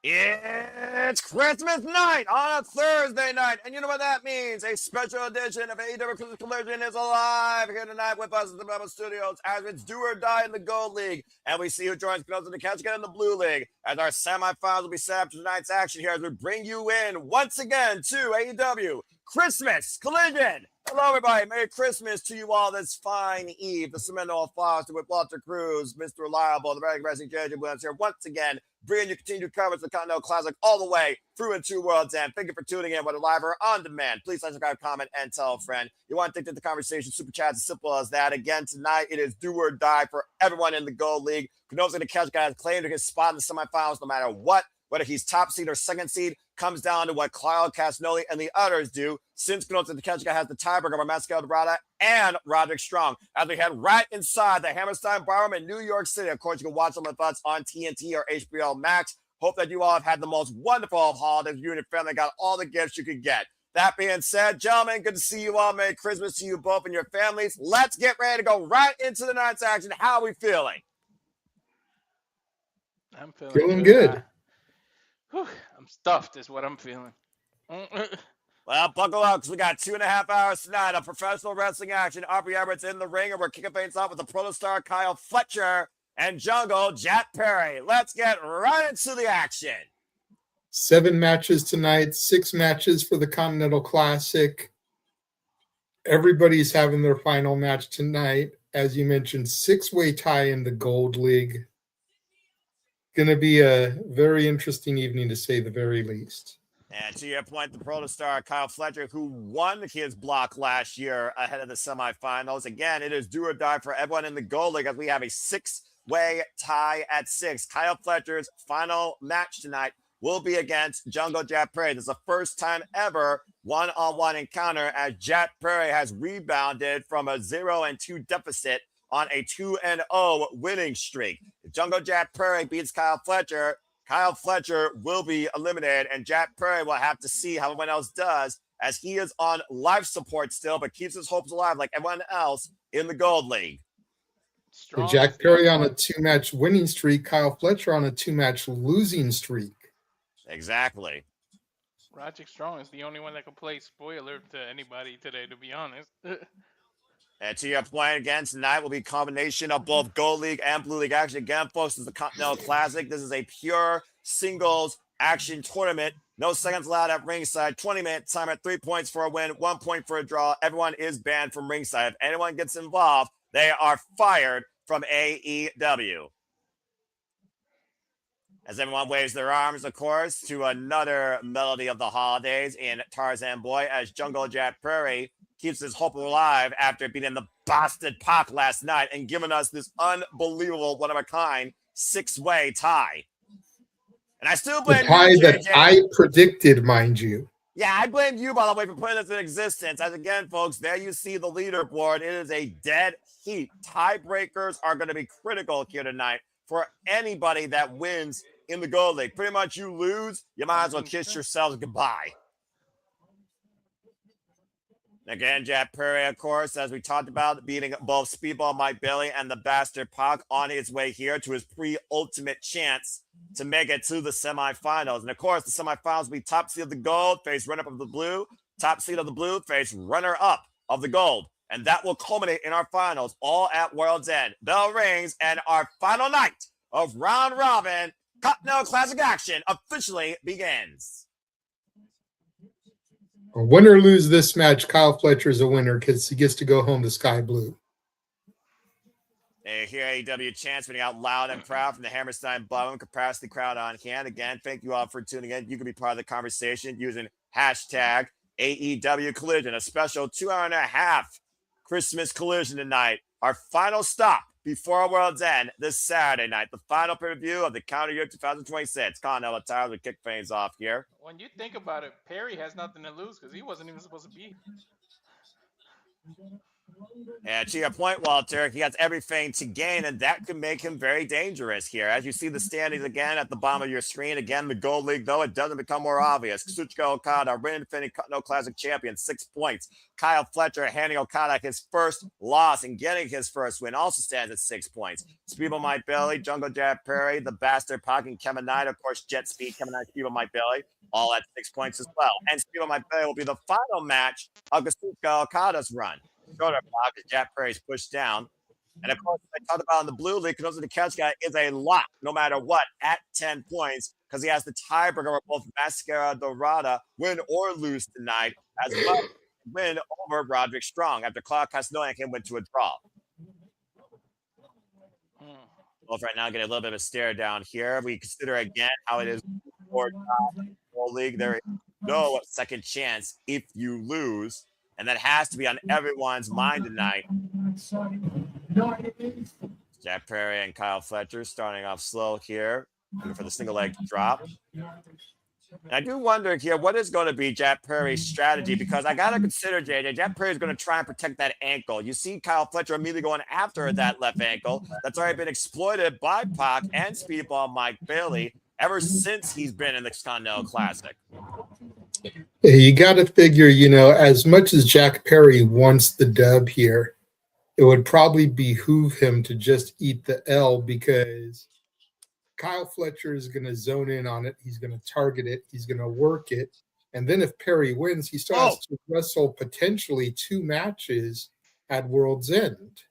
It's Christmas night on a Thursday night, and you know what that means. A special edition of AEW Christmas Collision is alive here tonight with us at the Memo Studios as it's do or die in the Gold League, and we see who joins Konosuke Kazuchika in the Blue League as our semifinals will be set up for tonight's action here as we bring you in once again to AEW Christmas Collision. Hello, everybody. Merry Christmas to you all this fine eve. The Seminole Foster with Walter Cruz, Mr. Reliable, the American Wrestling JJ Williams here once again, bringing you continued coverage of the Continental Classic all the way through and to World's End. Thank you for tuning in, whether live or on demand. Please like, subscribe, comment, and tell a friend. You want to take to the conversation, super chat, as simple as that. Again, tonight it is do or die for everyone in the Gold League. Konosuke Kazuchika has claimed his spot in the semifinals no matter what. Whether he's top seed or second seed comes down to what Claudio, Castagnoli, and the others do, since Konosuke Takeshita has the tiebreaker over Máscara, Dorada, and Roderick Strong. As we head right inside the Hammerstein Ballroom in New York City. Of course, you can watch them with us on TNT or HBO Max. Hope that you all have had the most wonderful of holidays. You and your family got all the gifts you could get. That being said, gentlemen, good to see you all. Merry Christmas to you both and your families. Let's get ready to go right into the night's action. How are we feeling? I'm feeling good. I'm stuffed is what I'm feeling. Well, buckle up because we got 2.5 hours tonight of professional wrestling action. Aubrey Everett's in the ring, and we're kicking things off with the protostar Kyle Fletcher and Jungle Jack Perry. Let's get right into the action. 7 matches tonight, 6 matches for the Continental Classic. Everybody's having their final match tonight. As you mentioned, 6-way tie in the Gold League. Going to be a very interesting evening, to say the very least. And to your point, the protostar Kyle Fletcher, who won his block last year ahead of the semifinals. Again, it is do or die for everyone in the Gold League as we have a 6-way tie at 6. Kyle Fletcher's final match tonight will be against Jungle Jack Perry. This is the first time ever one-on-one encounter as Jack Perry has rebounded from a 0-2 deficit on a 2-0 winning streak. If Jungle Jack Perry beats Kyle Fletcher will be eliminated, and Jack Perry will have to see how everyone else does as he is on life support still, but keeps his hopes alive like everyone else in the Gold League. Jack Perry on a 2-match winning streak, Kyle Fletcher on a 2-match losing streak. Exactly. Roderick Strong is the only one that can play spoiler to anybody today, to be honest. And to your point, again, tonight will be a combination of both Gold League and Blue League action. Again, folks, this is the Continental Classic. This is a pure singles action tournament. No seconds allowed at ringside. 20-minute timer, 3 points for a win, 1 point for a draw. Everyone is banned from ringside. If anyone gets involved, they are fired from AEW. As everyone waves their arms, of course, to another melody of the holidays in Tarzan Boy as Jungle Jack Perry keeps his hope alive after beating the Boston Pac last night and giving us this unbelievable, one-of-a-kind 6-way tie. And I still blame the tie you, that JJ. I predicted, mind you. Yeah, I blame you, by the way, for putting this in existence. As again, folks, there you see the leaderboard. It is a dead heat. Tiebreakers are going to be critical here tonight for anybody that wins in the Gold League. Pretty much you lose, you might as well kiss yourselves goodbye. Again, Jack Perry, of course, as we talked about, beating both Speedball Mike Bailey and the Bastard Pac on his way here to his pre-ultimate chance to make it to the semifinals. And, of course, the semifinals will be top seed of the gold, face runner-up of the blue, top seed of the blue, face runner-up of the gold. And that will culminate in our finals, all at World's End. Bell rings, and our final night of round-robin Continental Classic action officially begins. Win or lose this match, Kyle Fletcher is a winner because he gets to go home to Sky Blue. They hear AEW chants running out loud and proud from the Hammerstein Ballroom capacity crowd on hand. Again, thank you all for tuning in. You can be part of the conversation using hashtag AEW Collision, a special 2.5-hour Christmas collision tonight. Our final stop before World's End this Saturday night, the final pay-per-view of the calendar year 2026. Continental Tires will kick things off here. When you think about it, Perry has nothing to lose because he wasn't even supposed to be. And to your point, Walter, he has everything to gain, and that could make him very dangerous here. As you see the standings again at the bottom of your screen, again, the Gold League, though, it doesn't become more obvious. Kazuchika Okada, reigning defending Continental Classic champion, 6 points. Kyle Fletcher handing Okada his first loss and getting his first win, also stands at 6 points. Speedball Mike Bailey, Jungle Jack Perry, the Bastard Pac, and Kevin Knight, of course, Jet Speed, Kevin Knight, Speedball Mike Bailey, all at 6 points as well. And Speedball Mike Bailey will be the final match of Kazuchika Okada's run. Shorter block as Jack Perry's pushed down. And of course, I talked about in the blue league, Konosuke Takeshita is a lock no matter what at 10 points because he has the tiebreaker over both Máscara Dorada win or lose tonight, as well as win over Roderick Strong after Claudio Castagnoli went to a draw. Both right now getting a little bit of a stare down here. We consider again how it is for the whole league. There is no second chance if you lose. And that has to be on everyone's mind tonight. Jack Perry and Kyle Fletcher starting off slow here, looking for the single leg drop. And I do wonder here, what is going to be Jack Perry's strategy? Because I got to consider, JJ, Jack Perry is going to try and protect that ankle. You see Kyle Fletcher immediately going after that left ankle. That's already been exploited by Pac and Speedball Mike Bailey ever since he's been in the Continental Classic. You got to figure, as much as Jack Perry wants the dub here, it would probably behoove him to just eat the L because Kyle Fletcher is going to zone in on it. He's going to target it. He's going to work it. And then if Perry wins, he still has to wrestle potentially 2 matches at World's End.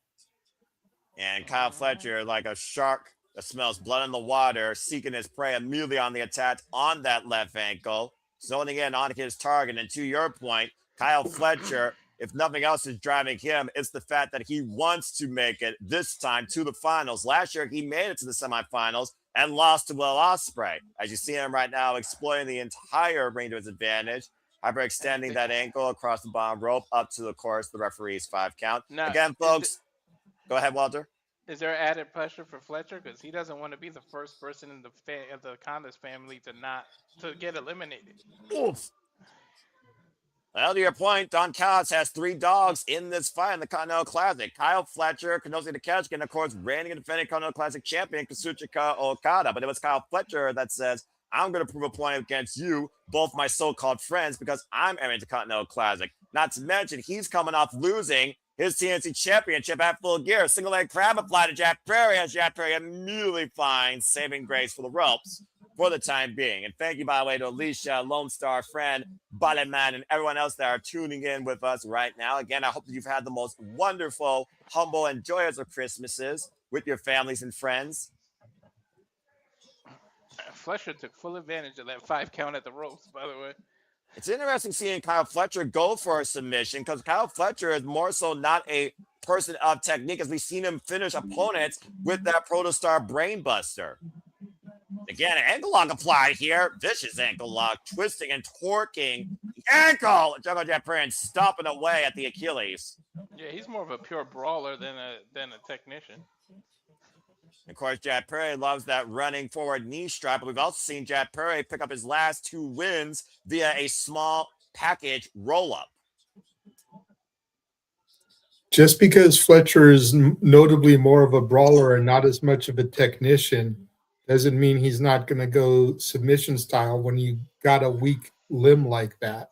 And Kyle Fletcher, like a shark that smells blood in the water, seeking his prey immediately on the attack on that left ankle, zoning in on his target. And to your point, Kyle Fletcher, if nothing else is driving him, it's the fact that he wants to make it this time to the finals. Last year, he made it to the semifinals and lost to Will Ospreay. As you see him right now, exploiting the entire ring to his advantage, hyperextending that ankle across the bottom rope up to, of course, the referee's 5 count. Now, again, folks, go ahead, Walter. Is there added pressure for Fletcher because he doesn't want to be the first person in the Condas family to get eliminated? Oof. Well, to your point, Don Callis has 3 dogs in this fight in the Continental Classic. Kyle Fletcher, Konosuke Takeshita, and of course, reigning and defending Continental Classic champion Kazuchika Okada. But it was Kyle Fletcher that says, I'm going to prove a point against you, both my so-called friends, because I'm entering the Continental Classic. Not to mention, he's coming off losing his TNC championship at Full Gear. Single leg crab apply to Jack Perry as Jack Perry immediately finds saving grace for the ropes for the time being. And thank you, by the way, to Alicia, Lone Star Friend, Bullet Man, and everyone else that are tuning in with us right now. Again, I hope that you've had the most wonderful, humble, and joyous of Christmases with your families and friends. Fletcher took full advantage of that 5 count at the ropes, by the way. It's interesting seeing Kyle Fletcher go for a submission because Kyle Fletcher is more so not a person of technique, as we've seen him finish opponents with that Protostar Brainbuster. Again, an ankle lock applied here. Vicious ankle lock, twisting and torquing the ankle. Jungle Jet Perry stomping away at the Achilles. Yeah, he's more of a pure brawler than a technician. Of course, Jack Perry loves that running forward knee strap, but we've also seen Jack Perry pick up his last 2 wins via a small package roll-up. Just because Fletcher is notably more of a brawler and not as much of a technician doesn't mean he's not going to go submission style when you got a weak limb like that.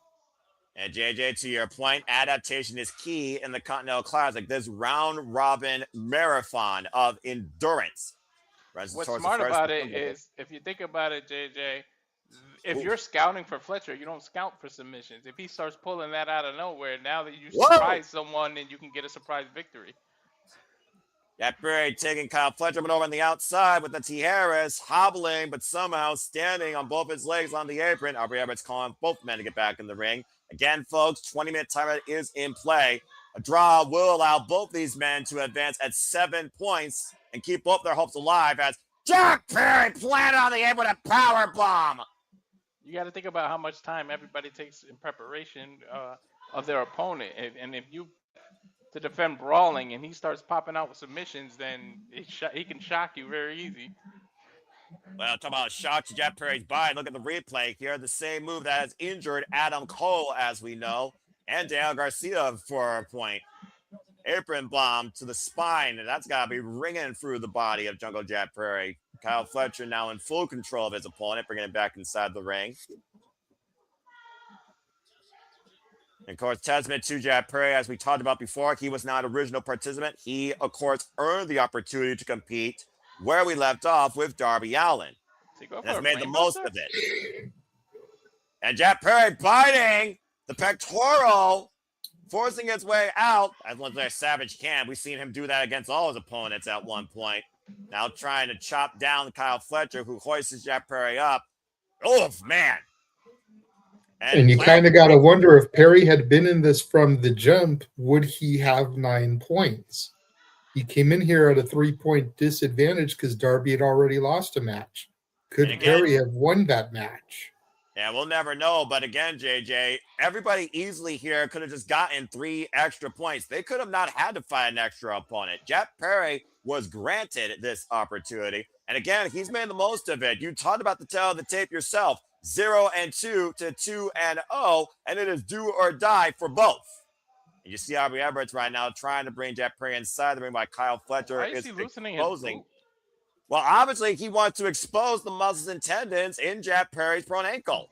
And JJ, to your point, adaptation is key in the Continental Classic. This round-robin marathon of endurance. What's smart about it is, if you think about it, JJ, if you're scouting for Fletcher, you don't scout for submissions. If he starts pulling that out of nowhere, now that you surprise someone, then you can get a surprise victory. Jack Perry taking Kyle Fletcher over on the outside with the Tijeras, hobbling, but somehow standing on both his legs on the apron. Aubrey Everett's calling both men to get back in the ring. Again, folks, 20-minute timer is in play. A draw will allow both these men to advance at 7 points and keep both their hopes alive as Jack Perry planted on the apron with a power bomb. You got to think about how much time everybody takes in preparation of their opponent. And if you to defend brawling and he starts popping out with submissions, then he can shock you very easy. Well, talk about shock to Jack Perry's body. Look at the replay here. The same move that has injured Adam Cole, as we know, and Daniel Garcia for a point. Apron bomb to the spine, and that's got to be ringing through the body of Jungle Jack Perry. Kyle Fletcher now in full control of his opponent, bringing him back inside the ring. And of course, testament to Jack Perry, as we talked about before, he was not an original participant. He, of course, earned the opportunity to compete where we left off with Darby Allin. And has made the most of it. And Jack Perry biting the pectoral, forcing his way out, as much as Savage can. We've seen him do that against all his opponents at one point. Now trying to chop down Kyle Fletcher, who hoists Jack Perry up. Oh, man. And you kind of got to wonder, if Perry had been in this from the jump, would he have 9 points? He came in here at a 3-point disadvantage because Darby had already lost a match. Could Perry have won that match? Yeah, we'll never know. But again, JJ, everybody easily here could have just gotten 3 extra points. They could have not had to fight an extra opponent. Jack Perry was granted this opportunity. And again, he's made the most of it. You talked about the tail of the tape yourself. 0-2 to 2-0, and it is do or die for both. And you see Aubrey Everett's right now trying to bring Jack Perry inside the ring while Kyle Fletcher is exposing. Well, obviously, he wants to expose the muscles and tendons in Jack Perry's prone ankle.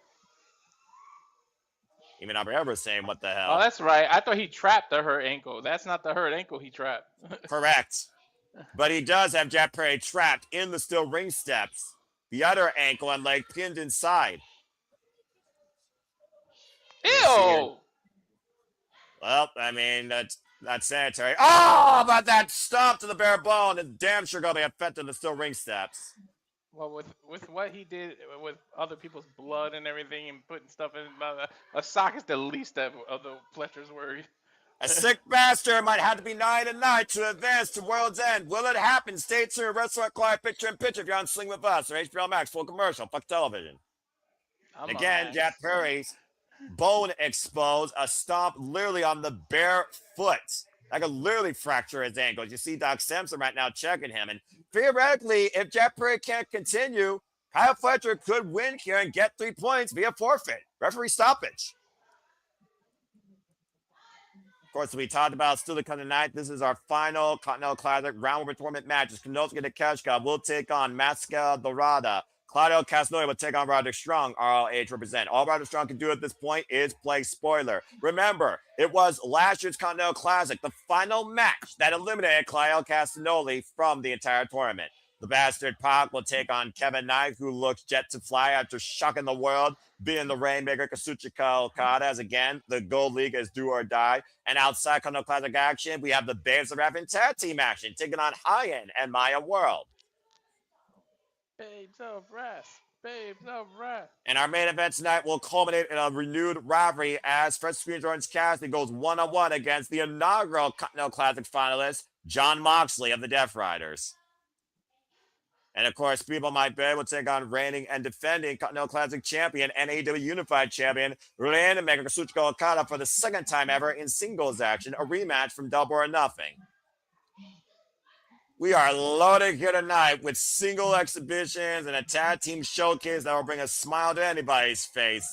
Even Aubrey Everett's saying, what the hell? Oh, that's right. I thought he trapped the hurt ankle. That's not the hurt ankle he trapped. Correct. But he does have Jack Perry trapped in the steel ring steps. The other ankle and leg pinned inside. Ew! Well, I mean, that's not sanitary. Oh, but that stomp to the bare bone is damn sure going to be affecting the steel ring steps. Well, with what he did with other people's blood and everything and putting stuff in, a sock is the least of the Fletcher's worried. A sick bastard might have to be 9-9 to advance to World's End. Will it happen? Stay tuned. Wrestling Clive Picture in Picture if you're on Sling with Us or HBO Max. Full commercial. Fuck television. Again, Jack Perry's bone exposed. A stomp literally on the bare foot. I could literally fracture his ankle. You see Doc Simpson right now checking him. And theoretically, if Jack Perry can't continue, Kyle Fletcher could win here and get 3 points via forfeit. Referee stoppage. Of course, we talked about still to come tonight. This is our final Continental Classic round robin tournament match. Konosuke and Takeshita will take on Máscara, Dorada. Claudio Castagnoli will take on Roderick Strong, ROH represent. All Roderick Strong can do at this point is play spoiler. Remember, it was last year's Continental Classic, the final match that eliminated Claudio Castagnoli from the entire tournament. The Bastard Pac will take on Kevin Knight, who looks jet to fly after shocking the world, being the Rainmaker, Kazuchika Okada, as again, the Gold League is do or die. And outside Continental Classic action, we have the Babes of Wrath in tag team action, taking on Hyan and Maya World. Babes of Wrath. Babes of Wrath. And our main event tonight will culminate in a renewed rivalry as Fred Screen Jordan's Cassidy goes 1-on-1 against the inaugural Continental Classic finalist, Jon Moxley of the Death Riders. And of course, Speedball Mike Bay will take on reigning and defending Continental Classic champion and AEW Unified champion, Rainmaker Kazuchika Okada for the second time ever in singles action, a rematch from Double or Nothing. We are loaded here tonight with single exhibitions and a tag team showcase that will bring a smile to anybody's face.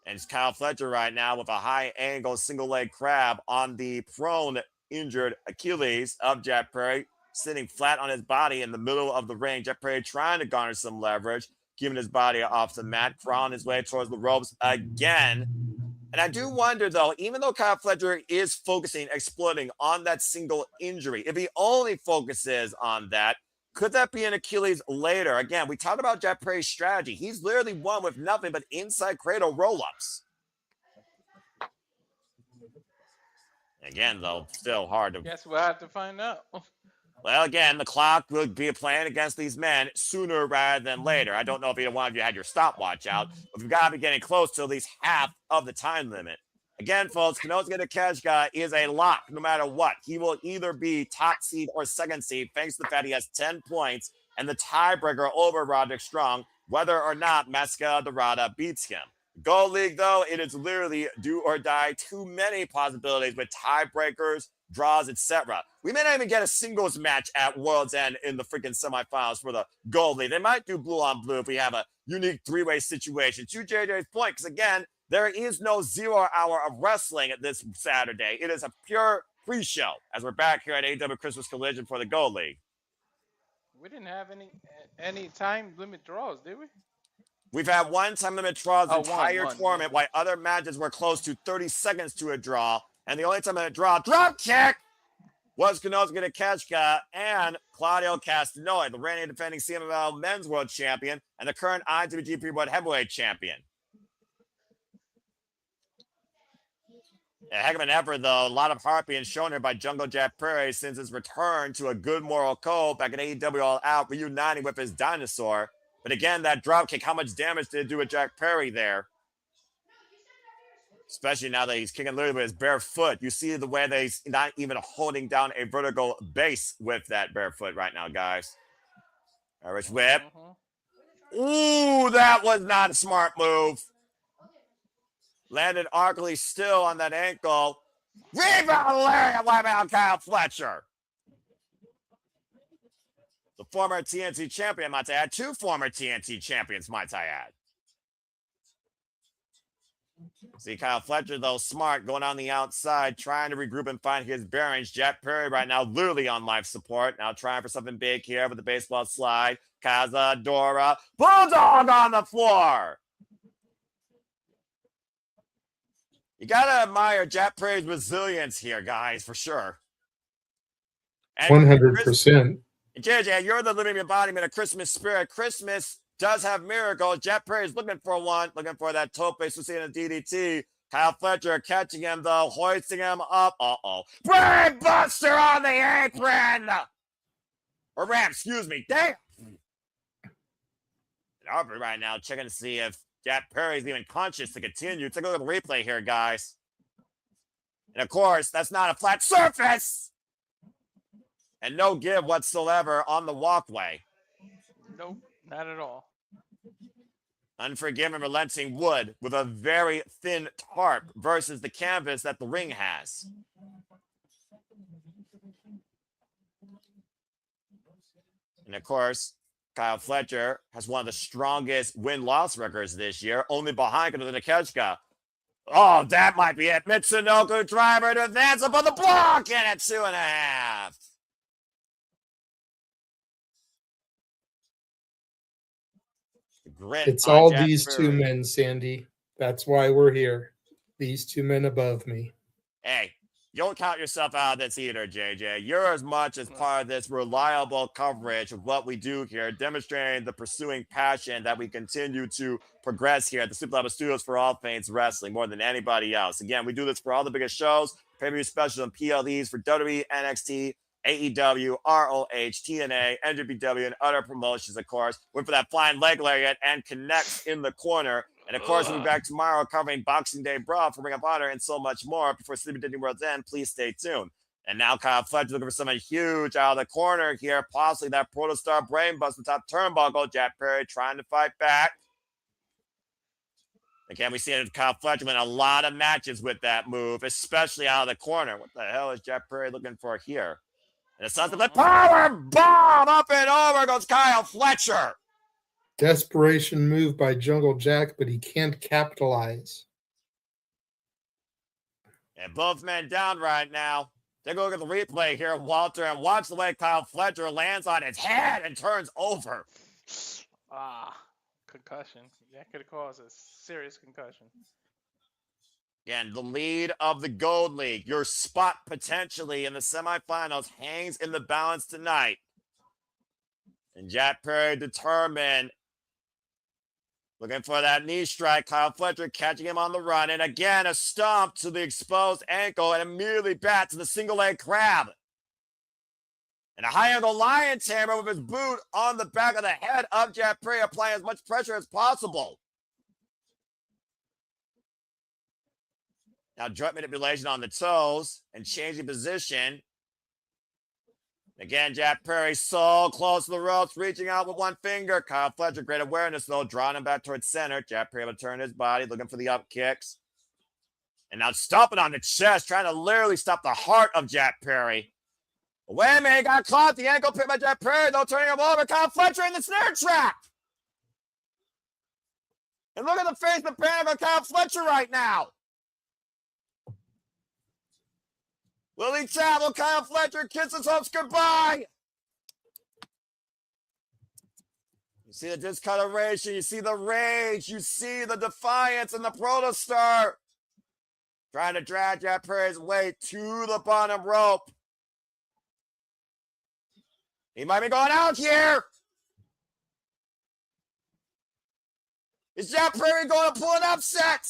And it's Kyle Fletcher right now with a high angle single leg crab on the prone injured Achilles of Jack Perry, sitting flat on his body in the middle of the ring. Jack Perry trying to garner some leverage, keeping his body off the mat, crawling his way towards the ropes again. And I do wonder, though, even though Kyle Fletcher is focusing, exploiting on that single injury, if he only focuses on that, could that be an Achilles later? Again, we talked about Jack Perry's strategy. He's literally won with nothing but inside cradle roll-ups. Again, though, still hard to... Guess we'll have to find out. Well, again, the clock will be playing against these men sooner rather than later. I don't know if either one of you had your stopwatch out, but we've got to be getting close to at least half of the time limit. Again, folks, Konosuke Takeshita is a lock no matter what. He will either be top seed or second seed, thanks to the fact he has 10 points and the tiebreaker over Roderick Strong, whether or not Máscara Dorada beats him. Gold League, though, it is literally do or die. Too many possibilities with tiebreakers, draws, etc. We may not even get a singles match at World's End in the freaking semifinals for the Gold League. They might do blue on blue if we have a unique three-way situation. To JJ's point, because again, There is no 0 hour of wrestling this Saturday. It is a pure pre-show as we're back here at AEW Christmas Collision for the Gold League. We didn't have any time limit draws, did we? We've had one time limit draw the entire one, tournament, yeah. while other matches were close to 30 seconds to a draw. And the only time limit draw, drop kick, was Konosuke Takeshita and Claudio Castagnoli, the reigning defending CMLL Men's World Champion and the current IWGP World Heavyweight Champion. A heck of an effort, though. A lot of heart being shown here by Jungle Jack Perry since his return to a good moral code back at AEW All Out, reuniting with his dinosaur. But again, that drop kick, how much damage did it do with Jack Perry there? Especially now that he's kicking literally with his bare foot. You see the way that he's not even holding down a vertical base with that bare foot right now, guys. Irish whip. Ooh, that was not a smart move. Landed awkwardly still on that ankle. Rebound lariat wipe out Kyle Fletcher. The former TNT champion, might I add. 2 former TNT champions, might I add. See Kyle Fletcher, though, smart, going on the outside, trying to regroup and find his bearings. Jack Perry right now literally on life support. Now trying for something big here with the baseball slide. Cazadora. Bulldog on the floor. You gotta admire Jack Perry's resilience here, guys, for sure. 100%. JJ, you're the living embodiment of Christmas spirit. Christmas does have miracles. Jack Perry's looking for one, looking for that tope Susina DDT. Kyle Fletcher catching him, though, hoisting him up. Brain Buster on the apron! Or ramp, excuse me. Damn! And Aubrey right now checking to see if Jack Perry's even conscious to continue. Take a look at the replay here, guys. And of course, that's not a flat surface. And no give whatsoever on the walkway. Nope, not at all. Unforgiving, relenting wood with a very thin tarp versus the canvas that the ring has. And of course, Kyle Fletcher has one of the strongest win-loss records this year, only behind Takeshita. Oh, that might be it. Mitsunoku driver to advance up on the block and at 2.5. It's all these two men, Sandy. That's why we're here. These 2 men above me. Hey, you don't count yourself out of this either, JJ. You're as much as part of this reliable coverage of what we do here, demonstrating the pursuing passion that we continue to progress here at the Super Level Studios for all things wrestling more than anybody else. Again, we do this for all the biggest shows, pay-per-view specials and PLEs for WWE, NXT, AEW, ROH, TNA, NJPW, and other promotions, of course. Went for that flying leg lariat and connects in the corner. And of course, we'll be back tomorrow covering Boxing Day Brawl for Ring of Honor and so much more. Before Sleepy Disney World's End, please stay tuned. And now Kyle Fletcher looking for something huge out of the corner here. Possibly that Protostar Brainbuster top turnbuckle. Jack Perry trying to fight back. Again, we see Kyle Fletcher win a lot of matches with that move, especially out of the corner. What the hell is Jack Perry looking for here? And it's something like power bomb up and over goes Kyle Fletcher. Desperation move by Jungle Jack, but he can't capitalize. And both men down right now. Take a look at the replay here, Walter, and watch the way Kyle Fletcher lands on his head and turns over. Concussion. That could have caused a serious concussion. Again, the lead of the Gold League, your spot potentially in the semifinals, hangs in the balance tonight. And Jack Perry determined, looking for that knee strike. Kyle Fletcher catching him on the run. And again, a stomp to the exposed ankle and immediately back to the single leg crab. And a high angle lion tamer with his boot on the back of the head of Jack Perry, applying as much pressure as possible. Now, joint manipulation on the toes and changing position. Again, Jack Perry so close to the ropes, reaching out with one finger. Kyle Fletcher, great awareness, though, drawing him back towards center. Jack Perry able to turn his body, looking for the up kicks. And now stomping on the chest, trying to literally stop the heart of Jack Perry. Wait a minute, he got caught. The ankle picked by Jack Perry, though, turning him over. Kyle Fletcher in the snare trap. And look at the face of panic on Kyle Fletcher right now. Lily Chapel, Kyle Fletcher kisses hopes goodbye. You see the discoloration, you see the rage, you see the defiance in the protostar. Trying to drag Jack Perry's way to the bottom rope. He might be going out here. Is Jack Perry going to pull an upset?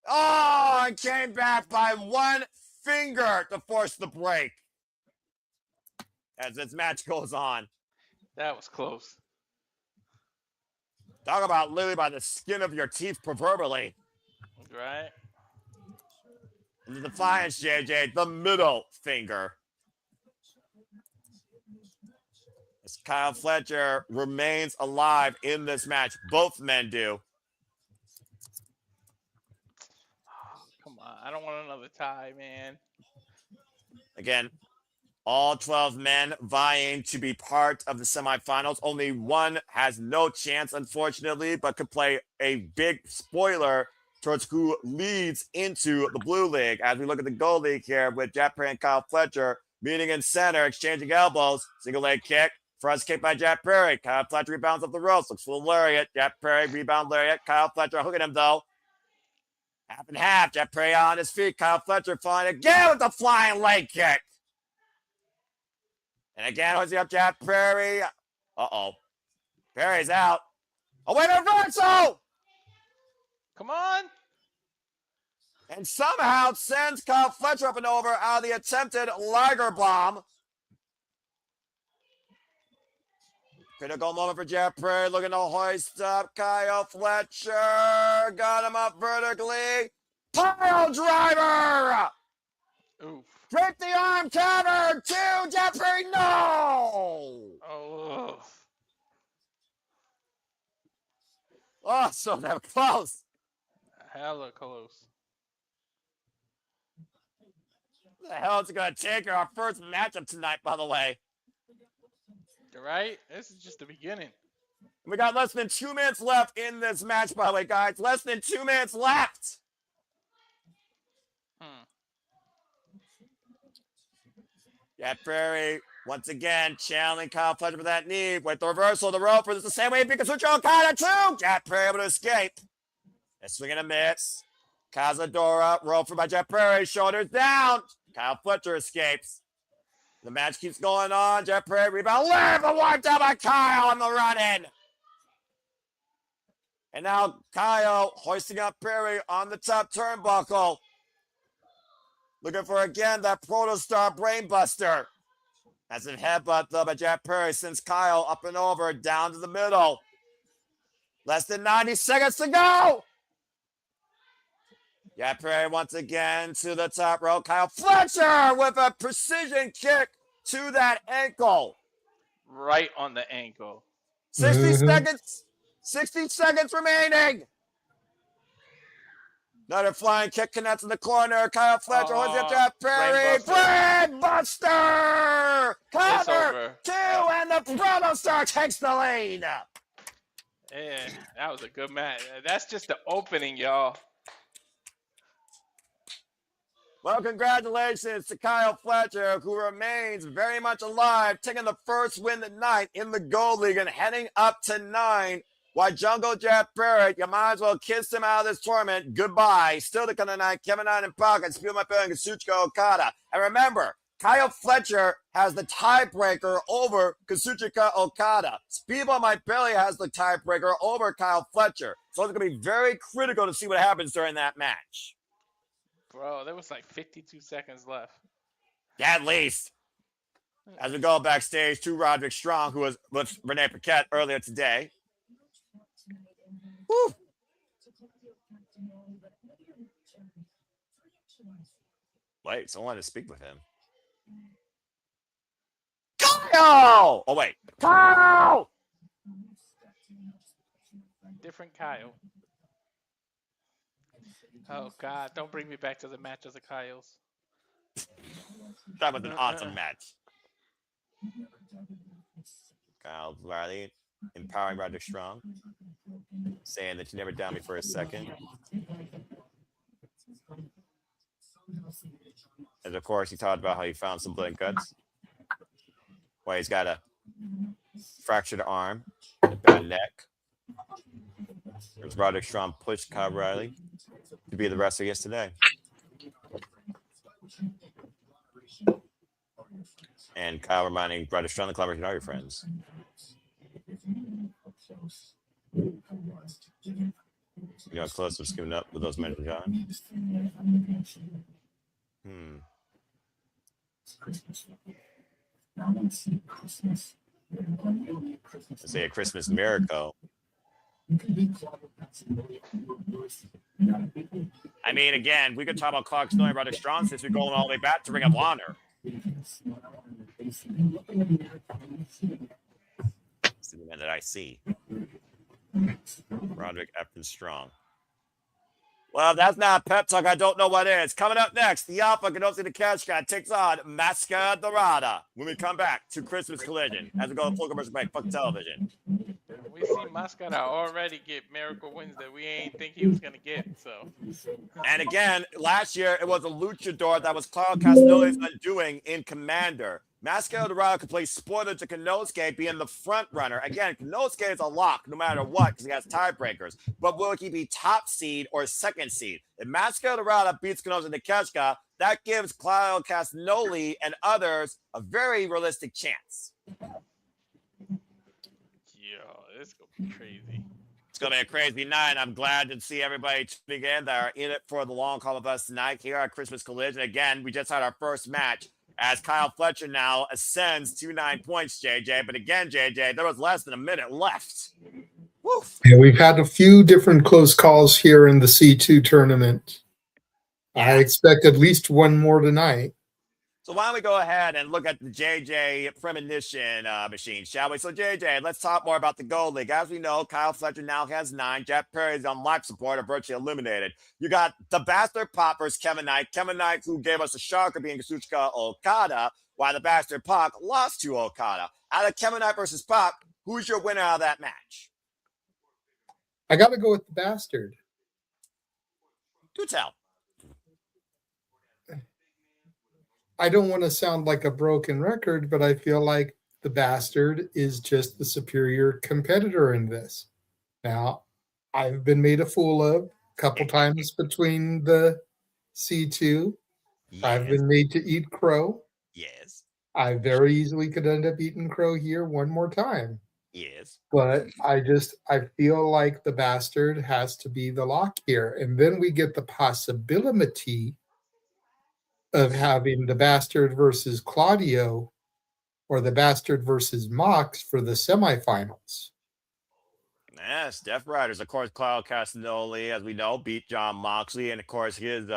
Oh, and came back by one finger to force the break. As this match goes on. That was close. Talk about literally by the skin of your teeth, proverbially. Right. And the defiance, JJ, the middle finger. As Kyle Fletcher remains alive in this match. Both men do. Oh, come on. I don't want another tie, man. Again, all 12 men vying to be part of the semifinals. Only one has no chance, unfortunately, but could play a big spoiler towards who leads into the Blue League. As we look at the Gold League here with Jack Perry and Kyle Fletcher meeting in center, exchanging elbows. Single leg kick. Front kick by Jack Perry. Kyle Fletcher rebounds up the ropes. Looks for a lariat. Jack Perry rebound lariat. Kyle Fletcher hooking him though. Half and half. Jack Perry on his feet. Kyle Fletcher falling again with the flying leg kick. And again, hoisting up Jack Perry. Uh-oh. Perry's out. Oh, wait, reversal! Come on. And somehow sends Kyle Fletcher up and over out of the attempted Liger Bomb. Critical moment for Jack Perry, looking to hoist up Kyle Fletcher. Got him up vertically. Pile driver! Oof. Break the arm cover to Jack Perry. No! Oh. Oh, so that was close. Hella close. What the hell is it going to take our first matchup tonight, by the way? Right? This is just the beginning. We got less than 2 minutes left in this match, by the way, guys. Less than 2 minutes left. Jack Perry, once again, channeling Kyle Fletcher for that knee. With the reversal of the rope. For this the same way Kazuchika Okada, too. Jack Perry able to escape. A swing and a miss. Cazadora, rope for by Jack Perry. Shoulders down. Kyle Fletcher escapes. The match keeps going on. Jack Perry rebound. Live a one down by Kyle on the run-in. And now Kyle hoisting up Perry on the top turnbuckle. Looking for, again, that Protostar Brainbuster. As a headbutt, though, by Jack Perry sends Kyle up and over, down to the middle. Less than 90 seconds to go. Jack Perry once again to the top rope. Kyle Fletcher with a precision kick to that ankle. Right on the ankle. 60 seconds. 60 seconds remaining. Another flying kick connects in the corner. Kyle Fletcher holds up Jack Perry. Brainbuster! Cover! 2, and the Protostar takes the lead. Yeah, that was a good match. That's just the opening, y'all. Well, congratulations to Kyle Fletcher, who remains very much alive, taking the first win tonight in the Gold League and heading up to 9. Why, Jungle Jack Perry, you might as well kiss him out of this tournament. Goodbye. Still to come tonight, Kevin Nine in pocket, Speedball my feeling, Kazuchika Okada. And remember, Kyle Fletcher has the tiebreaker over Kazuchika Okada. Speedball my belly has the tiebreaker over Kyle Fletcher. So it's going to be very critical to see what happens during that match. Bro, there was like 52 seconds left. At least. As we go backstage to Roderick Strong, who was with Renee Paquette earlier today. Woo. Wait, someone wanted to speak with him. Kyle! Oh, wait. Kyle! Different Kyle. Oh, God. Don't bring me back to the match of the Kyles. That was an awesome match. Kyle Riley empowering Roderick Strong. saying that you never doubted me for a second. And of course, he talked about how he found some blood and guts. Why he's got a fractured arm, a bad neck. There's Roderick Strong pushed Kyle Riley to be the wrestler yesterday. And Kyle reminding Roderick Strong, the collaboration are your friends. You know, close to skimming up with those men, John. Say a Christmas miracle. I mean, again, we could talk about Clark Snow and Roderick Strong since we're going all the way back to Ring of Honor. It's the man that I see. Roderick Efton Strong. Well, if that's not pep talk, I don't know what is. Coming up next, the Alpha Konosuke Takeshita takes on Máscara Dorada when we come back to Christmas Collision as we go to full commercial break. Fuck television. We see Máscara already get miracle wins that we ain't think he was going to get. So, and again, last year it was a luchador that was Claudio Castagnoli's undoing in Commander. Máscara Dorada could play spoiler to Konosuke, being the front runner. Again, Konosuke is a lock no matter what because he has tiebreakers. But will he be top seed or second seed? If Máscara Dorada beats Konosuke Takeshita, that gives Claudio Castagnoli and others a very realistic chance. It's going to be crazy. It's going to be a crazy night. I'm glad to see everybody tuning in that are in it for the long haul of us tonight here at Christmas Collision. Again, we just had our first match as Kyle Fletcher now ascends to 9 points, JJ. But again, JJ, there was less than a minute left. Woof. Yeah, we've had a few different close calls here in the C2 tournament. Yeah. I expect at least one more tonight. So why don't we go ahead and look at the JJ premonition machine, shall we? So JJ, let's talk more about the Gold League. As we know, Kyle Fletcher now has 9. Jeff Perry's on life support are virtually eliminated. You got the Bastard Pop versus Kevin Knight. Kevin Knight, who gave us a shocker being Kazuchika Okada, while the Bastard Pop lost to Okada. Out of Kevin Knight versus Pop, who's your winner out of that match? I got to go with the Bastard. Do tell. I don't want to sound like a broken record, but I feel like the Bastard is just the superior competitor in this. Now, I've been made a fool of a couple times between the C2. Yes. I've been made to eat crow. Yes. I very easily could end up eating crow here one more time. Yes. But I feel like the Bastard has to be the lock here. And then we get the possibility of having the Bastard versus Claudio or the Bastard versus Mox for the semifinals. Yes, Death Riders. Of course, Claudio Castagnoli, as we know, beat John Moxley, and of course, his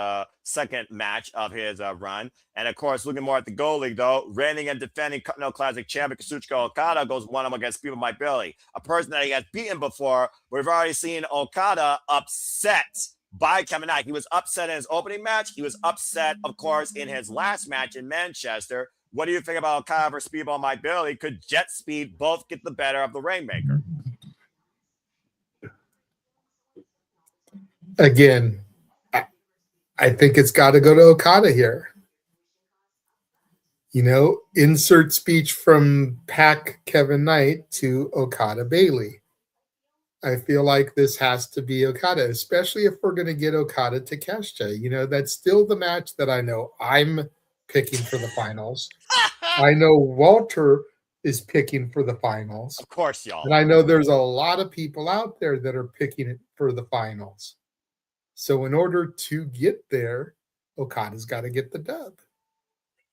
second match of his run. And of course, looking more at the Gold League, though, reigning and defending Continental Classic champion Kazuchika Okada goes 1-1 against Speedball My Billy, a person that he has beaten before. We've already seen Okada upset by Kevin Knight. He was upset in his opening match. He was upset, of course, in his last match in Manchester. What do you think about Okada versus Speedball My Billy? Could Jet Speed both get the better of the Rainmaker? Again, I think it's got to go to Okada here. You know, insert speech from Pac Kevin Knight to Okada Bailey. I feel like this has to be Okada, especially if we're going to get Okada to Takeshita. You know, that's still the match that I know I'm picking for the finals. I know Walter is picking for the finals. Of course, y'all. And I know there's a lot of people out there that are picking it for the finals. So in order to get there, Okada's got to get the dub.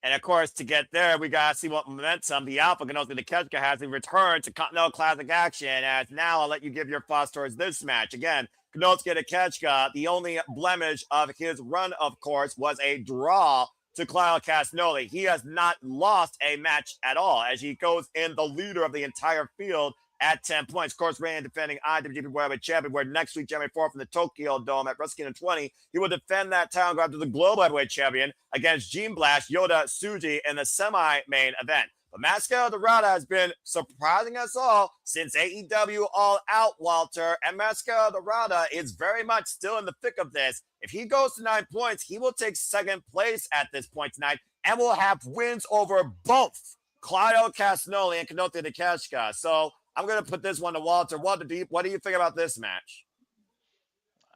And of course, to get there, we got to see what momentum the Alpha Konosuke Takeshita has in return to Continental Classic action. As now, I'll let you give your thoughts towards this match. Again, Konosuke Takeshita, the only blemish of his run, of course, was a draw to Claudio Castagnoli. He has not lost a match at all as he goes in the leader of the entire field at 10 points. Of course, reigning defending IWGP World Champion, where next week, January 4th, from the Tokyo Dome at WrestleKingdom 20, he will defend that title grab to the Global Heavyweight Champion against Gene Blast, Yoda Tsuji in the semi-main event. But Máscara Dorada has been surprising us all since AEW All Out, Walter. And Máscara Dorada is very much still in the thick of this. If he goes to 9 points, he will take second place at this point tonight and will have wins over both Claudio Castagnoli and Konosuke Takeshita. So I'm going to put this one to Walter. Walter, what do you think about this match?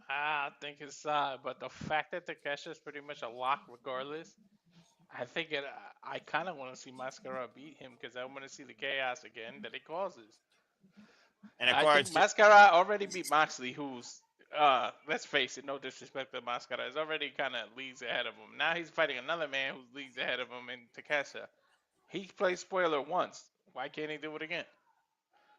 I think it's but the fact that Takeshita is pretty much a lock regardless, I think I kind of want to see Máscara beat him because I want to see the chaos again that it causes. And of I course, think Máscara already beat Moxley, who's let's face it, no disrespect to Máscara, is already kind of leagues ahead of him. Now he's fighting another man who's leagues ahead of him in Takeshita. He played spoiler once. Why can't he do it again?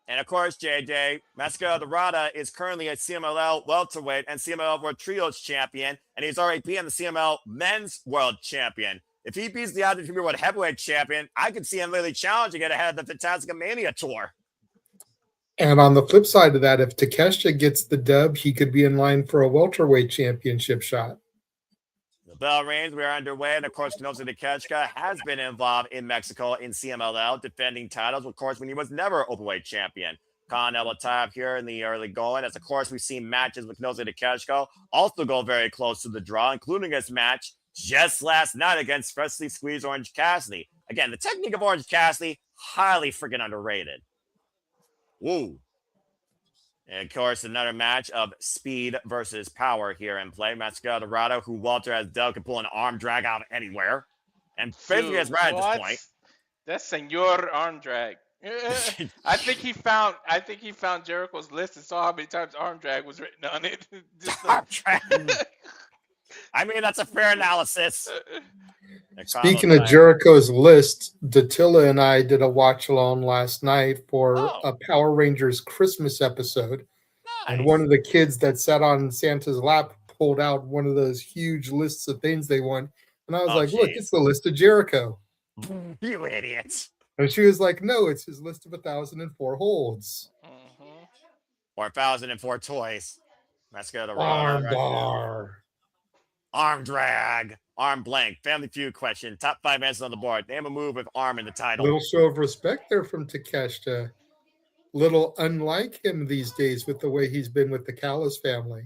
And of course, JJ, Máscara Dorada is currently a CMLL welterweight and CMLL World Trios champion, and he's already beaten the CMLL Men's World Champion. If he beats the IWGP World Heavyweight Champion, I could see him really challenging it ahead of the Fantastica Mania tour. And on the flip side of that, if Takeshita gets the dub, he could be in line for a welterweight championship shot. The bell rings. We are underway. And of course, Konosuke Takeshita has been involved in Mexico in CMLL, defending titles, of course, when he was never openweight champion. Continental tie up here in the early going. As of course, we've seen matches with Konosuke Takeshita also go very close to the draw, including his match just last night against freshly squeezed Orange Cassidy. Again, the technique of Orange Cassidy, highly freaking underrated. Woo. And of course, another match of speed versus power here in play. Máscara Dorada, who Walter has dug, can pull an arm drag out of anywhere. And basically is right at this point. That's senor arm drag. I think he found Jericho's list and saw how many times arm drag was written on it. Arm drag. I mean, that's a fair analysis. Speaking of Jericho's list, Dattila and I did a watch along last night for a Power Rangers Christmas episode. Nice. And one of the kids that sat on Santa's lap pulled out one of those huge lists of things they want. And I was like, look, it's the list of Jericho. You idiots. And she was like, no, it's his list of 1,004 holds. Or 1,004 toys. Máscara Dorada. Armbar. Arm drag, arm blank, Family Feud question, top 5 answers on the board. Name a move with arm in the title. Little show of respect there from Takeshita. Little unlike him these days with the way he's been with the Callis family.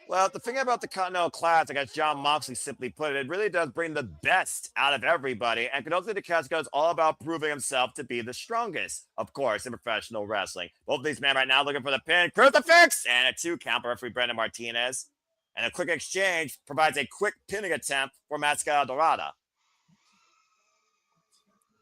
Well, the thing about the Continental Classic, as John Moxley simply put it really does bring the best out of everybody. And Konosuke Takeshita is all about proving himself to be the strongest, of course, in professional wrestling. Both of these men right now looking for the pin. Crucifix! And a 2 count by referee Brandon Martinez. And a quick exchange provides a quick pinning attempt for Máscara Dorada.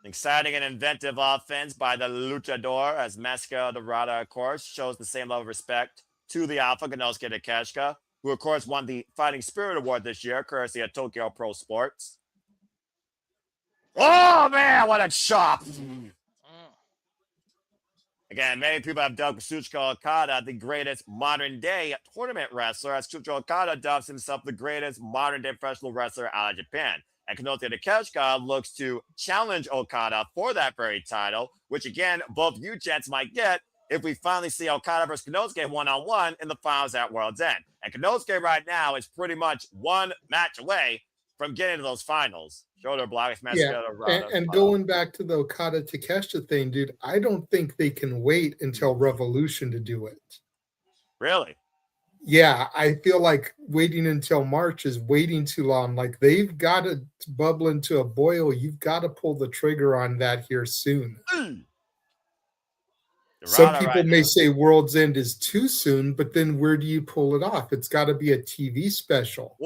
Exciting and inventive offense by the luchador as Máscara Dorada, of course, shows the same level of respect to the Alpha, Konosuke Takeshita, who, of course, won the Fighting Spirit Award this year, courtesy of Tokyo Pro Sports. Oh, man, what a chop! Again, many people have dubbed Kazuchika Okada the greatest modern-day tournament wrestler, as Kazuchika Okada dubs himself the greatest modern-day professional wrestler out of Japan. And Konosuke Takeshita looks to challenge Okada for that very title, which, again, both you gents might get if we finally see Okada versus Konosuke one-on-one in the finals at World's End. And Konosuke right now is pretty much one match away from getting to those finals. Shoulder block, and going back to the Okada Takeshita thing, dude, I don't think they can wait until Revolution to do it. Really? Yeah, I feel like waiting until March is waiting too long. Like, they've got to bubble into a boil. You've got to pull the trigger on that here soon. Some people may say World's End is too soon, but then where do you pull it off? It's got to be a TV special.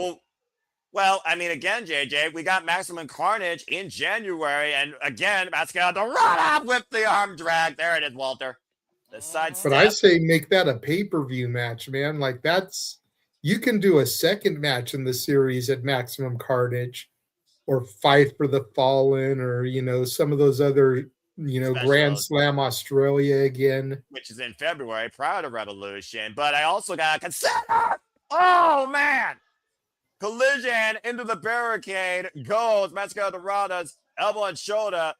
Well, I mean, again, JJ, we got Maximum Carnage in January, and again, Máscara Dorada with the arm drag. There it is, Walter. The side step. But I say make that a pay-per-view match, man. Like, you can do a second match in the series at Maximum Carnage, or Fight for the Fallen, or, some of those other, special. Grand Slam Australia again. Which is in February, prior to Revolution. But I also got to consider, oh, man. Collision into the barricade goes Máscara Dorada's elbow and shoulder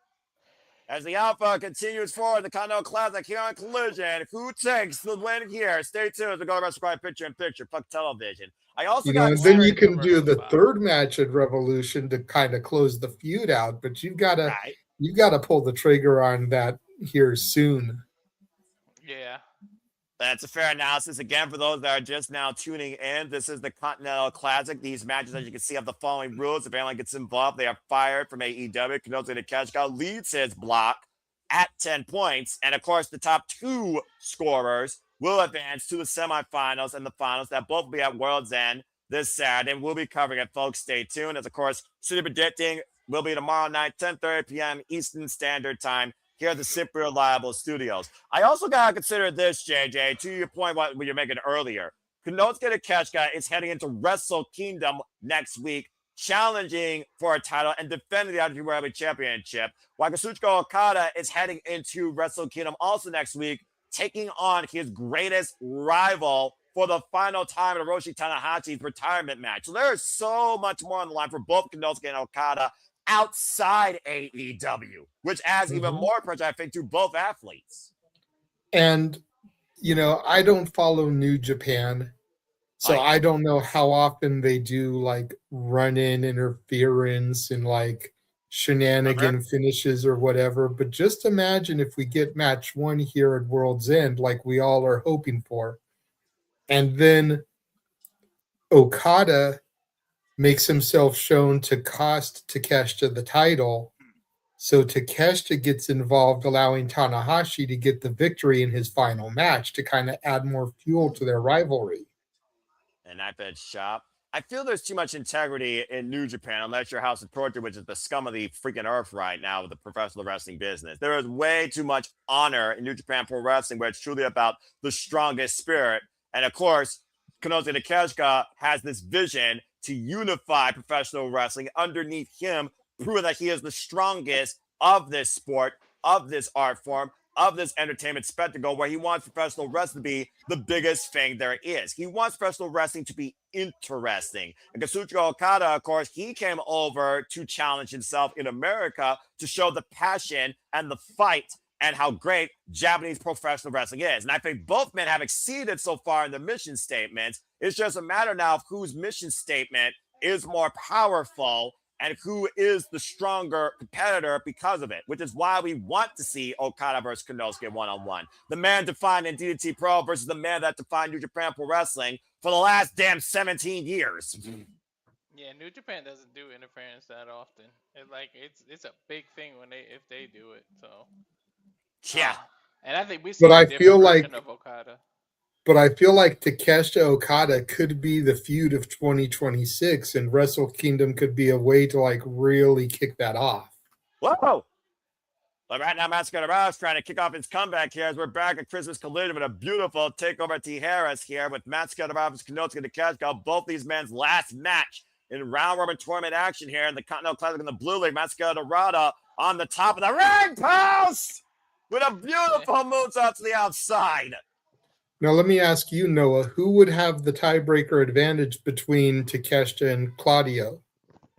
as the Alpha continues forward. The Continental Classic here on Collision. Who takes the win here? Stay tuned as we go to Wrestling picture-in-picture. Fuck television. I also got. And then you can do the third match at Revolution to kind of close the feud out. But you've got to You got to pull the trigger on that here soon. Yeah. That's a fair analysis. Again, for those that are just now tuning in, this is the Continental Classic. These matches, as you can see, have the following rules. If anyone gets involved, they are fired from AEW. Konosuke Takeshita leads his block at 10 points. And, of course, the top 2 scorers will advance to the semifinals and the finals that both will be at World's End this Saturday. And we'll be covering it, folks. Stay tuned. As, of course, City Predicting will be tomorrow night, 10:30 p.m. Eastern Standard Time, here at the Simply Reliable Studios. I also got to consider this, JJ, to your point what you're making earlier. Konosuke Takeshita is heading into Wrestle Kingdom next week, challenging for a title and defending the IWGP Heavyweight Championship, while Kazuchika Okada is heading into Wrestle Kingdom also next week, taking on his greatest rival for the final time in Hiroshi Tanahashi's retirement match. So there is so much more on the line for both Konosuke and Okada outside AEW, which adds even more pressure, I think, to both athletes. And, I don't follow New Japan, so I don't know how often they do, like, run-in interference and, like, shenanigan finishes or whatever. But just imagine if we get match 1 here at World's End, like we all are hoping for, and then Okada makes himself shown to cost Takeshita the title. So Takeshita gets involved, allowing Tanahashi to get the victory in his final match to kind of add more fuel to their rivalry. And I bet shop. I feel there's too much integrity in New Japan, unless your House of Torture, which is the scum of the freaking earth right now with the professional wrestling business. There is way too much honor in New Japan Pro Wrestling, where it's truly about the strongest spirit. And of course, Konosuke Takeshita has this vision to unify professional wrestling underneath him, proving that he is the strongest of this sport, of this art form, of this entertainment spectacle, where he wants professional wrestling to be the biggest thing there is. He wants professional wrestling to be interesting. And Kazuchika Okada, of course, he came over to challenge himself in America to show the passion and the fight and how great Japanese professional wrestling is. And I think both men have exceeded so far in their mission statements. It's just a matter now of whose mission statement is more powerful and who is the stronger competitor because of it, which is why we want to see Okada versus Konosuke one-on-one. The man defined in DDT Pro versus the man that defined New Japan Pro Wrestling for the last damn 17 years. Yeah, New Japan doesn't do interference that often. It's a big thing if they do it. So yeah, and I think we see a different version of Okada. But I feel like Takeshita Okada could be the feud of 2026, and Wrestle Kingdom could be a way to like really kick that off. Whoa! But right now, Máscara is trying to kick off his comeback here as we're back at Christmas Collision with a beautiful takeover T. Harris here with Máscara versus Konosuke Takeshita. Both these men's last match in round robin tournament action here in the Continental Classic in the Blue League. Máscara Dorada on the top of the ring post with a beautiful moonsault to the outside. Now, let me ask you, Noah, who would have the tiebreaker advantage between Takeshita and Claudio?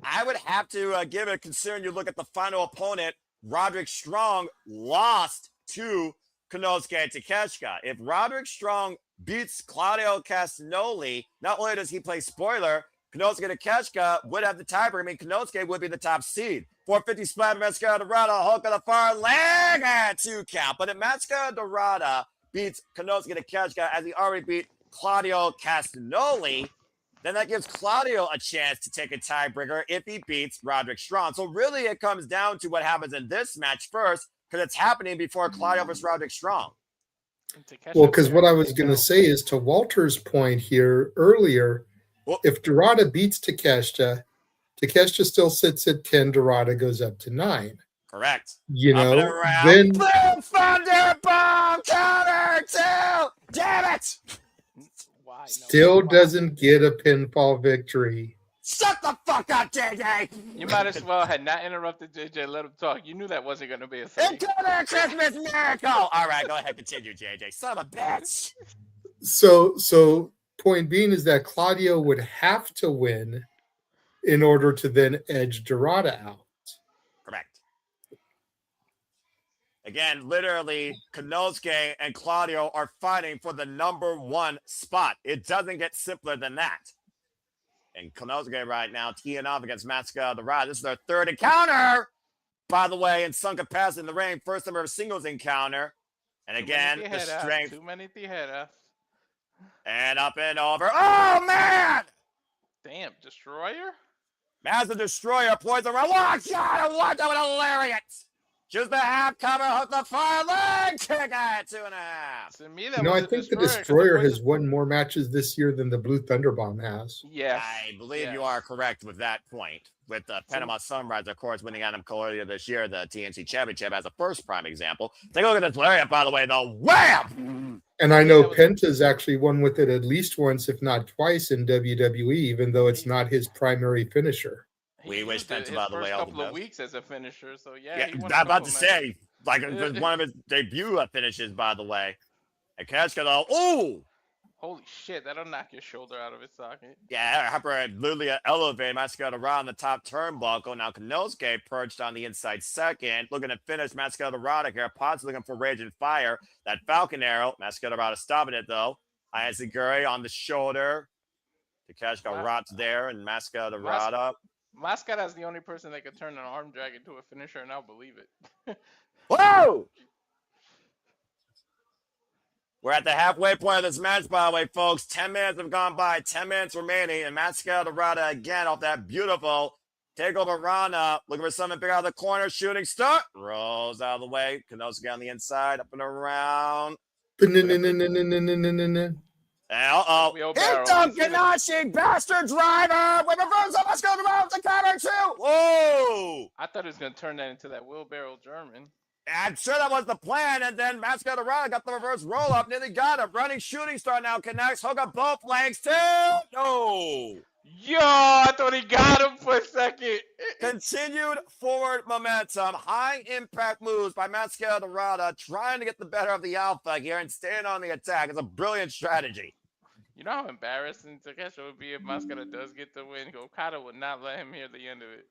I would have to give it a concern. You look at the final opponent, Roderick Strong lost to Konosuke Takeshita. If Roderick Strong beats Claudio Castagnoli, not only does he play spoiler, Konosuke Takeshita would have the tiebreaker. I mean, Konosuke would be the top seed. 450 splat, Máscara Dorada, hook on the far leg at 2 count. But if Máscara Dorada beats Konosuke Takeshita as he already beat Claudio Castagnoli, then that gives Claudio a chance to take a tiebreaker if he beats Roderick Strong. So really it comes down to what happens in this match first, because it's happening before Claudio versus Roderick Strong. Well, because what I was going to say is, to Walter's point here earlier, if Dorada beats Takeshita, Takeshita still sits at 10, Dorada goes up to 9. Correct. You know, then boom, thunder bomb, counter 2. Damn it! Why? Still doesn't get a pinfall victory. Shut the fuck up, JJ! You might as well have not interrupted JJ. Let him talk. You knew that wasn't going to be a thing. Into their Christmas miracle! All right, go ahead, continue, JJ. Son of a bitch! So point being is that Claudio would have to win in order to then edge Dorada out. Correct. Again, literally, Konosuke and Claudio are fighting for the number 1 spot. It doesn't get simpler than that. And Konosuke right now teeing off against Máscara Dorada. This is their third encounter. by the way, in some capacity in the ring. First ever singles encounter. And again, the strength. Too many tijeras. And up and over. Oh, man! Damn, Destroyer? As the Destroyer poison around. Watch out! Watch out with a lariat! Just the half cover, hook the fire leg, kick at 2.5. To me, I think the Destroyer has won more matches this year than the Blue Thunderbomb has. Yes. I believe you are correct with that point. With the Panama Sunrise, of course, winning Adam Claudio this year, the TNC Championship as a first prime example. Take a look at this lariat, by the way, the wham! And I know Penta's actually won with it at least once, if not twice, in WWE, even though it's not his primary finisher. We wish Penta, by the way, all the best. Couple of weeks as a finisher, so I'm about to say, like, one of his debut finishes, by the way. And Castagnoli, ooh! Holy shit, that'll knock your shoulder out of its socket. Yeah, Harper literally elevated Máscara around the top turnbuckle. Now Konosuke perched on the inside second, looking to finish Roderick here, possibly looking for Rage and Fire. That Falcon Arrow, Máscara stopping it though. Hyan on the shoulder. Takeshita rots there, and Máscara. Máscara is the only person that could turn an arm drag into a finisher, and I'll believe it. Whoa! We're at the halfway point of this match, by the way, folks. 10 minutes have gone by, 10 minutes remaining, and Dorada again off that beautiful takeover Rana. Looking for something big out of the corner, shooting star. Rolls out of the way. Konosuke on the inside, up and around. Uh-oh. Hit dump, Ganashi, bastard driver! With reverse up, let's go to cover two! Whoa! I thought he was going to turn that into that wheelbarrow German. I'm sure that was the plan, and then Dorada got the reverse roll-up, nearly got him. Running shooting star now connects, hook up both legs, too! No! Yo, I thought he got him for a second. Continued forward momentum, high impact moves by Dorada, trying to get the better of the Alpha here and staying on the attack. It's a brilliant strategy. You know how embarrassing Takeshita would be if Máscara does get the win? Okada would not let him hear the end of it.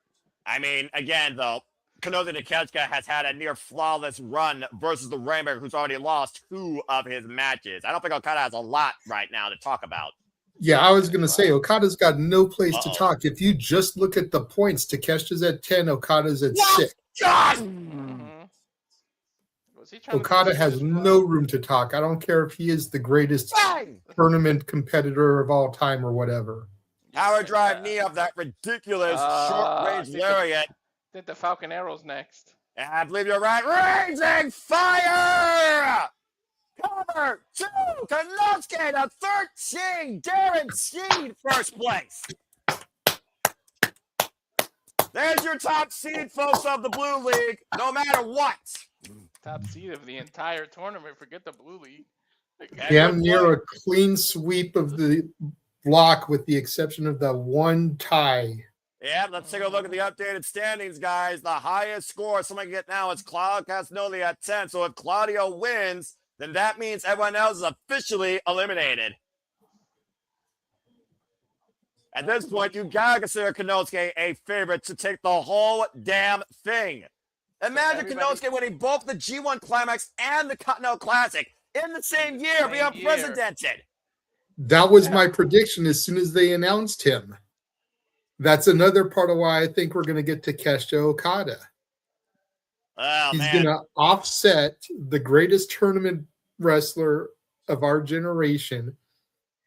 I mean, again, though, Konosuke Takeshita has had a near flawless run versus the Rainmaker, who's already lost 2 of his matches. I don't think Okada has a lot right now to talk about. Yeah, I was going to say, Okada's got no place to talk. If you just look at the points, Takeshita's at 10, Okada's at 6. Okada has no room to talk. I don't care if he is the greatest tournament competitor of all time or whatever. Power drive knee of that ridiculous short-range lariat. I think the Falcon Arrow's next. And I believe you're right. Raging fire! Cover 2! Konosuke to 13! Guaranteed first place. There's your top seed, folks, of the Blue League, no matter what. Top seed of the entire tournament. Forget the Blue League. Damn near a clean sweep of the block with the exception of the one tie. Yeah, let's take a look at the updated standings, guys. The highest score someone can get now is Claudio Castagnoli at 10. So if Claudio wins, then that means everyone else is officially eliminated. At this point, you gotta consider Konosuke a favorite to take the whole damn thing. Imagine Konosuke winning both the G1 Climax and the Continental Classic in the same year. Be unprecedented. That was my prediction as soon as they announced him. That's another part of why I think we're going to get Takeshita Okada. Oh, He's going to offset the greatest tournament wrestler of our generation,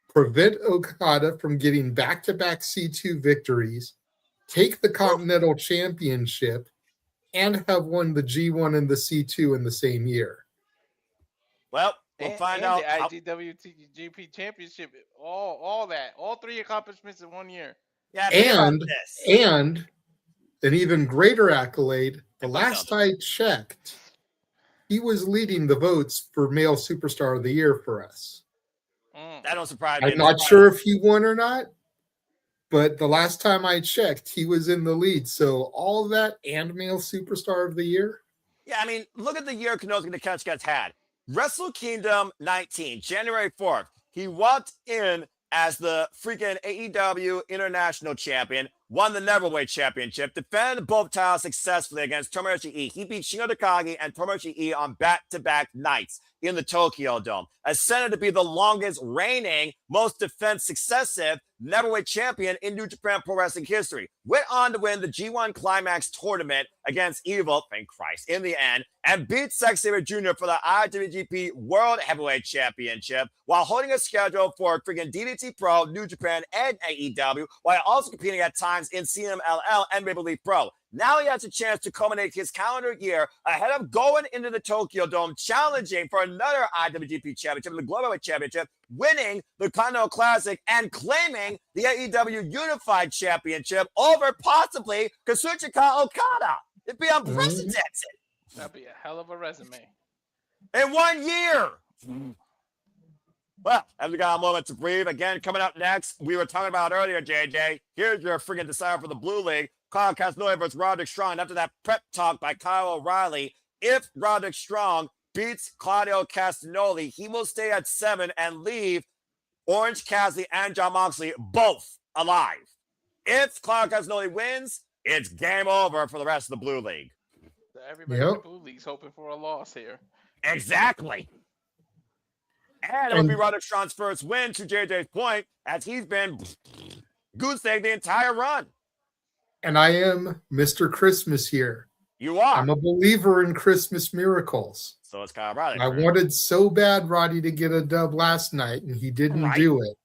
prevent Okada from getting back-to-back C2 victories, take the Continental Championship, and have won the G1 and the C2 in the same year. Well, we'll find out. The IWGP Championship, all 3 accomplishments in 1 year. Yeah, and an even greater accolade, the last I checked, he was leading the votes for Male Superstar of the Year for us. That don't surprise me. I'm not sure if he won or not, but the last time I checked, he was in the lead. So all that and Male Superstar of the Year. Yeah, I mean, look at the year Konosuke Takeshita's had. Wrestle Kingdom 19, January 4th. He walked in as the freaking AEW International Champion, won the Neverweight Championship, defended both titles successfully against Tomoyoshi E. He beat Shingo Takagi and Tomoyoshi E on back-to-back nights. in the Tokyo Dome, ascended to be the longest reigning, most defense successive neverweight champion in New Japan Pro Wrestling history. Went on to win the G1 Climax tournament against Evil, thank Christ, in the end, and beat Zack Sabre Jr. for the IWGP World Heavyweight Championship while holding a schedule for freaking DDT Pro, New Japan, and AEW, while also competing at times in CMLL and Maple Leaf Pro. Now he has a chance to culminate his calendar year ahead of going into the Tokyo Dome, challenging for another IWGP Championship, the Global Championship, winning the Continental Classic, and claiming the AEW Unified Championship over possibly Kazuchika Okada. It'd be unprecedented. That'd be a hell of a resume. In 1 year. Well, as we got a moment to breathe, again, coming up next, we were talking about earlier, JJ, here's your freaking decider for the Blue League. Kyle Castagnoli versus Roderick Strong. After that prep talk by Kyle O'Reilly, if Roderick Strong beats Claudio Castagnoli, he will stay at 7 and leave Orange Cassidy and Jon Moxley both alive. If Claudio Castagnoli wins, it's game over for the rest of the Blue League. Everybody in the Blue League's hoping for a loss here. Exactly. And it will be Roderick Strong's first win, to JJ's point, as he's been goose-egg the entire run. And I am Mr. Christmas here. You are. I'm a believer in Christmas miracles. So it's Kyle O'Reilly. I wanted so bad Roddy to get a dub last night, and he didn't do it.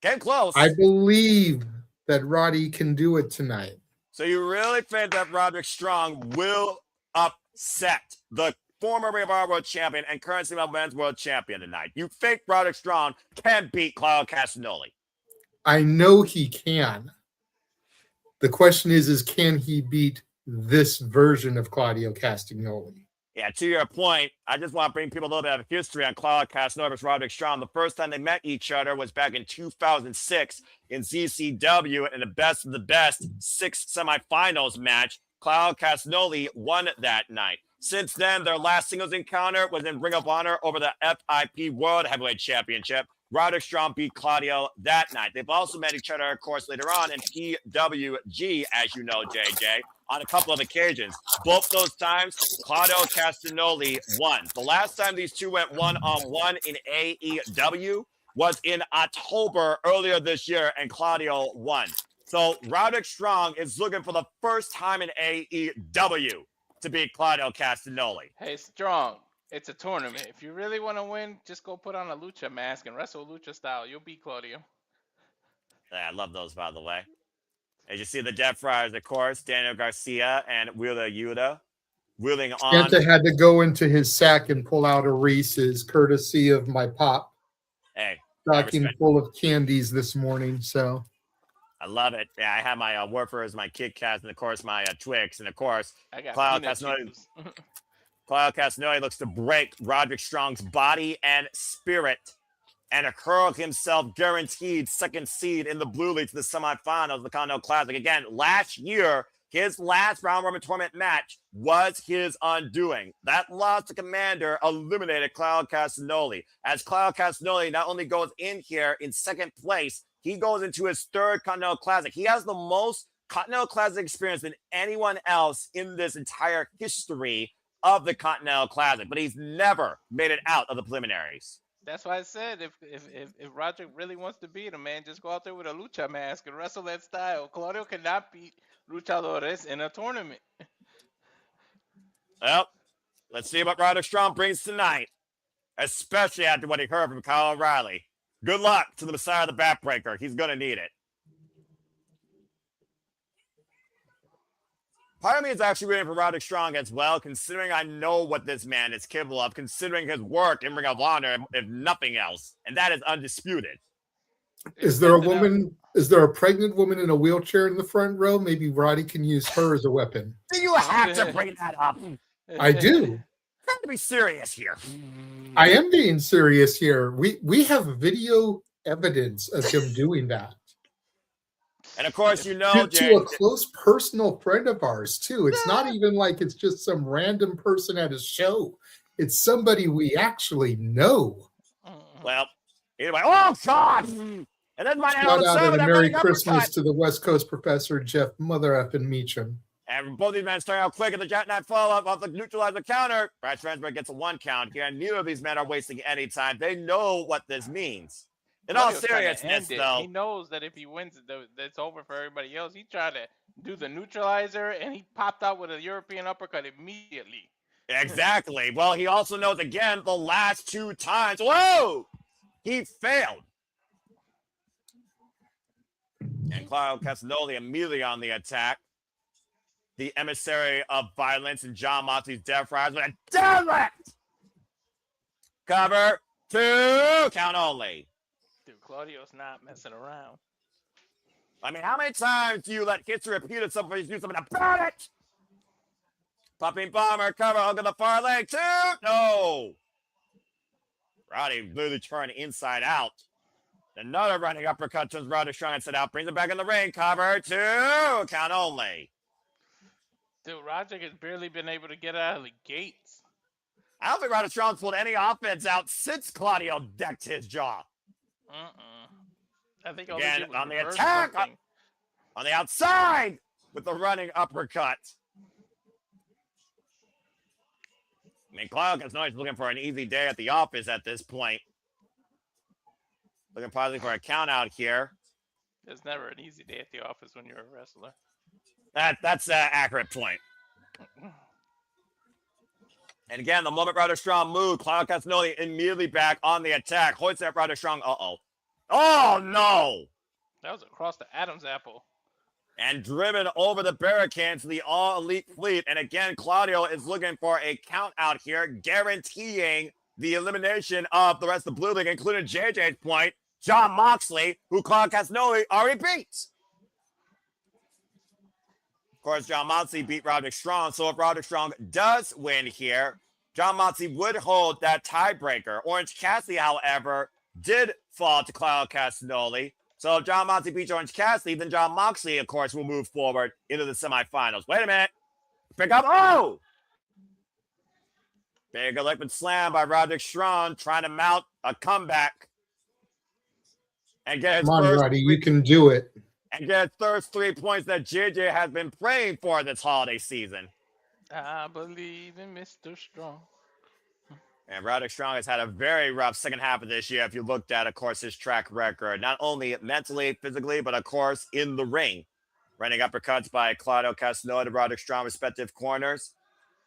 Getting close. I believe that Roddy can do it tonight. So you really think that Roderick Strong will upset the former Ring of Honor World Champion and current SmackDown Men's World Champion tonight? You think Roderick Strong can beat Claudio Castagnoli? I know he can. The question is can he beat this version of Claudio Castagnoli? Yeah, to your point, I just want to bring people a little bit of history on Claudio Castagnoli versus Roderick Strong. The first time they met each other was back in 2006 in ZCW in the best of the best 6 semifinals match. Claudio Castagnoli won that night. Since then, their last singles encounter was in Ring of Honor over the FIP World Heavyweight Championship. Roderick Strong beat Claudio that night. They've also met each other, of course, later on in PWG, as you know, JJ, on a couple of occasions. Both those times, Claudio Castagnoli won. The last time these two went one-on-one in AEW was in October earlier this year, and Claudio won. So Roderick Strong is looking for the first time in AEW to beat Claudio Castagnoli. Hey, Strong, it's a tournament. If you really want to win, just go put on a lucha mask and wrestle lucha style. You'll beat Claudio. Yeah, I love those, by the way. As you see the Death Friars, of course, Daniel Garcia and Wheeler Yuta wheeling on. Santa had to go into his sack and pull out a Reese's, courtesy of my pop. Hey, stocking full of candies this morning, so. I love it. Yeah, I have my Warfers, my Kit Kats, and of course my Twix, and of course Claudio Castagnoli looks to break Roderick Strong's body and spirit and hurl himself guaranteed second seed in the Blue League to the semifinals of the Continental Classic. Again, last year, his last round robin tournament match was his undoing. That loss to Commander eliminated Claudio Castagnoli, as Claudio Castagnoli not only goes in here in second place, he goes into his third Continental Classic. He has the most Continental Classic experience than anyone else in this entire history of the Continental Classic, but he's never made it out of the preliminaries. That's why I said if Roderick really wants to beat him, man, just go out there with a lucha mask and wrestle that style. Claudio cannot beat luchadores in a tournament. Well, let's see what Roderick Strong brings tonight, especially after what he heard from Kyle O'Reilly. Good luck to the Messiah of the Backbreaker. He's going to need it. Part of me is actually rooting for Roderick Strong as well, considering I know what this man is capable of, considering his work in Ring of Honor, if nothing else. And that is undisputed. Is there a woman, is there a pregnant woman in a wheelchair in the front row? Maybe Roddy can use her as a weapon. Do you have to bring that up? I do. Have to be serious here. I am being serious here. We have video evidence of him doing that. And of course, you know, to a close personal friend of ours too. It's not even like it's just some random person at a show. It's somebody we actually know. Well, anyway, oh God! And then my Shout out and a Merry Christmas to the West Coast professor Jeff Mother effing Meacham. And both these men starting out quick at the jackknife follow-up off the neutralizer counter. Brad Transberg gets a 1 count here, and neither of these men are wasting any time. They know what this means. In all seriousness, though, he knows that if he wins, that's over for everybody else. He tried to do the neutralizer, and he popped out with a European uppercut immediately. Exactly. Well, he also knows, again, the last 2 times. Whoa! He failed. And Claudio Castagnoli immediately on the attack. The emissary of violence and John Moxley's Death Rise with a deadlift. Cover 2. Count only. Dude, Claudio's not messing around. I mean, how many times do you let history repeat itself before you do something about it? Popping bomber, cover, hook on the far leg, 2. No. Roddy literally turned inside out. Another running uppercut turns Roderick strong inside out, brings it back in the ring, cover 2. Count only. Dude, Roderick has barely been able to get out of the gates. I don't think Roderick Strong's pulled any offense out since Claudio decked his jaw. I think again on the attack, on the outside with the running uppercut. I mean, Claudio Castagnoli looking for an easy day at the office at this point. Looking probably for a count out here. There's never an easy day at the office when you're a wrestler. That's an accurate point. And again, the moment Roderick Strong moved, Claudio Castagnoli immediately back on the attack. Hoists at Roderick Strong. Uh-oh. Oh, no. That was across the Adam's apple. And driven over the barricades to the All-Elite Fleet. And again, Claudio is looking for a count out here, guaranteeing the elimination of the rest of the Blue League, including JJ's point, John Moxley, who Claudio Castagnoli already beat. Of course, John Moxley beat Roderick Strong, so if Roderick Strong does win here, John Moxley would hold that tiebreaker. Orange Cassidy, however, did fall to Claudio Castagnoli. So if John Moxley beats Orange Cassidy, then John Moxley, of course, will move forward into the semifinals. Wait a minute. Pick up. Oh! Big liquid slam by Roderick Strong, trying to mount a comeback. And get his Come on, Roddy, you can do it. And get his first 3 points that JJ has been praying for this holiday season. I believe in Mr. Strong. And Roderick Strong has had a very rough second half of this year if you looked at, of course, his track record. Not only mentally, physically, but, of course, in the ring. Running uppercuts by Claudio Castagnoli to Roderick Strong, respective corners.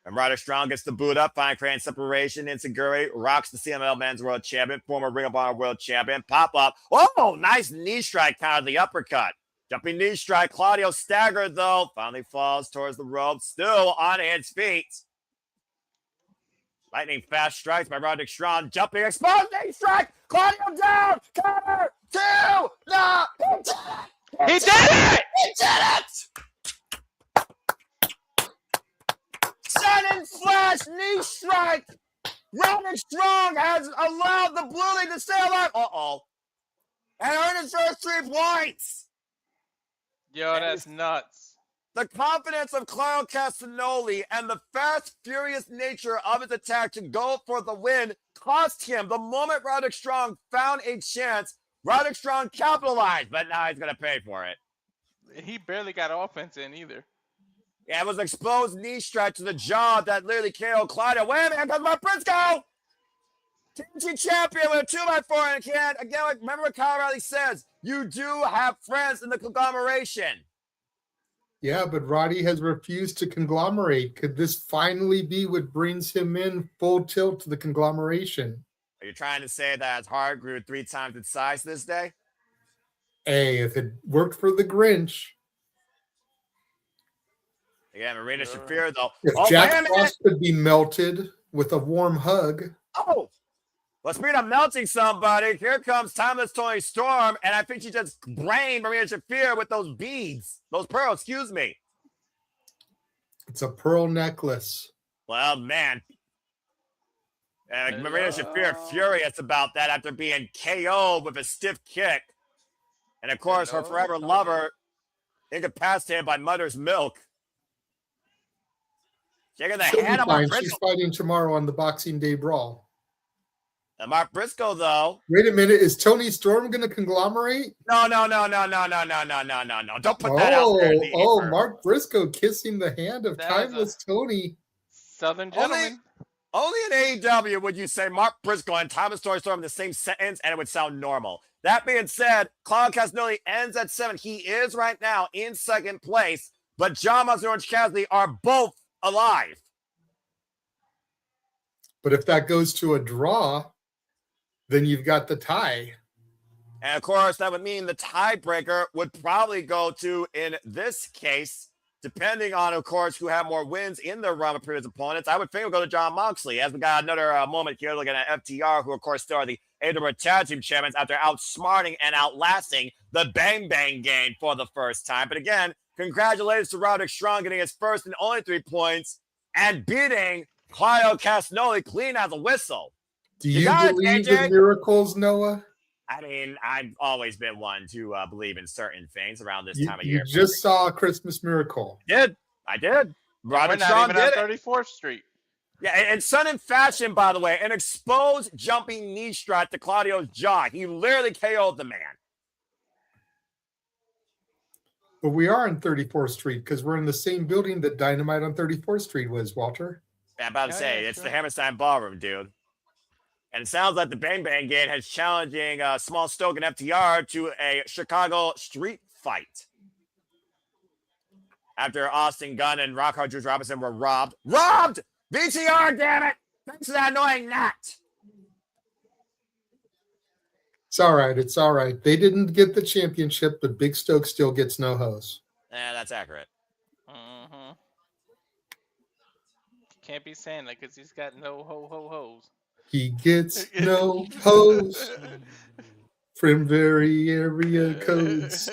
And Roderick Strong gets the boot up, finally creating separation. Insecurity rocks the CML Men's World Champion, former Ring of Honor World Champion. Pop up. Oh, nice knee strike counter the uppercut. Jumping knee strike. Claudio staggered, though. Finally falls towards the rope. Still on his feet. Lightning fast strikes by Roderick Strong. Jumping, exposed knee strike. Claudio down. Cover 2. No. He did it! He did it! Sudden flash knee strike. Roderick Strong has allowed the Blue League to stay alive. Uh-oh. And earned his first 3 points. Yo, that's nuts. The confidence of Claudio Castagnoli and the fast, furious nature of his attack to go for the win cost him. The moment Roderick Strong found a chance, Roderick Strong capitalized, but now he's going to pay for it. He barely got offense in either. Yeah, it was an exposed knee strike to the jaw that literally KO'd Claudio. Wait a minute, comes my Briscoe! TNT champion with a 2x4 and again, remember what Kyle Riley says, you do have friends in the conglomeration. Yeah, but Roddy has refused to conglomerate. Could this finally be what brings him in full tilt to the conglomeration? Are you trying to say that his heart grew 3 times its size this day? Hey, if it worked for the Grinch. Again, Marina Shafir, though. If Jack Frost could be melted with a warm hug. Oh! Well, speaking of melting somebody, here comes Timeless Tony Storm, and I think she just brained Marina Shafir with those beads. Those pearls, excuse me. It's a pearl necklace. Well, man. Marina Shafir furious about that after being KO'd with a stiff kick. And, of course, her forever lover incapacitated by mother's milk. Shaking the hand on my She's fighting tomorrow on the Boxing Day Brawl. And Mark Briscoe, though. Wait a minute. Is Tony Storm going to conglomerate? No. Don't put that out there in the ether. Mark Briscoe kissing the hand of That was timeless Tony. Southern gentleman. Only in AEW would you say Mark Briscoe and Thomas Tony Storm in the same sentence, and it would sound normal. That being said, Claudio Castagnoli ends at 7. He is right now in second place, but John Moxley and Orange Cassidy are both alive. But if that goes to a draw, then you've got the tie. And of course, that would mean the tiebreaker would probably go to, in this case, depending on, of course, who have more wins in their run of previous opponents, I would think it would go to John Moxley, as we got another moment here looking at FTR, who, of course, still are the AEW Tag Team Champions after outsmarting and outlasting the Bang Bang Gang for the first time. But again, congratulations to Roderick Strong getting his first and only 3 points and beating Claudio Castagnoli clean as a whistle. Do you believe in miracles, Noah? I mean, I've always been one to believe in certain things around this time of year. You just saw a Christmas miracle. I did. Roderick We're Strong not did even on it. 34th Street. Yeah, and Sun in Fashion, by the way, an exposed jumping knee strut to Claudio's jaw. He literally KO'd the man. But we are on 34th Street because we're in the same building that Dynamite on 34th Street was, Walter. Yeah, I'm about to say, yeah, it's sure. the Hammerstein Ballroom, dude. And it sounds like the Bang Bang Gang has challenging Small Stoke and FTR to a Chicago street fight. After Austin Gunn and Rockhard Juice Robinson were robbed. Robbed! VTR, damn it! Thanks for that annoying gnat. It's all right. It's all right. They didn't get the championship, but Big Stoke still gets no hose. Yeah, that's accurate. Mm-hmm. Can't be saying that because he's got no ho-ho-hos. He gets no hose from very area codes.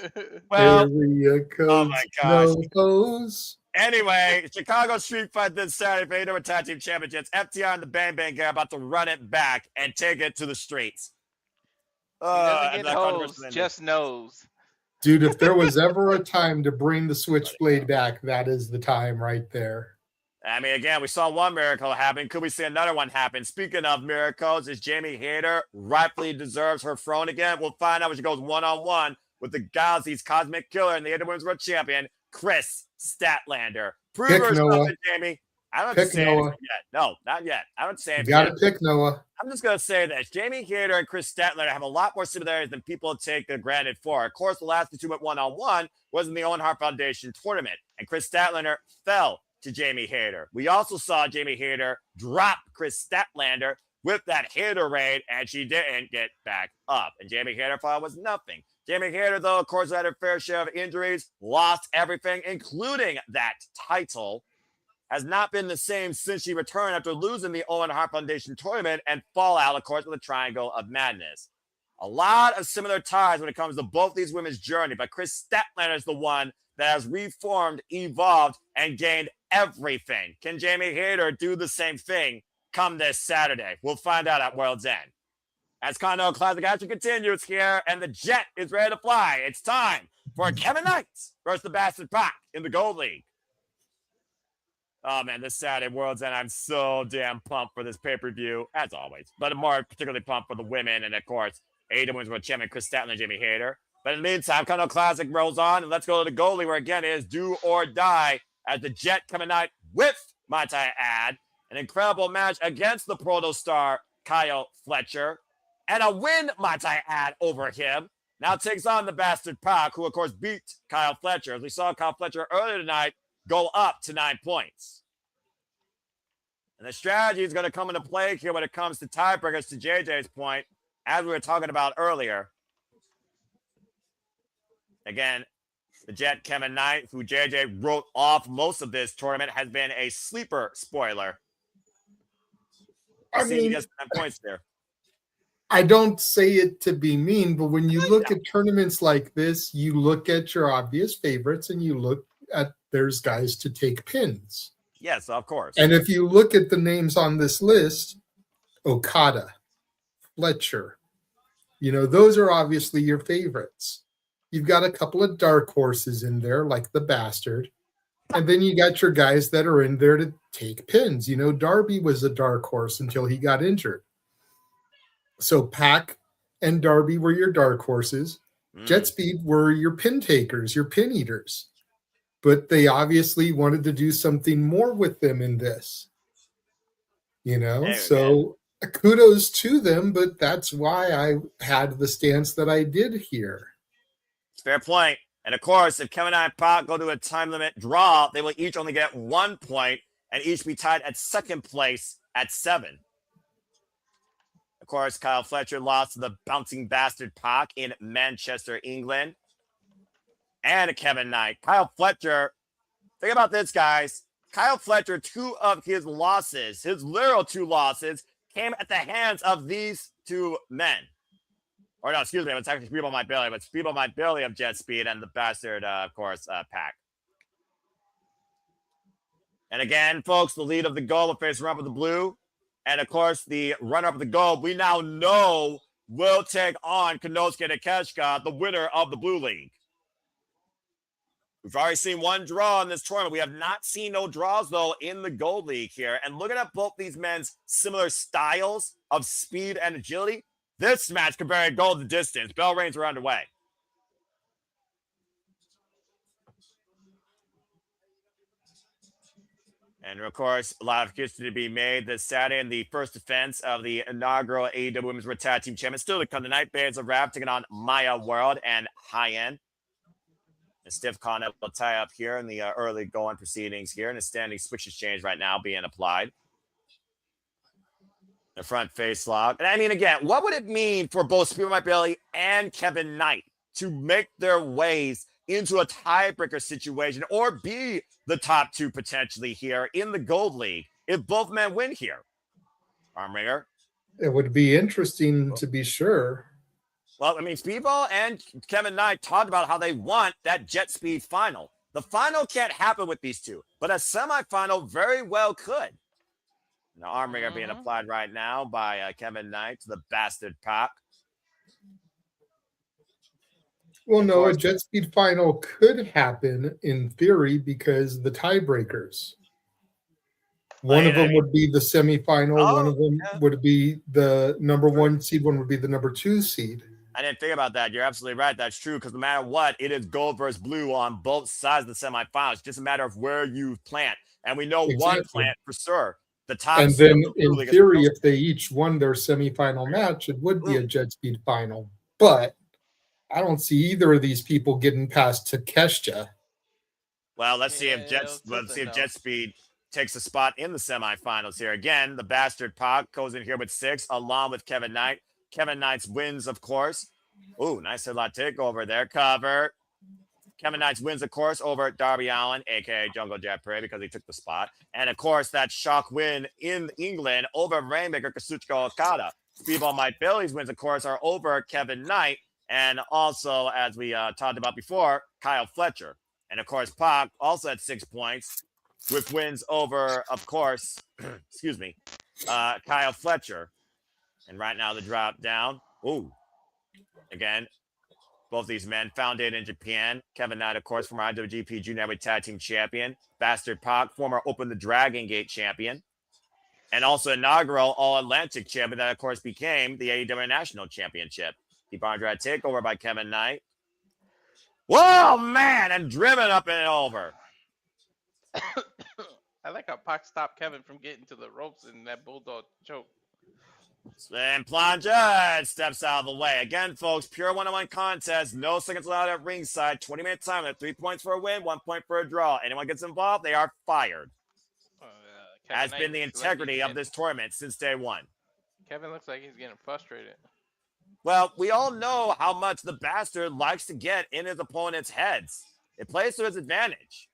Well, area codes, oh my gosh. no hose. Anyway, Chicago Street Fight this Saturday for AEW Tag Team Championships. FTR and the Bang Bang Gang are about to run it back and take it to the streets. He doesn't and get that hoes, controversy just knows. Dude, if there was ever a time to bring the Switchblade back, that is the time right there. I mean, again, we saw one miracle happen. Could we see another one happen? Speaking of miracles, is Jamie Hayter rightfully deserves her throne again? We'll find out when she goes one-on-one with the Gauzy's Cosmic Killer and the AEW Women's World Champion, Chris Statlander. Prove Pick her Noah. something, Jamie. I don't have to Pick say Noah. anything yet. No, not yet. I don't have to say You anything got yet. to pick Noah. I'm just going to say this. Jamie Hayter and Chris Statlander have a lot more similarities than people take granted for. Of course, the last two went one-on-one was in the Owen Hart Foundation tournament, and Chris Statlander fell to Jamie Hayter. We also saw Jamie Hayter drop Chris Statlander with that Hayter raid, and she didn't get back up. And Jamie Hayter thought it was nothing. Jamie Hayter, though, of course, had her fair share of injuries, lost everything, including that title. Has not been the same since she returned after losing the Owen Hart Foundation tournament and fallout, of course, with the Triangle of Madness. A lot of similar ties when it comes to both these women's journey, but Chris Statlander is the one that has reformed, evolved, and gained everything. Can Jamie Hayter do the same thing come this Saturday? We'll find out at World's End. As Continental Classic action continues here, and the jet is ready to fly, it's time for Kevin Knight versus the Bastard Pac in the Gold League. Oh, man, this Saturday, World's End, I'm so damn pumped for this pay-per-view, as always. But I'm more particularly pumped for the women, and, of course, AEW Women's World Champion Chris Statlander and Jamie Hayter. But in the meantime, Continental Classic rolls on, and let's go to the Gold League, where, again, it is do or die, as the Jet Kevin Knight with Matai Ad, an incredible match against the Proto Star, Kyle Fletcher, and a win Matai Ad over him. Now takes on the Bastard Pac, who, of course, beat Kyle Fletcher. As we saw Kyle Fletcher earlier tonight, go up to 9 points. And the strategy is going to come into play here when it comes to tiebreakers, to JJ's point, as we were talking about earlier. Again, the Jet Kevin Knight, who JJ wrote off most of this tournament, has been a sleeper spoiler. I mean, just 9 points there. I don't say it to be mean, but when you look at tournaments like this, you look at your obvious favorites and you look at there's guys to take pins. Yes, of course. And if you look at the names on this list, Okada, Fletcher, those are obviously your favorites. You've got a couple of dark horses in there, like the Bastard. And then you got your guys that are in there to take pins. Darby was a dark horse until he got injured. So Pac and Darby were your dark horses. Jet Speed were your pin takers, your pin eaters. But they obviously wanted to do something more with them in this. So kudos to them, but that's why I had the stance that I did here. Fair point. And of course, if Kevin and Pac go to a time limit draw, they will each only get 1 point and each be tied at second place at 7. Of course, Kyle Fletcher lost to the bouncing bastard Pac in Manchester, England. And Kevin Knight. Kyle Fletcher, think about this, guys. Kyle Fletcher, 2 of his losses, his literal 2 losses, came at the hands of these 2 men. Or no, excuse me, it's actually Speedball My Billy, but Speedball My Billy of Jet Speed and the bastard, of course, Pac. And again, folks, the lead of the gold will face runner-up of the blue. And of course, the runner-up of the gold, we now know will take on Konosuke Takeshita, the winner of the Blue League. We've already seen 1 draw in this tournament. We have not seen no draws, though, in the Gold League here. And looking at both these men's similar styles of speed and agility, this match could vary gold to distance. Bell rings are underway. And, of course, a lot of history to be made this Saturday in the first defense of the inaugural AEW Women's World Tag Team Champion. Still to come tonight, Bands of Rap taking on Maya World and Hyan. A stiff Continental tie-up here in the early going proceedings here. And a standing switch exchange right now being applied. The front face lock. And I mean, again, what would it mean for both Speedball My Billy and Kevin Knight to make their ways into a tiebreaker situation or be the top 2 potentially here in the Gold League if both men win here? Armringer. It would be interesting to be sure. Well, I mean, Speedball and Kevin Knight talked about how they want that Jet Speed final. The final can't happen with these 2, but a semifinal very well could. The armringer being applied right now by Kevin Knight to the bastard Pac. Well, no, a Jet Speed final could happen in theory because the tiebreakers. One of them would be the semifinal. One of them would be the number 1 seed. One would be the number 2 seed. I didn't think about that. You're absolutely right. That's true because no matter what, it is gold versus blue on both sides of the semifinals. It's just a matter of where you plant. And we know one plant for sure. The top. And then in theory, if they each won their semifinal match, it would be a Jet Speed final. But I don't see either of these people getting past Takeshita. Well, let's see if Jet Speed takes a spot in the semifinals here. Again, the bastard Pac goes in here with 6, along with Kevin Knight. Kevin Knight's wins, of course. Ooh, nice headlock takeover there. Cover. Kevin Knight's wins, of course, over Darby Allin, a.k.a. Jungle Jet Prey, because he took the spot. And, of course, that shock win in England over Rainmaker Kazuchika Okada. Speedball My Billy's wins, of course, are over Kevin Knight. And also, as we talked about before, Kyle Fletcher. And, of course, Pac also had 6 points with wins over, of course, Kyle Fletcher. And right now the drop down. Ooh. Again, both these men founded in Japan. Kevin Knight, of course, former IWGP Junior Heavyweight Tag Team Champion. Bastard Pac, former Open the Dragon Gate Champion. And also inaugural All-Atlantic Champion that, of course, became the AEW National Championship. Deep Arm Drag takeover by Kevin Knight. Whoa, man! And driven up and over. I like how Pac stopped Kevin from getting to the ropes in that Bulldog choke. And Plancha steps out of the way. Again, folks, pure one-on-one contest. No seconds allowed at ringside. 20-minute time limit. 3 points for a win, 1 point for a draw. Anyone gets involved, they are fired. Has been the integrity of this tournament since day one. Kevin looks like he's getting frustrated. Well, we all know how much the bastard likes to get in his opponent's heads. It plays to his advantage.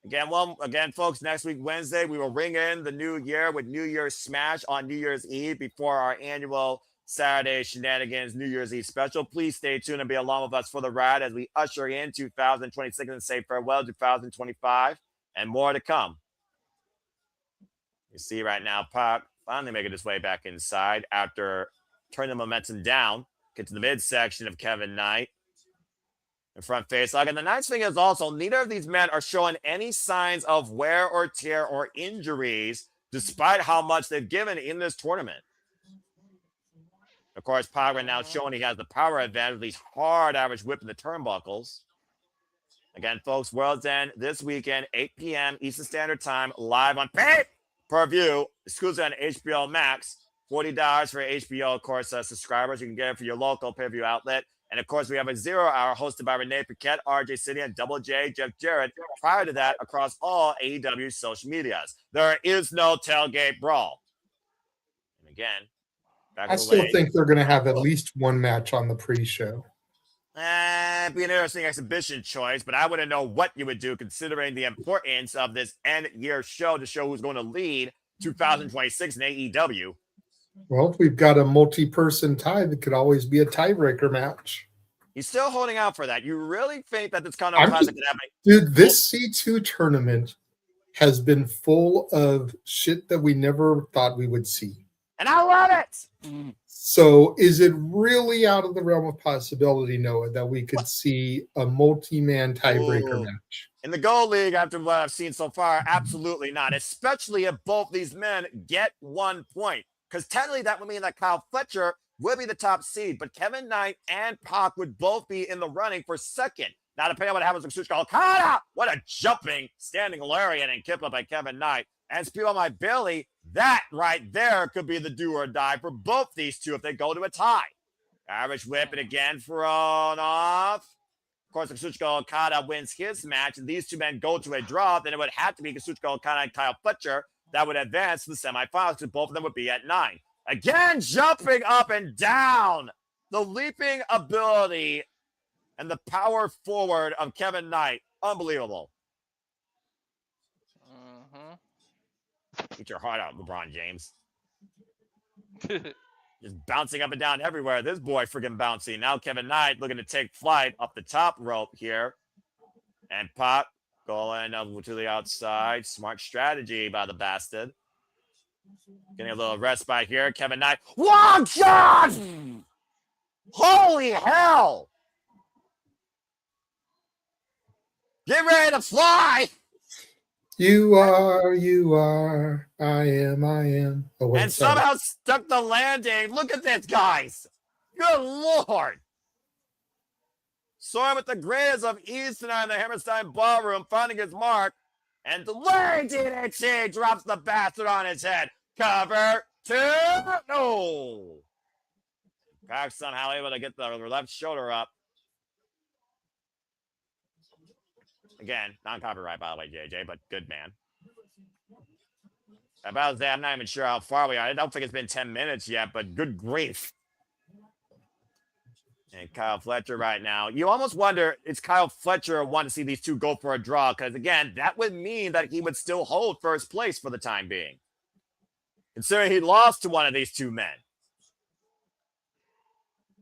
Again, folks, next week, Wednesday, we will ring in the new year with New Year's Smash on New Year's Eve before our annual Saturday Shenanigans New Year's Eve special. Please stay tuned and be along with us for the ride as we usher in 2026 and say farewell to 2025 and more to come. You see right now, Pac finally making his way back inside after turning the momentum down. Get to the midsection of Kevin Knight. In front face lock. And the nice thing is also, neither of these men are showing any signs of wear or tear or injuries, despite how much they've given in this tournament. Of course, Pac right now showing he has the power advantage with these hard average whip in the turnbuckles. Again, folks, World's End this weekend, 8 p.m. Eastern Standard Time, live on pay-per-view, exclusive on HBO Max. $40 for HBO, of course, subscribers. You can get it for your local pay-per-view outlet. And, of course, we have a 0 hour hosted by Renee Paquette, RJ City, and Double J, Jeff Jarrett. Prior to that, across all AEW social medias. There is no tailgate brawl. And, again, I still think they're going to have at least one match on the pre-show. It'd be an interesting exhibition choice, but I wouldn't know what you would do considering the importance of this end-year show to show who's going to lead 2026 in AEW. Well, if we've got a multi-person tie, that could always be a tiebreaker match. He's still holding out for that. You really think that this Continental Classic could happen? Dude, this C2 tournament has been full of shit that we never thought we would see. And I love it! So is it really out of the realm of possibility, Noah, that we could see a multi-man tiebreaker match? In the Gold League, after what I've seen so far, absolutely not. Especially if both these men get 1 point. Because technically that would mean that Kyle Fletcher would be the top seed, but Kevin Knight and Pac would both be in the running for second. Now, depending on what happens with Kazuchika Okada, what a jumping, standing lariat and kip up by Kevin Knight. And Speedball my Billy, that right there could be the do or die for both these two if they go to a tie. Average whip, and again thrown off. Of course, if Kazuchika Okada wins his match and these two men go to a draw, then it would have to be Kazuchika Okada and Kyle Fletcher that would advance to the semifinals because both of them would be at 9. Again, jumping up and down. The leaping ability and the power forward of Kevin Knight. Unbelievable. Get your heart out, LeBron James. Just bouncing up and down everywhere. This boy freaking bouncing. Now Kevin Knight looking to take flight up the top rope here. And Pac going to the outside. Smart strategy by the bastard. Getting a little respite here. Kevin Knight. Whoa, God! Holy hell! Get ready to fly! You are, I am. Oh, wait, and somehow stuck the landing. Look at this, guys. Good Lord. Soaring with the greatest of ease tonight in the Hammerstein Ballroom, finding his mark. And the Larry DDT drops the bastard on his head. Cover 2. No. Pac somehow able to get the left shoulder up. Again, non-copyright, by the way, JJ, but good man. About that, I'm not even sure how far we are. I don't think it's been 10 minutes yet, but good grief. And Kyle Fletcher right now. You almost wonder, is Kyle Fletcher want to see these two go for a draw? Because, again, that would mean that he would still hold first place for the time being. Considering he lost to one of these two men.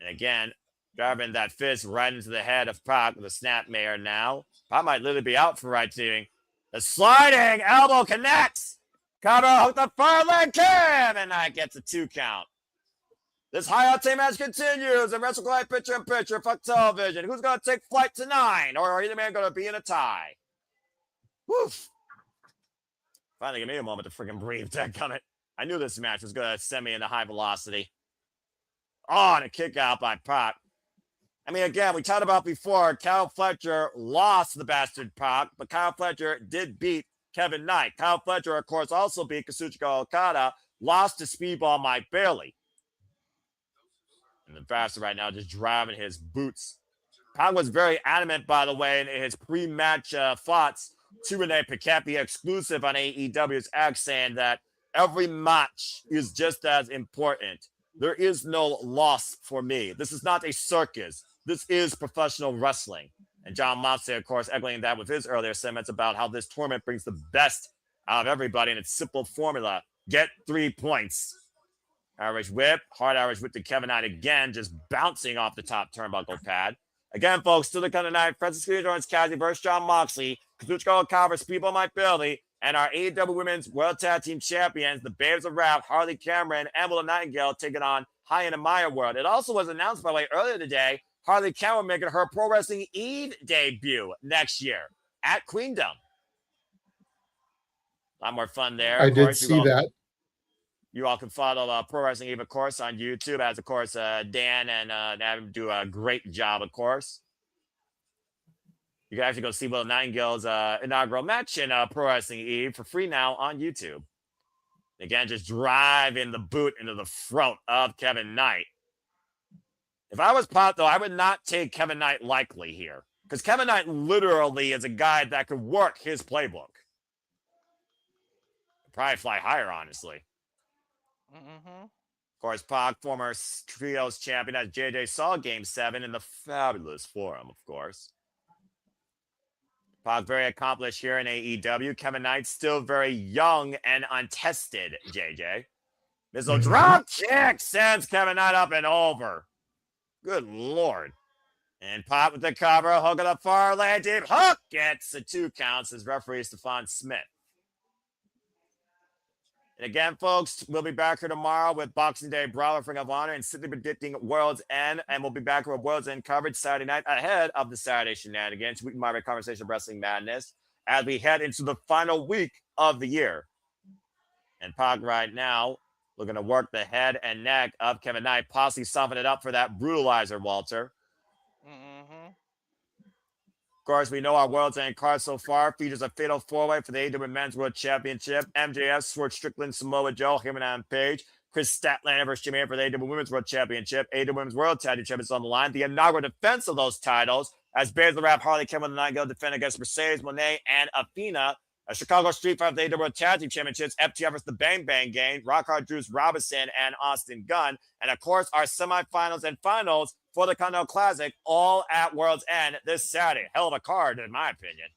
And again, driving that fist right into the head of Pac with a snapmare now. Pac might literally be out for right seeing. The sliding elbow connects. Cover hook the far leg kick, and Knight gets a 2 count. This high octane match continues in WrestleClive picture-in-picture for television. Who's going to take flight to 9, or are either man going to be in a tie? Woof. Finally, give me a moment to freaking breathe. Dadgummit. I knew this match was going to send me into high velocity. Oh, and a kick out by Pac. I mean, again, we talked about before, Kyle Fletcher lost the bastard Pac, but Kyle Fletcher did beat Kevin Knight. Kyle Fletcher, of course, also beat Kazuchika Okada, lost to Speedball Mike Bailey. And the bastard right now just driving his boots. Pac was very adamant, by the way, in his pre-match thoughts to Renee Paquette, exclusive on AEW's X, saying that every match is just as important. There is no loss for me. This is not a circus. This is professional wrestling. And John Moxley, of course, echoing that with his earlier sentiments about how this tournament brings the best out of everybody in its simple formula. Get 3 points. Average whip, hard average whip to Kevin Knight again, just bouncing off the top turnbuckle pad. Again, folks, still the kind of night. Francis Jones Cassidy versus John Moxley, Kazuchika Okada versus Speedball Mike Bailey, and our AEW Women's World Tag Team Champions, the Babes of Wrath, Harley Cameron, and Willow Nightingale, taking on Hyan and Maya World. It also was announced, by the way, earlier today, Harley Cameron making her Pro Wrestling Eve debut next year at Queendom. A lot more fun there. I did see that. You all can follow Pro Wrestling Eve, of course, on YouTube, as, of course, Dan and Adam do a great job, of course. You can actually go see Will Nightingale's inaugural match in Pro Wrestling Eve for free now on YouTube. Again, just driving the boot into the throat of Kevin Knight. If I was Pop, though, I would not take Kevin Knight lightly here. Because Kevin Knight literally is a guy that could work his playbook. Probably fly higher, honestly. Mm-hmm. Of course, Pac, former Trios champion, as JJ saw Game 7 in the fabulous Forum, of course. Pac very accomplished here in AEW. Kevin Knight still very young and untested, JJ. Missile drop kick sends Kevin Knight up and over. Good Lord. And Pac with the cover, hook of the far leg, deep hook, gets the 2 counts as referee Stephon Smith. And again, folks, we'll be back here tomorrow with Boxing Day Brawler for Ring of Honor and simply predicting World's End. And we'll be back with World's End coverage Saturday night ahead of the Saturday Shenanigans, Week Marvel Conversation of Wrestling Madness, as we head into the final week of the year. And Pac right now looking to work the head and neck of Kevin Knight, possibly soften it up for that brutalizer, Walter. Mm-hmm. Of course, we know our World's End card so far features a fatal 4-way for the AEW Men's World Championship. MJF, Swerve Strickland, Samoa Joe, Heyman Page, Chris Statlander versus Jimmy for the AEW Women's World Championship. AEW Women's World Tag Team Champions on the line. The inaugural defense of those titles as Baszler Rap, Harley Cameron, and Nightingale defend against Mercedes, Monet, and Athena. A Chicago Street Fight for the AEW World Tag Team Championships. FTR versus the Bang Bang Gang. Rockhard Drews Robinson and Austin Gunn. And of course, our semifinals and finals for the Continental Classic, all at World's End this Saturday. Hell of a card, in my opinion.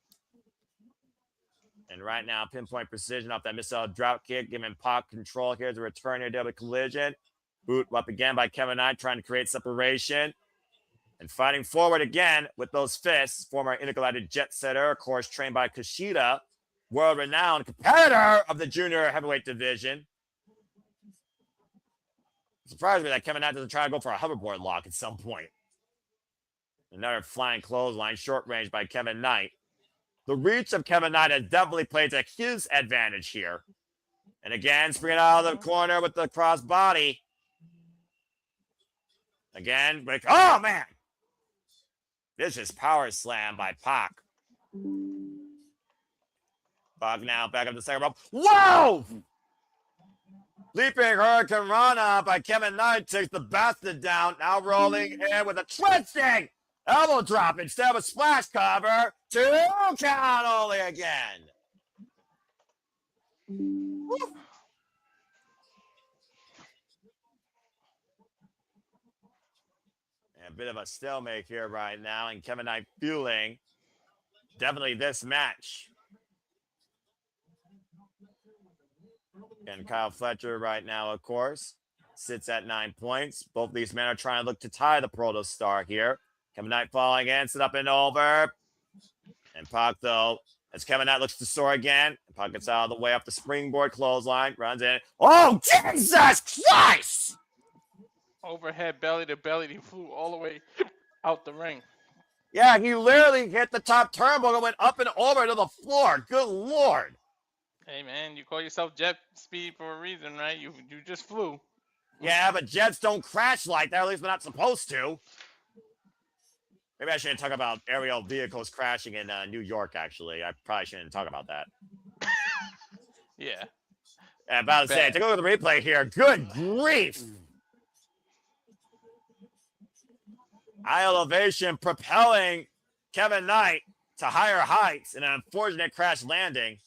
And right now, pinpoint precision off that missile drop kick, giving Pac control here to return here to a collision. Boot up again by Kevin Knight, trying to create separation. And fighting forward again with those fists. Former Intergalactic Jet Setter, of course, trained by Takeshita, world-renowned competitor of the junior heavyweight division. Surprised me that Kevin Knight doesn't try to go for a hoverboard lock at some point. Another flying clothesline, short range by Kevin Knight. The reach of Kevin Knight has definitely played to his advantage here. And again, springing out of the corner with the crossbody. Again, like, oh man! Vicious power slam by Pac. Pac now back up the second rope. Whoa! Leaping Hurricane Rana by Kevin Knight takes the bastard down. Now rolling in with a twisting elbow drop instead of a splash cover. 2 count only again. Woo. And a bit of a stalemate here right now, and Kevin Knight fueling definitely this match. And Kyle Fletcher right now, of course, sits at 9 points. Both of these men are trying to look to tie the Proto Star here. Kevin Knight falling in, sit up and over. And Pac, though, as Kevin Knight looks to soar again, Pac gets out of the way off the springboard clothesline, runs in. Oh, Jesus Christ! Overhead belly to belly, he flew all the way out the ring. Yeah, he literally hit the top turnbuckle and went up and over to the floor. Good Lord. Hey man, you call yourself jet speed for a reason, right? You just flew. Yeah, but jets don't crash like that. At least they're not supposed to. Maybe I shouldn't talk about aerial vehicles crashing in New York, actually. I probably shouldn't talk about that. Yeah. And about to say, take a look at the replay here. Good grief. High elevation propelling Kevin Knight to higher heights in an unfortunate crash landing.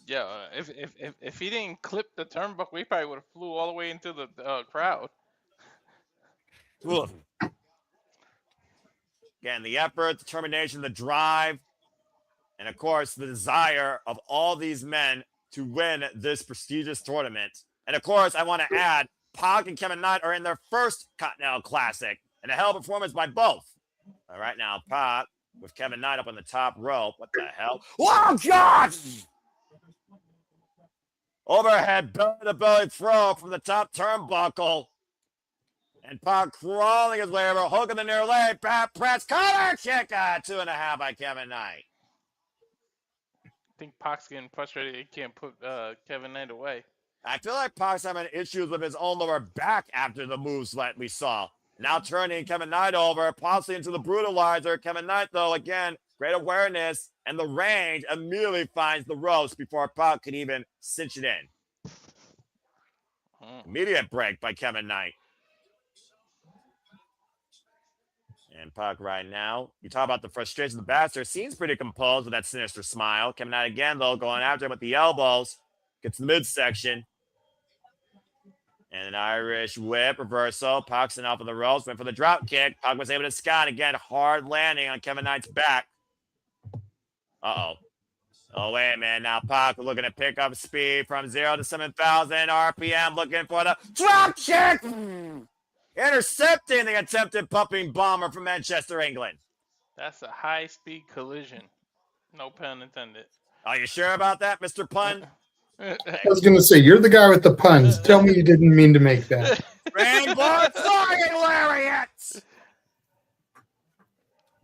Yeah, if he didn't clip the turnbuckle, he probably would have flew all the way into the crowd. Oof. Again, the effort, determination, the drive, and of course, the desire of all these men to win this prestigious tournament. And of course, I want to add, Pac and Kevin Knight are in their first Continental Classic, and a hell of a performance by both. All right, now Pac with Kevin Knight up on the top rope. What the hell? Oh, God! Overhead belly-to-belly throw from the top turnbuckle. And Pac crawling his way over, hook in the near leg, back press, collar kick, 2.5 by Kevin Knight. I think Pac's getting frustrated he can't put Kevin Knight away. I feel like Pac's having issues with his own lower back after the moves that we saw. Now turning Kevin Knight over, possibly into the brutalizer. Kevin Knight, though, again, great awareness and the range, immediately finds the ropes before Pac can even cinch it in. Immediate break by Kevin Knight. And Pac right now, you talk about the frustration of the bastard, seems pretty composed with that sinister smile. Kevin Knight again, though, going after him with the elbows. Gets the midsection. And an Irish whip reversal. Pac's off of the ropes, went for the drop kick. Pac was able to scout again, hard landing on Kevin Knight's back. Uh-oh. Oh, wait a minute. Now Pac looking to pick up speed from 0 to 7,000 RPM, looking for the drop kick. Intercepting the attempted pumping bomber from Manchester, England. That's a high-speed collision. No pun intended. Are you sure about that, Mr. Pun? I was going to say, you're the guy with the puns. Tell me you didn't mean to make that. Rainbow flying lariat!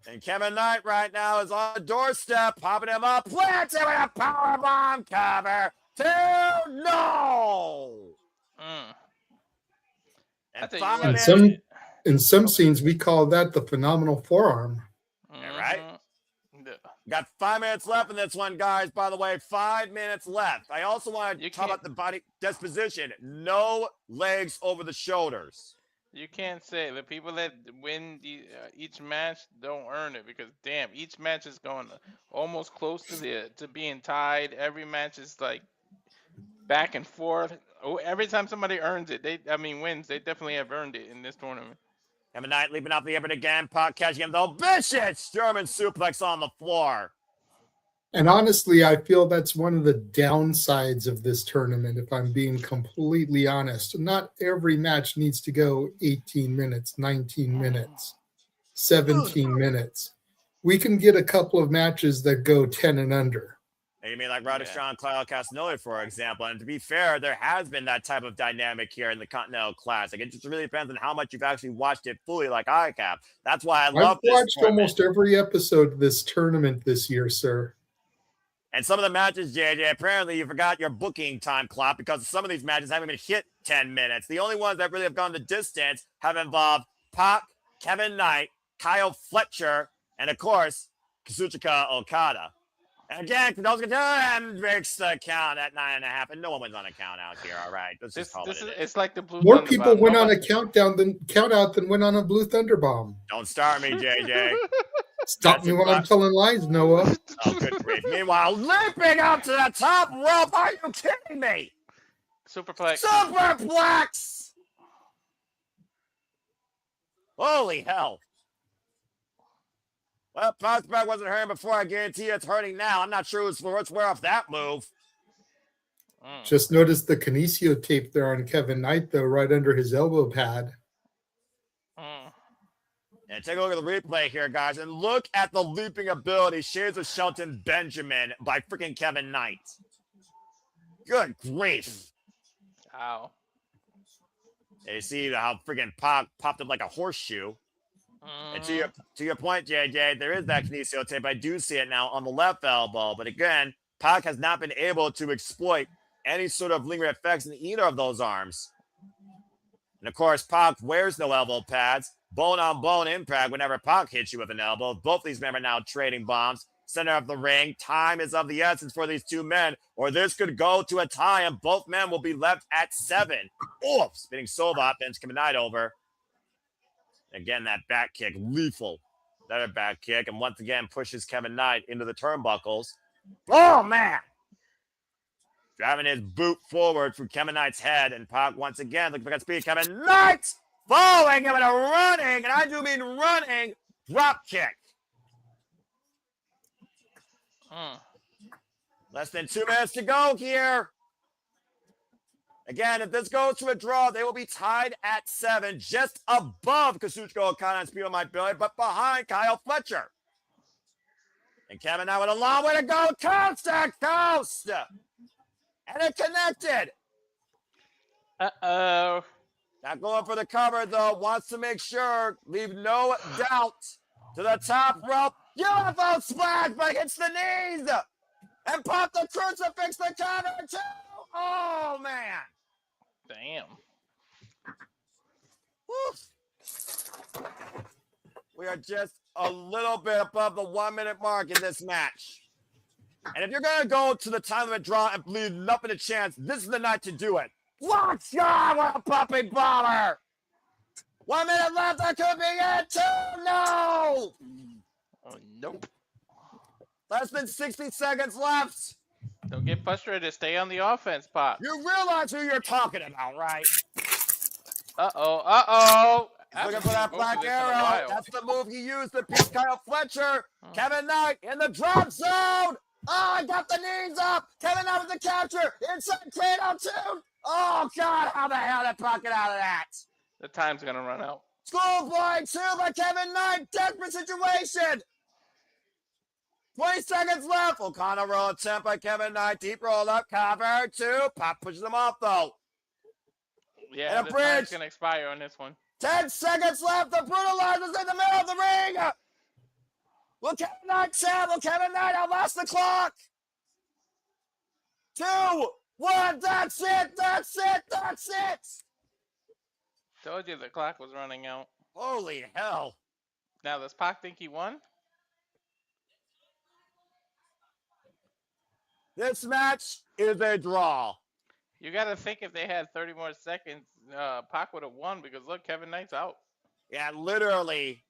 And Kevin Knight right now is on the doorstep, popping him up, planting with a powerbomb cover. 2-0! And 5 minutes. In some scenes, we call that the phenomenal forearm. Yeah, right? Got 5 minutes left in this one, guys. By the way, 5 minutes left. I also want to talk about the body disposition. No legs over the shoulders. You can't say the people that win each match don't earn it because, damn, each match is going almost close to being tied. Every match is like back and forth. Every time somebody earns it, wins, they definitely have earned it in this tournament. Kevin Knight leaping off the apron again. Pac catching him, though. Vicious German suplex on the floor. And honestly, I feel that's one of the downsides of this tournament, if I'm being completely honest. Not every match needs to go 18 minutes, 19 minutes, 17 minutes. We can get a couple of matches that go 10 and under. You mean like Roderick and Claudio Castagnoli, for example. And to be fair, there has been that type of dynamic here in the Continental Classic. It just really depends on how much you've actually watched it fully, like I have. That's why I love this watched tournament. Almost every episode of this tournament this year, sir. And some of the matches, JJ, apparently you forgot your booking time clock because some of these matches haven't even hit 10 minutes. The only ones that really have gone the distance have involved Pac, Kevin Knight, Kyle Fletcher, and of course, Kazuchika Okada. And again, Konosuke breaks the count at 9.5, and no one wins on a count out here. All right, let's just call it. It's like the Blue More Thunder people Bomb. went on a count out than went on a Blue Thunder Bomb. Don't start me, JJ. Stop me when I'm telling lies, Noah. Oh, good grief. Meanwhile, leaping up to the top rope. Are you kidding me? Superplex. Superplex! Holy hell. Well, Prospect wasn't hurting before. I guarantee it's hurting now. I'm not sure who's where off that move. Just noticed the kinesio tape there on Kevin Knight, though, right under his elbow pad. And take a look at the replay here, guys, and look at the leaping ability, Shades of Shelton Benjamin by freaking Kevin Knight. Good grief. Ow. And you see how freaking popped up like a horseshoe. And to your point, JJ, there is that kinesio tape. I do see it now on the left elbow. But again, Pac has not been able to exploit any sort of lingering effects in either of those arms. And of course, Pac wears no elbow pads. Bone-on-bone impact whenever Pac hits you with an elbow. Both these men are now trading bombs. Center of the ring. Time is of the essence for these two men, or this could go to a tie, and both men will be left at 7. Oof! Spinning Sova bends Kevin Knight over. Again, that back kick, lethal. Another back kick, and once again pushes Kevin Knight into the turnbuckles. Oh, man! Driving his boot forward through Kevin Knight's head, and Pac once again looking for speed. Kevin Knight following him in a running, and I do mean running, drop kick. Less than 2 minutes to go here. Again, if this goes to a draw, they will be tied at 7, just above Kazuchika Okada and Speedball might build, but behind Kyle Fletcher. And Kevin Knight with a long way to go, coast to coast. And it connected. Uh-oh. Not going for the cover, though. Wants to make sure, leave no doubt. To the top rope. UFO splash, but hits the knees. And pop the crucifix, the counter, 2. Oh, man. Damn. Woo. We are just a little bit above the 1 minute mark in this match. And if you're going to go to the time limit draw and believe nothing a chance, this is the night to do it. Watch out, what a puppy bomber! 1 minute left, that could be it too! No! Oh, nope. Less than 60 seconds left. Don't get frustrated. Stay on the offense, Pop. You realize who you're talking about, right? Uh-oh. He's looking for that black arrow. That's the move he used to beat Kyle Fletcher. Kevin Knight in the drop zone. Oh, I got the knees up. Kevin Knight with the capture. Inside Kratos too. Oh, God, how the hell did Puck get out of that? The time's going to run out. Schoolboy 2 by Kevin Knight. Desperate situation. 20 seconds left. Okada roll attempt by Kevin Knight. Deep roll up. Cover 2. Pop pushes him off, though. Yeah, the time's going to expire on this one. 10 seconds left. The brutalizer's in the middle of the ring. Will Kevin Knight tap? Will Kevin Knight outlast the clock? 2, 1. That's it. That's it. That's it. Told you the clock was running out. Holy hell. Now, does Pac think he won? This match is a draw. You got to think if they had 30 more seconds, Pac would have won because, look, Kevin Knight's out. Yeah, literally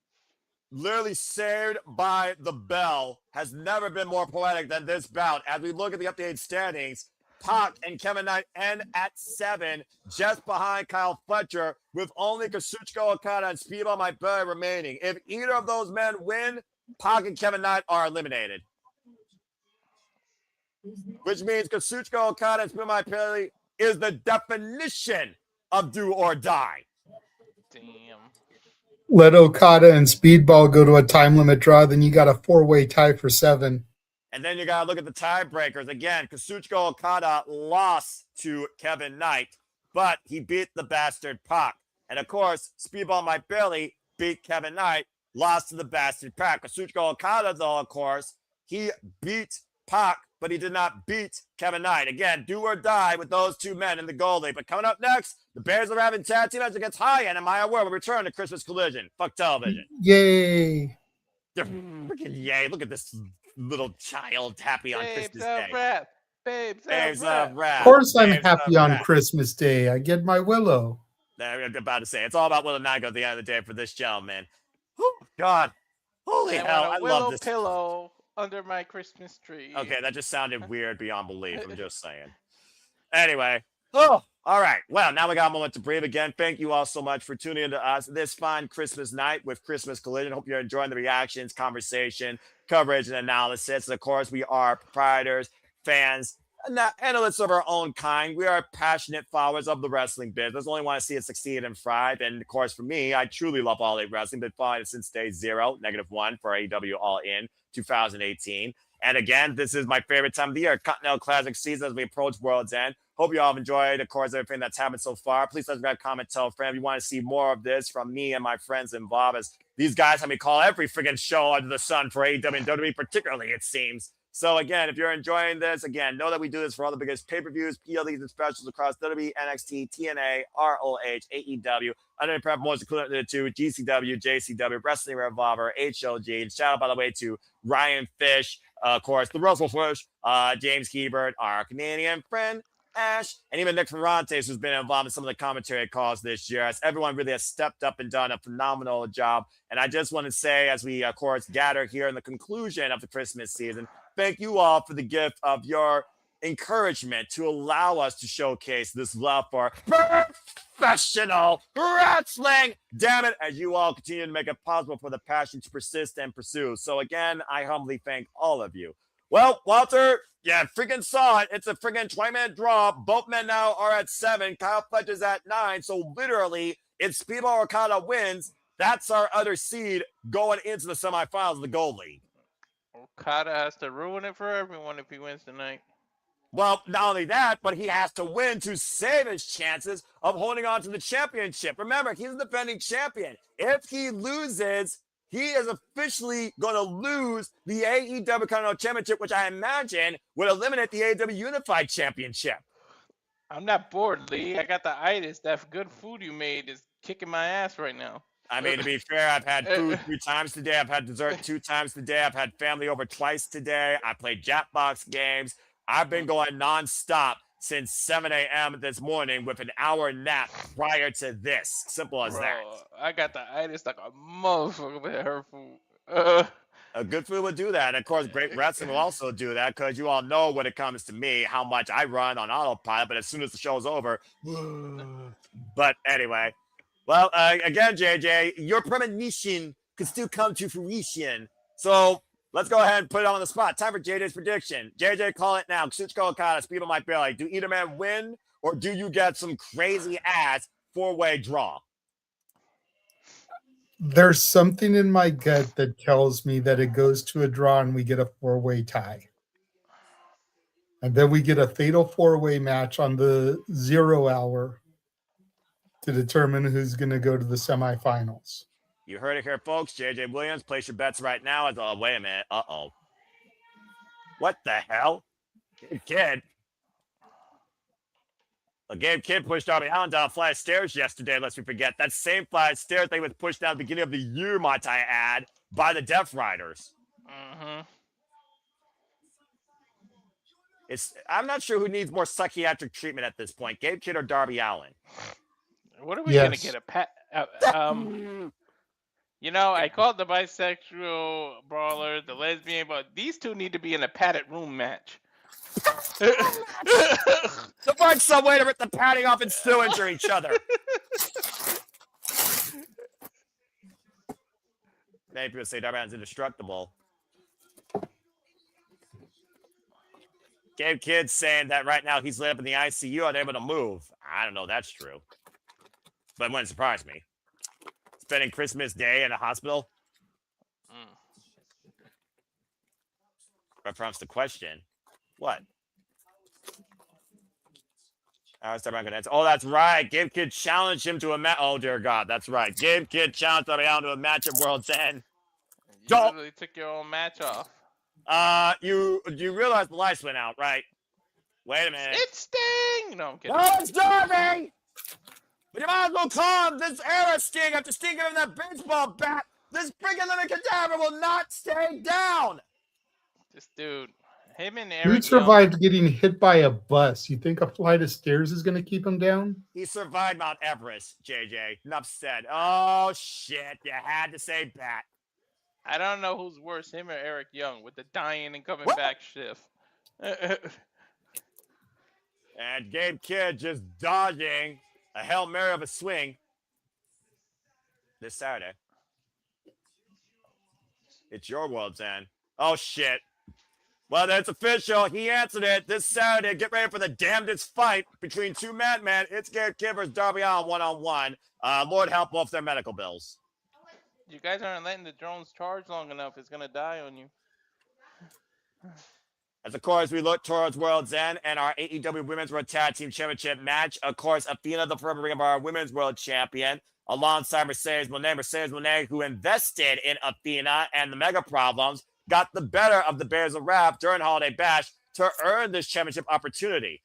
saved by the bell has never been more poetic than this bout. As we look at the updated standings, Pac and Kevin Knight end at 7, just behind Kyle Fletcher, with only Kazuchika, Okada, and Speedball My Belly remaining. If either of those men win, Pac and Kevin Knight are eliminated. Which means Kazuchika, Okada, and Speedball My Belly is the definition of do or die. Damn. Let Okada and Speedball go to a time limit draw, then you got a 4-way tie for 7. And then you got to look at the tiebreakers. Again, Kazuchika Okada lost to Kevin Knight, but he beat the bastard Pac. And of course, Speedball My Belly beat Kevin Knight, lost to the bastard Pac. Kazuchika Okada, though, of course, he beat Pac, but he did not beat Kevin Knight. Again, do or die with those two men in the gold league. But coming up next, the Bears are having tag team match against Hyan and Maya World will return to Christmas Collision. Fuck television. Yay. Freaking yay. Look at this little child happy on Christmas Day. Babes of Wrath. Of course I'm Babes happy of on Wrath. Christmas Day. I get my Willow. I'm about to say, it's all about Will and Nago at the end of the day for this gentleman. Oh, God. Holy hell. I love this. Pillow under my Christmas tree. Okay, that just sounded weird beyond belief. I'm just saying. Anyway. Oh, all right. Well, now we got a moment to breathe again. Thank you all so much for tuning in to us this fine Christmas night with Christmas Collision. Hope you're enjoying the reactions, conversation, coverage, and analysis. And of course, we are proprietors, fans, and analysts of our own kind. We are passionate followers of the wrestling business. Only want to see it succeed and thrive. And of course, for me, I truly love All Elite Wrestling. Been following it since day 0, -1 for AEW All In 2018. And again, this is my favorite time of the year, Continental Classic season as we approach World's End. Hope you all have enjoyed, of course, everything that's happened so far. Please subscribe, comment, tell a friend if you want to see more of this from me and my friends involved, as these guys have me call every freaking show under the sun for AEW and WWE particularly, it seems. So again, if you're enjoying this, again, know that we do this for all the biggest pay-per-views, PLEs, and specials across WWE, NXT, TNA, ROH, AEW, under prep most including the two, GCW, JCW, Wrestling Revolver, HLG. And shout out, by the way, to Ryan Fish, of course, the Russell Fish, James Hebert, our Canadian friend, Ash, and even Nick Ferrantes, who's been involved in some of the commentary calls this year, as everyone really has stepped up and done a phenomenal job. And I just want to say, as we, of course, gather here in the conclusion of the Christmas season, thank you all for the gift of your encouragement to allow us to showcase this love for professional wrestling. Damn it, as you all continue to make it possible for the passion to persist and pursue. So again, I humbly thank all of you. Well, Walter, yeah, freaking saw it. It's a freaking 20-minute draw. Both men now are at 7. Kyle Fletcher's at 9. So literally, if Speedball Okada wins, that's our other seed going into the semifinals of the Gold League. Okada has to ruin it for everyone if he wins tonight. Well, not only that, but he has to win to save his chances of holding on to the championship. Remember, he's the defending champion. If he loses, he is officially going to lose the AEW Continental Championship, which I imagine would eliminate the AEW Unified Championship. I'm not bored, Lee. I got the itis. That good food you made is kicking my ass right now. I mean, to be fair, I've had food 3 times today. I've had dessert 2 times today. I've had family over twice today. I played Jackbox games. I've been going nonstop since 7 a.m. this morning with an hour nap prior to this. Simple as that. I got the itis like a motherfucker with her food. A good food would do that. And of course, great wrestling will also do that because you all know when it comes to me how much I run on autopilot. But as soon as the show's over, but anyway, well, again, JJ, your premonition could still come to fruition. So let's go ahead and put it on the spot. Time for JJ's prediction. JJ, call it now. Kazuchika, Okada, Speedball, Mike Bailey. Do either man win, or do you get some crazy ass 4-way draw? There's something in my gut that tells me that it goes to a draw and we get a 4-way tie. And then we get a fatal 4-way match on the 0 hour to determine who's going to go to the semifinals. You heard it here, folks. JJ Williams, place your bets right now. Wait a minute. Uh-oh. What the hell? Gabe Kidd. Gabe Kidd pushed Darby Allin down a flight of stairs yesterday, lest we forget. That same flight of stairs they was pushed down at the beginning of the year, might I add, by the Death Riders. Mm-hmm. I'm not sure who needs more psychiatric treatment at this point, Gabe Kidd or Darby Allin. What are we gonna get a pat? You know, I called the bisexual brawler, the lesbian, but these two need to be in a padded room match. To find some way to rip the padding off and still injure each other. Many people say Darby Allin's indestructible. Gabe Kidd saying that right now he's lit up in the ICU, unable to move. I don't know, that's true. But it wouldn't surprise me. Spending Christmas Day in a hospital? That prompts the question. What? Oh, that's right. Gabe Kidd challenged him to a match. Oh, dear God. That's right. Gabe Kidd challenged Darby Allin to a match at World's End. You literally took your own match off. You realize the lights went out, right? Wait a minute. It's Sting! No, I'm kidding. No, it's Darby! But you might as well call him this era Sting after Sting gave him that baseball bat. This freaking living cadaver will not stay down! This dude. Him and Eric Dude survived getting hit by a bus. You think a flight of stairs is going to keep him down? He survived Mount Everest, JJ. Enough said. Oh, shit. You had to say bat. I don't know who's worse, him or Eric Young, with the dying and coming back shift. And Gabe Kidd just dodging a Hail Mary of a swing this Saturday. It's your World's End. Oh, shit. Well, that's official. He answered it this Saturday. Get ready for the damnedest fight between two madmen. It's Gabe Kidd versus Darby Allin one-on-one. Lord help both their medical bills. You guys aren't letting the drones charge long enough. It's going to die on you. As, of course, we look towards World's End and our AEW Women's World Tag Team Championship match. Of course, Athena, the former Ring of Honor Women's World Champion, alongside Mercedes Moné, who invested in Athena and the Mega Problems, got the better of the Bears of Wrath during Holiday Bash to earn this championship opportunity.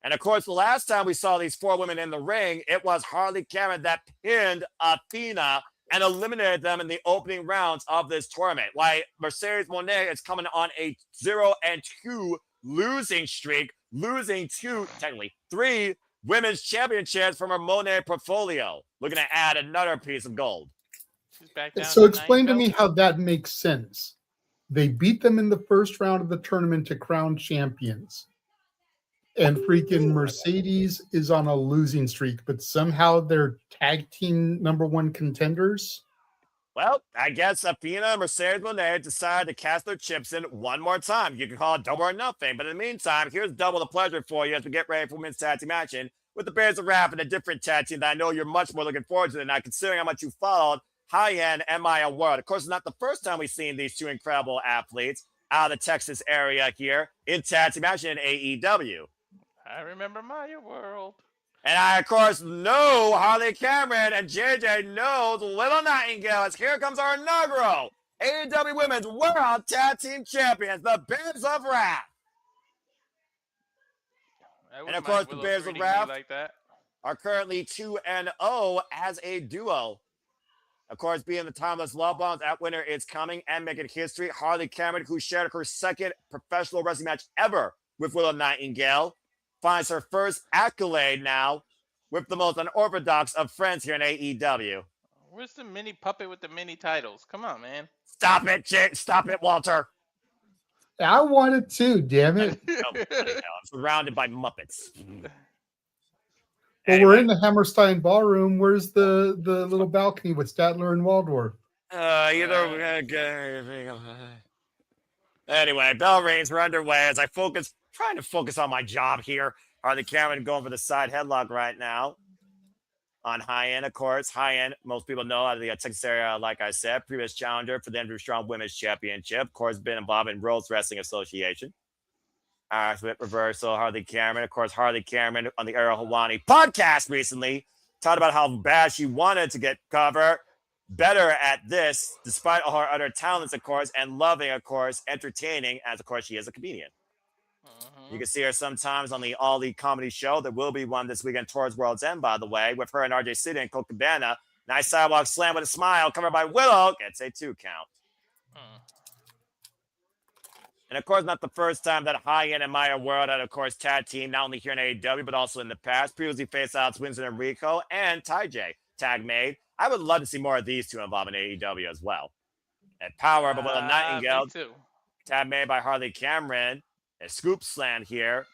And, of course, the last time we saw these four women in the ring, it was Harley Cameron that pinned Athena and eliminated them in the opening rounds of this tournament. Why Mercedes Moné is coming on a 0-2 losing streak, losing technically 3 women's championships from her Moné portfolio. Looking to add another piece of gold. So explain to me how that makes sense. They beat them in the first round of the tournament to crown champions. And freaking Mercedes is on a losing streak, but somehow they're tag team #1 contenders. Well, I guess Athena and Mercedes Moné decided to cast their chips in one more time. You can call it double or nothing. But in the meantime, here's double the pleasure for you as we get ready for women's tag team action with the Bears of Wrath and a different tag team that I know you're much more looking forward to tonight, considering how much you followed Hyan and Maya World. Of course, it's not the first time we've seen these two incredible athletes out of the Texas area here in tag team action in AEW. I remember Maya World. And I, of course, know Harley Cameron, and JJ knows Little Nightingale. As here comes our inaugural AEW Women's World Tag Team Champions, the Bears of Wrath. And of course, the Bears of Wrath like that. are currently 2-0 as a duo. Of course, being the Timeless Love Bombs, that winner is coming and making history. Harley Cameron, who shared her second professional wrestling match ever with Willow Nightingale, finds her first accolade now with the most unorthodox of friends here in AEW. Where's the mini puppet with the mini titles? Come on, man. Stop it, Jake. Stop it, Walter. I wanted to, damn it. Oh, bloody hell. I'm surrounded by Muppets. Well, Anyway. we're in the Hammerstein Ballroom. Where's the little balcony with Statler and Waldorf? Anyway, bell rings. We're underway as I trying to focus on my job here. Harley Cameron going for the side headlock right now on Hyan, of course. Hyan, most people know out of the Texas area, like I said, previous challenger for the Andrew Strong Women's Championship. Of course, been involved in World Wrestling Association. Split reversal, Harley Cameron. Of course, Harley Cameron on the Ariel Helwani podcast recently talked about how bad she wanted to get cover, better at this, despite all her other talents, of course, and loving, of course, entertaining, as, of course, she is a comedian. You can see her sometimes on the All Elite Comedy Show. There will be one this weekend towards World's End, by the way, with her and RJ City and Colt Cabana. Nice sidewalk slam with a smile, covered by Willow. Gets a 2 count. And, of course, not the first time that Hyan and Maya World had, of course, tag team, not only here in AEW, but also in the past. Previously faced out Winston and Rico and Ty J, tag made. I would love to see more of these two involved in AEW as well. And Power, but with a Nightingale, tag made by Harley Cameron. A scoop slam here.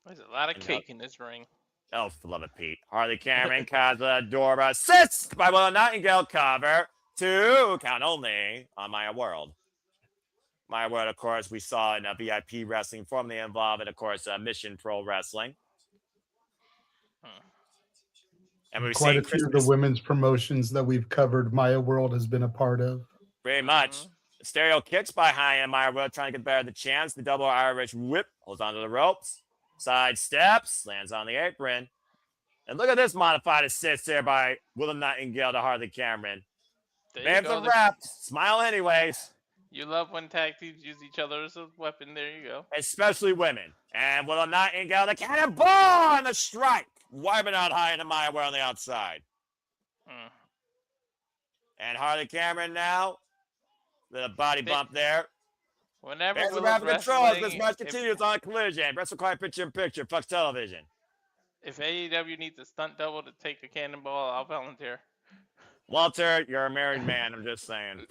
There's a lot of cake in this ring. Oh, for love of Pete. Harley Cameron, Kaza, Dora, assist by Willow Nightingale, cover. 2 count only on Maya World. Maya World, of course, we saw in a VIP wrestling, formerly involved in, of course, Mission Pro Wrestling. And we've Quite seen a few of the women's promotions that we've covered, Maya World has been a part of. Very much. Stereo kicks by Hyan. Maya World trying to get better the chance. The double Irish whip holds onto the ropes. Side steps, lands on the apron. And look at this modified assist there by Willow Nightingale to Harley Cameron. There's a wrap. Smile anyways. You love when tag teams use each other as a weapon. There you go. Especially women. And Willow Nightingale, the cannonball and the strike. Wiping out Hyan and Maya World on the outside. And Harley Cameron now. The body bump there. Whenever There's the rapid control as this match continues on Collision. Wrestle Quiet Picture, Fox Television. If AEW needs a stunt double to take a cannonball, I'll volunteer. Walter, you're a married man. I'm just saying.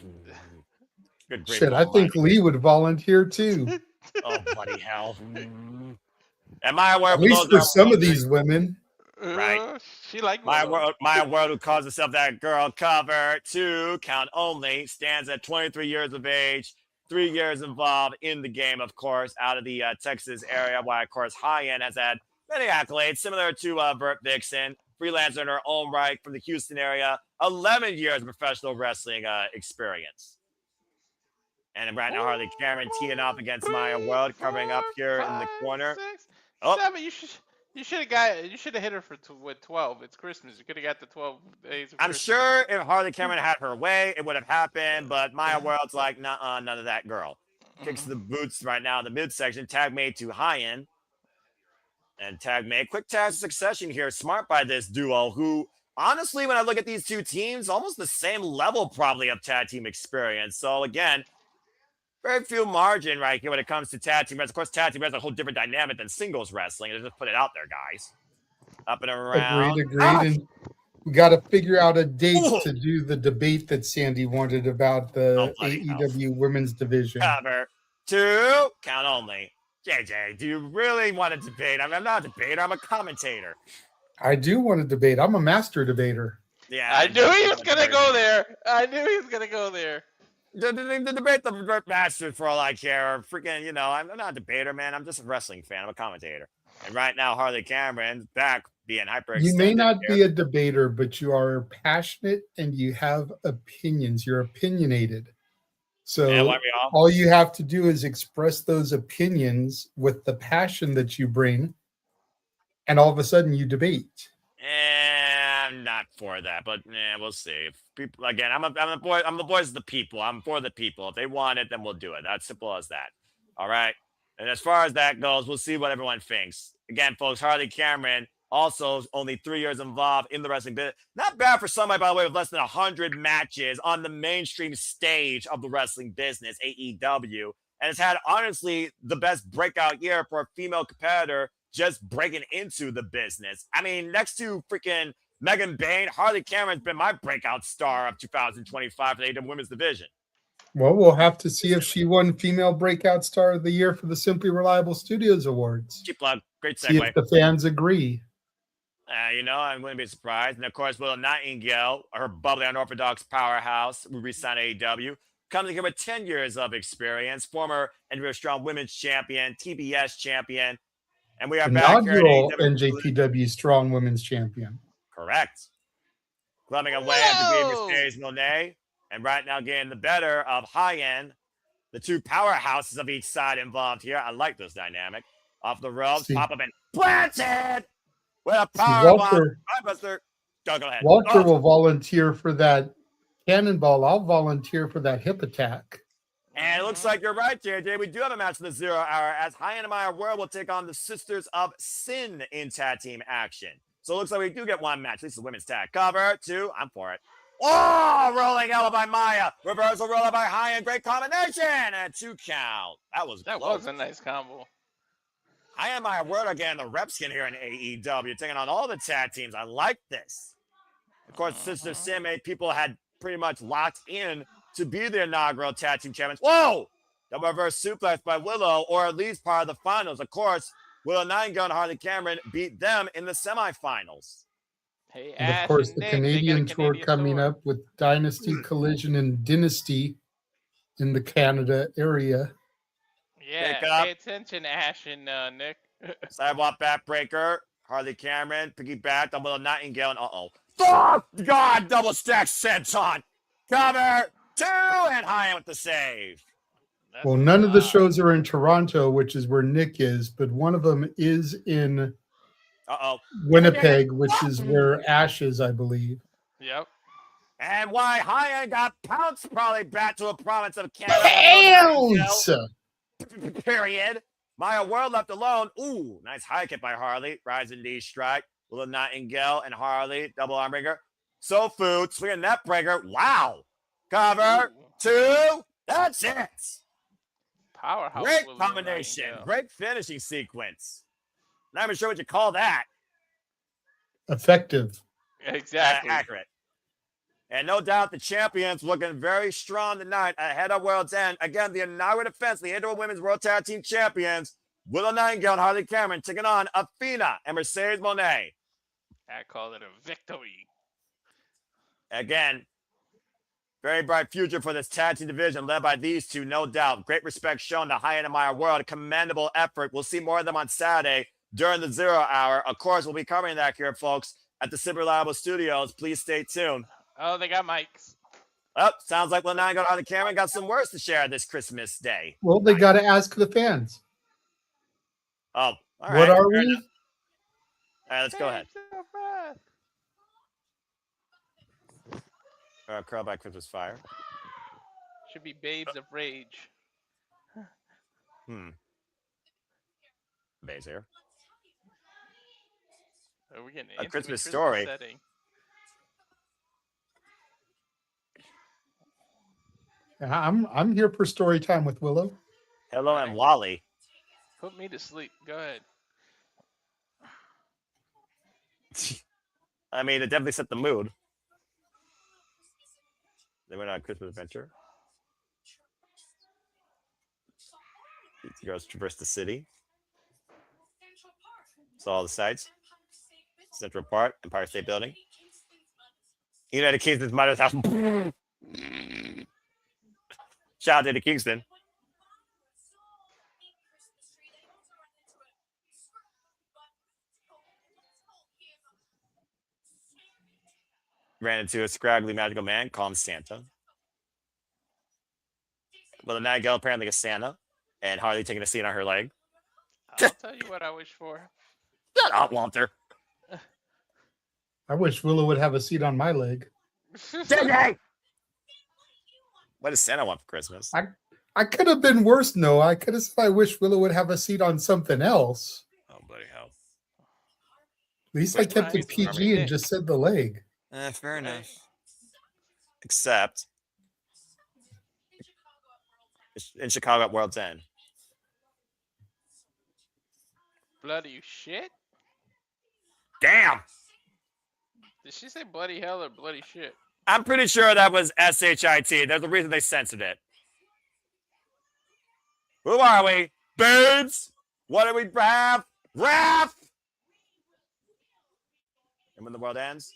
Good grief. Shit, I think Lee would volunteer too. Oh, bloody hell. And Maya World, at least for some of these women. Right. She like Maya World, who calls herself that girl, cover 2 count only, stands at 23 years of age, 3 years involved in the game, of course, out of the Texas area. Why, of course, Hyan has had many accolades, similar to Burt Vixen, freelancer in her own right from the Houston area, 11 years of professional wrestling experience. And right now, Harley Cameron teeing off against Maya World, covering up here in the corner. 6, 7. You should have hit her for 12. It's Christmas. You could have got the 12 days. Of I'm Christmas. sure if Harley Cameron had her way, it would have happened. But Maya World's like, nah, none of that, girl. Kicks the boots right now in the midsection. Tag made to Hyan. And tag made. Quick tag succession here. Smart by this duo who, honestly, when I look at these two teams, almost the same level probably of tag team experience. So, again, very few margin right here when it comes to tag team wrestling. Of course, tag team wrestling is a whole different dynamic than singles wrestling. Just put it out there, guys. Up and around. Agreed. And we got to figure out a date to do the debate that Sandy wanted about the AEW women's division. Cover 2 count only. JJ, do you really want to debate? I'm not a debater. I'm a commentator. I do want to debate. I'm a master debater. Yeah, I knew he was gonna go there. The debate the masters for all I care. Freaking, I'm not a debater, man. I'm just a wrestling fan. I'm a commentator. And right now, Harley Cameron back being hyper. You may not be a debater, but you are passionate and you have opinions. You're opinionated. So all you have to do is express those opinions with the passion that you bring, and all of a sudden you debate. I'm not for that, but we'll see. If people, again, I'm the voice of the people. I'm for the people. If they want it, then we'll do it. That's simple as that. All right. And as far as that goes, we'll see what everyone thinks. Again, folks, Harley Cameron also only 3 years involved in the wrestling business. Not bad for somebody, by the way, with less than 100 matches on the mainstream stage of the wrestling business, AEW. And has had, honestly, the best breakout year for a female competitor just breaking into the business. I mean, next to freaking Megan Bain, Harley Cameron's been my breakout star of 2025 for the AEW Women's Division. Well, we'll have to see if she won Female Breakout Star of the Year for the Simply Reliable Studios Awards. Cheap plug. Great segue. See if the fans agree. I wouldn't be surprised. And of course, Willow Nightingale, her bubbly unorthodox powerhouse, who re-signed AEW, comes in here with 10 years of experience, former NWO Strong Women's Champion, TBS Champion. And we are back here Inaugural at NJPW Strong Women's Champion. Correct. Clubbing away at the Green Mercedes Monet. And right now getting the better of Hyan, the two powerhouses of each side involved here. I like this dynamic. Off the ropes, pop up and planted with a power bomb. Buster. Go ahead. Walter will volunteer for that cannonball. I'll volunteer for that hip attack. And it looks like you're right, JJ. We do have a match in the 0 hour as Hyan and Maya World will take on the Sisters of Sin in tag team action. So it looks like we do get one match. This is women's tag. Cover, 2. I'm for it. Oh, rolling elbow by Maya. Reversal roller by Hyan. Great combination. And 2 count. That was a nice combo. Hyan and Maya World are getting the rep skin here in AEW. Taking on all the tag teams. I like this. Of course, Sister Sin made people had pretty much locked in to be the inaugural tag team champions. Whoa! Double reverse suplex by Willow, or at least part of the finals. Of course, Willow Nightingale and Harley Cameron beat them in the semifinals. Hey, and of course, the Canadian tour coming up with Dynasty, Collision, and Dynasty in the Canada area. Yeah, pay attention, Ash and Nick. Sidewalk backbreaker. Harley Cameron, piggyback on Willow Nightingale, and oh, God, double stack senton. Cover, 2, and Hyan with the save. Well, none of the shows are in Toronto, which is where Nick is, but one of them is in Winnipeg, which is where Ash is, I believe. Yep. And why Hyan got pounced probably back to a province of Canada. Period. Maya World left alone. Ooh, nice high kick by Harley. Rising knee strike. Willow Nightingale and Harley. Double arm breaker. Soul Food. Swinging net breaker. Wow. Cover. 2. That's it. Powerhouse. Great combination. Great finishing sequence. Not even sure what you call that. Effective. Exactly. Accurate. And no doubt the champions looking very strong tonight ahead of World's End. Again, the inaugural defense, the AEW Women's World Tag Team Champions, Willow Nightingale and Harley Cameron taking on Athena and Mercedes Moné. I call it a victory. Again, very bright future for this tag team division led by these two, no doubt. Great respect shown to Hyan and Maya World. A commendable effort. We'll see more of them on Saturday during the 0 hour. Of course, we'll be covering that here, folks, at the Super Reliable Studios. Please stay tuned. Oh, they got mics. Oh, sounds like Will Nightingale and Harley Cameron got some words to share this Christmas Day. Well, they got to ask the fans. Oh, all right. What are we? All right, let's go ahead. Curl by Christmas Fire. Should be Babes of Rage. Bays here. Are we getting a Christmas story? Setting? I'm here for story time with Willow. Hello and Wally. Put me to sleep. Go ahead. I mean, it definitely set the mood. They went on a Christmas adventure. These girls traverse the city. Saw all the sights. Central Park, Empire State Building. United Kingston's mother's house. Shout out to Kingston. Ran into a scraggly magical man called Santa. Well, the Nightingale apparently is Santa, and Harley taking a seat on her leg. I'll tell you what I wish for. Shut up, Walter. I wish Willow would have a seat on my leg. JJ! What does Santa want for Christmas? I could have been worse, no. I could have said I wish Willow would have a seat on something else. Oh, bloody hell. At least I kept it PG and just said the leg. Fair enough. Except in Chicago at World's End. Bloody shit? Damn! Did she say bloody hell or bloody shit? I'm pretty sure that was SHIT. There's a reason they censored it. Who are we? Babes? What are we, Raph? Raph! And when the world ends,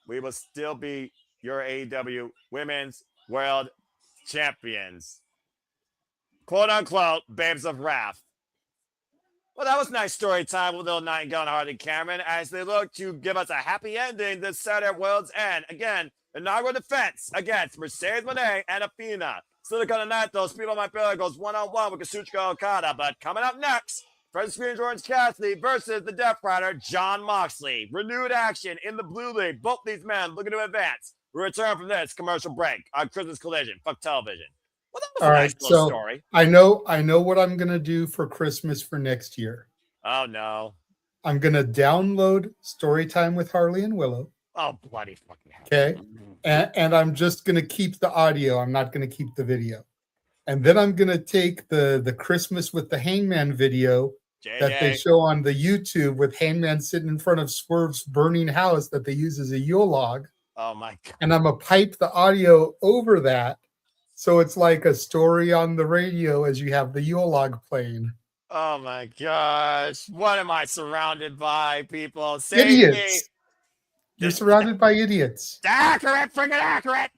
we will still be your AEW Women's World Champions. Quote unquote, Babes of Wrath. Well, that was nice story time with Little Nightingale and Hardy Cameron as they look to give us a happy ending this Saturday at World's End. Again, inaugural defense against Mercedes Moné and Athena. Still Continental, Speedball My Pillar goes one-on-one with Kazuchika Okada. But coming up next, Fred Screen Orange Cassidy versus the Death Rider, John Moxley. Renewed action in the Blue League. Both these men looking to advance. We return from this commercial break on Christmas Collision. Fuck television. Well, that was All a right, nice little so story. I know what I'm gonna do for Christmas for next year. Oh, no. I'm gonna download Storytime with Harley and Willow. Oh, bloody fucking hell. Okay. And I'm just gonna keep the audio. I'm not gonna keep the video. And then I'm gonna take the Christmas with the Hangman video that they show on the YouTube with Hangman sitting in front of Swerve's burning house that they use as a Yule log. Oh, my God. And I'm gonna pipe the audio over that. So it's like a story on the radio as you have the Yule log playing. Oh, my gosh. What am I surrounded by, people? Save Idiots. me. You're surrounded by idiots. Accurate, friggin' accurate.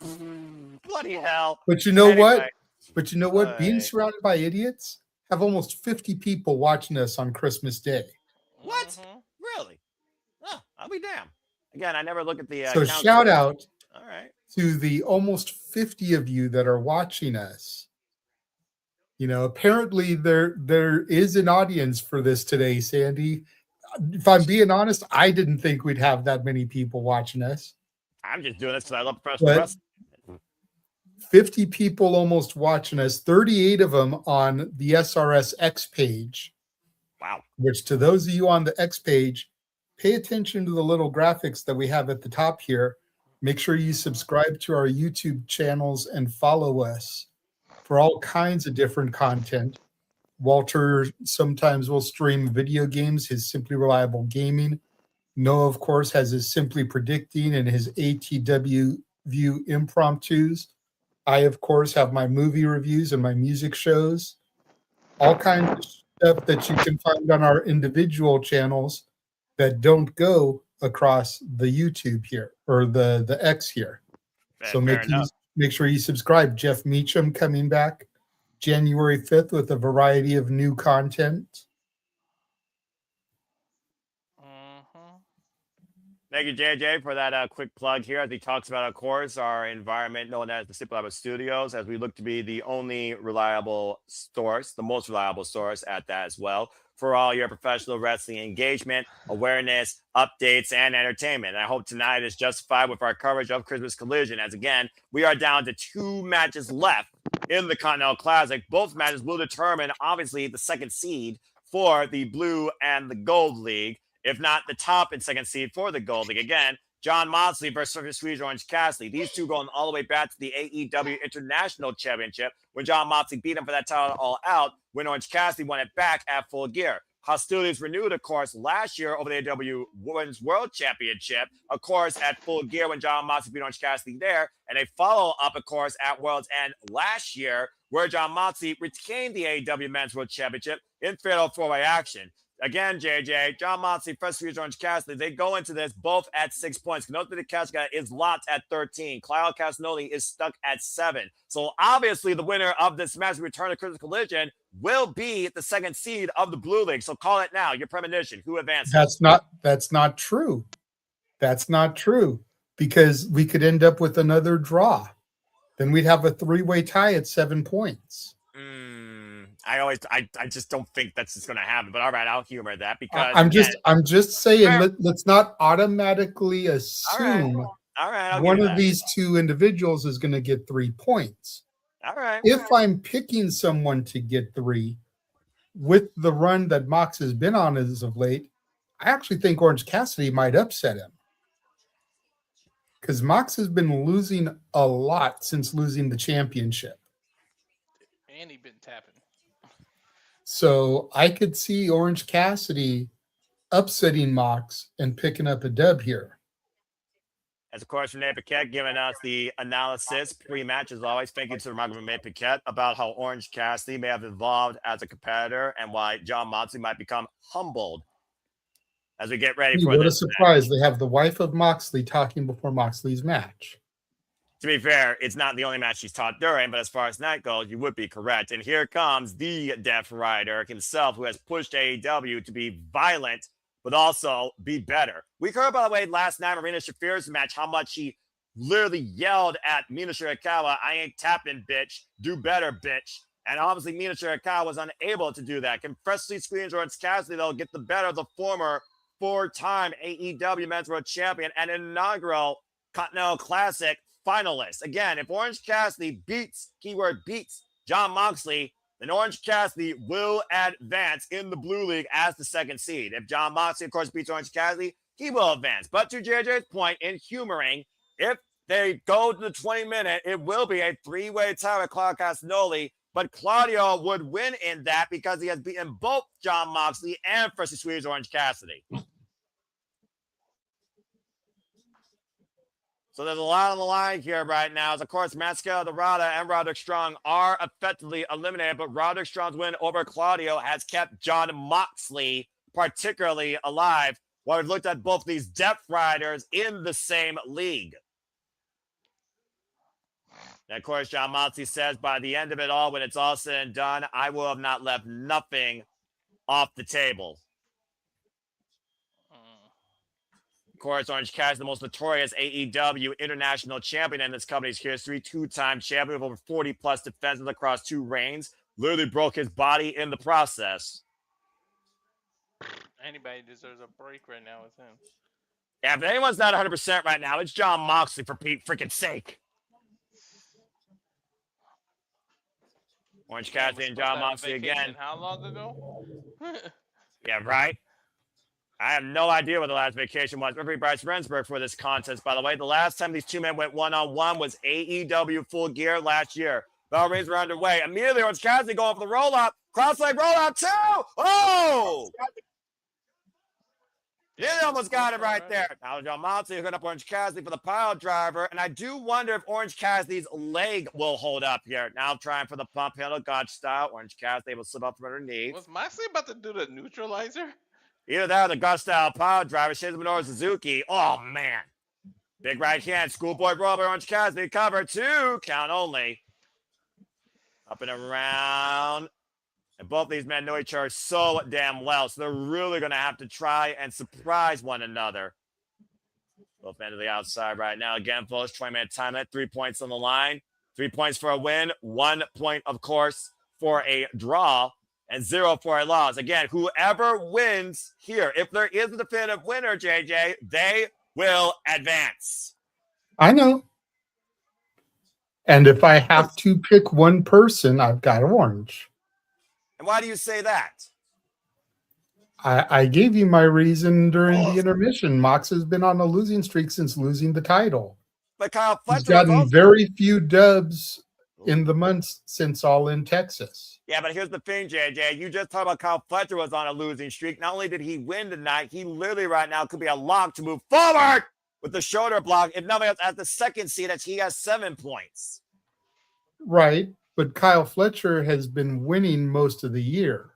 Bloody hell. But you know what? Anyway. Being surrounded by idiots, have almost 50 people watching us on Christmas Day. What? Really? Oh, I'll be damned. Again, I never look at the So shout out All right. to the almost 50 of you that are watching us. You know, apparently there is an audience for this today, Sandy. If I'm being honest, I didn't think we'd have that many people watching us. I'm just doing this because I love professional wrestling. 50 people almost watching us, 38 of them on the SRS X page. Wow. Which to those of you on the X page, pay attention to the little graphics that we have at the top here. Make sure you subscribe to our YouTube channels and follow us for all kinds of different content. Walter sometimes will stream video games, his Simply Reliable Gaming. Noah, of course, has his Simply Predicting and his ATW View Impromptus. I, of course, have my movie reviews and my music shows. All kinds of stuff that you can find on our individual channels that don't go across the YouTube here or the X here. So make sure you subscribe. Jeff Meacham coming back January 5th with a variety of new content. Thank you, JJ, for that quick plug here as he talks about, of course, our environment known as the Speedball Studios, as we look to be the only reliable source, the most reliable source at that as well, for all your professional wrestling engagement, awareness, updates, and entertainment. And I hope tonight is justified with our coverage of Christmas Collision, as again, we are down to 2 matches left in the Continental Classic. Both matches will determine, obviously, the second seed for the Blue and the Gold League, if not the top and second seed for the Gold League. Again, John Moxley versus Sweet Orange Cassidy. These two going all the way back to the AEW International Championship when John Moxley beat him for that title all out when Orange Cassidy won it back at Full Gear. Hostilities renewed, of course, last year over the AEW Women's World Championship, of course, at Full Gear when John Moxley beat Orange Cassidy there, and a follow-up, of course, at World's End last year where John Moxley retained the AEW Men's World Championship in fatal 4-way action. Again, JJ, John Moxley, Fresh Fuse Orange Cassidy, they go into this both at 6 points. Konosuke Takeshita is locked at 13. Claudio Castagnoli is stuck at 7. So obviously the winner of this match, return to Christmas Collision, will be the second seed of the Blue League. So call it now. Your premonition. Who advances? That's not true. That's not true. Because we could end up with another draw. Then we'd have a 3-way tie at 7 points. I just don't think that's just going to happen. But all right, I'll humor that because I'm just saying let's not automatically assume all right, one of these two individuals is going to get 3 points. All right. If I'm picking someone to get 3, with the run that Mox has been on as of late, I actually think Orange Cassidy might upset him. Because Mox has been losing a lot since losing the championship. And he been tapping. So I could see Orange Cassidy upsetting Mox and picking up a dub here. As of course, Renee Paquette giving us the analysis pre-match as always. Thank you to Renee Paquette about how Orange Cassidy may have evolved as a competitor and why Jon Moxley might become humbled as we get ready for What this a surprise. Match. They have the wife of Moxley talking before Moxley's match. To be fair, it's not the only match she's taught during, but as far as that goes, you would be correct. And here comes the Death Rider himself, who has pushed AEW to be violent, but also be better. We heard, by the way, last night, Marina Shafir's match, how much she literally yelled at Mina Shirakawa, "I ain't tapping, bitch. Do better, bitch." And obviously, Mina Shirakawa was unable to do that. Can freshly squeeze Orange Cassidy, though, get the better of the former 4-time AEW Men's World Champion and inaugural Continental Classic finalist. Again, if Orange Cassidy beats Jon Moxley, then Orange Cassidy will advance in the Blue League as the 2nd seed. If Jon Moxley, of course, beats Orange Cassidy, he will advance. But to JJ's point in humoring, if they go to the 20-minute, it will be a 3-way tie with Claudio Castagnoli. But Claudio would win in that because he has beaten both Jon Moxley and Freshly Squeezed Orange Cassidy. So there's a lot on the line here right now. As of course, Máscara, Dorada, and Roderick Strong are effectively eliminated, but Roderick Strong's win over Claudio has kept Jon Moxley particularly alive, while we've looked at both these Death Riders in the same league. And of course, Jon Moxley says by the end of it all, when it's all said and done, I will have not left nothing off the table. Of course, Orange Cassidy, the most notorious AEW international champion in this company's history, 2-time champion with over 40-plus defenses across 2 reigns, literally broke his body in the process. Anybody deserves a break right now with him. Yeah, if anyone's not 100% right now, it's Jon Moxley, for Pete's freaking sake. Orange Cassidy and Jon Moxley again. How long ago? Yeah, right? I have no idea what the last vacation was. Referee Bryce Rensburg for this contest, by the way. The last time these 2 men went one-on-one was AEW Full Gear last year. Bell rings are underway. Immediately, Orange Cassidy going for the roll-up. Cross-leg roll-up, 2! Oh! Yeah, they almost got it right there. Now, Jon Moxley hooking up Orange Cassidy for the pile driver. And I do wonder if Orange Cassidy's leg will hold up here. Now trying for the pump handle, God style. Orange Cassidy will slip up from underneath. Was Moxley about to do the neutralizer? Either that or the God style pile driver. Shizu Minoru Suzuki. Oh, man. Big right hand. Schoolboy roll by Orange Cassidy. Cover 2. Count only. Up and around. And both these men know each other so damn well. So they're really going to have to try and surprise one another. Both men to the outside right now. Again, folks, 20-minute time limit. 3 points on the line. 3 points for a win. 1 point, of course, for a draw. And 0 for a loss. Again, whoever wins here, if there is a definitive winner, JJ, they will advance. I know. And if I have to pick one person, I've got Orange. And why do you say that? I gave you my reason during the intermission. Mox has been on a losing streak since losing the title. But Kyle Fletcher He's gotten very few dubs in the months since All in Texas. Yeah, but here's the thing, JJ. You just talked about Kyle Fletcher was on a losing streak. Not only did he win tonight, he literally right now could be a lock to move forward with the shoulder block. If nothing else, at the 2nd seed, as he has 7 points. Right, but Kyle Fletcher has been winning most of the year.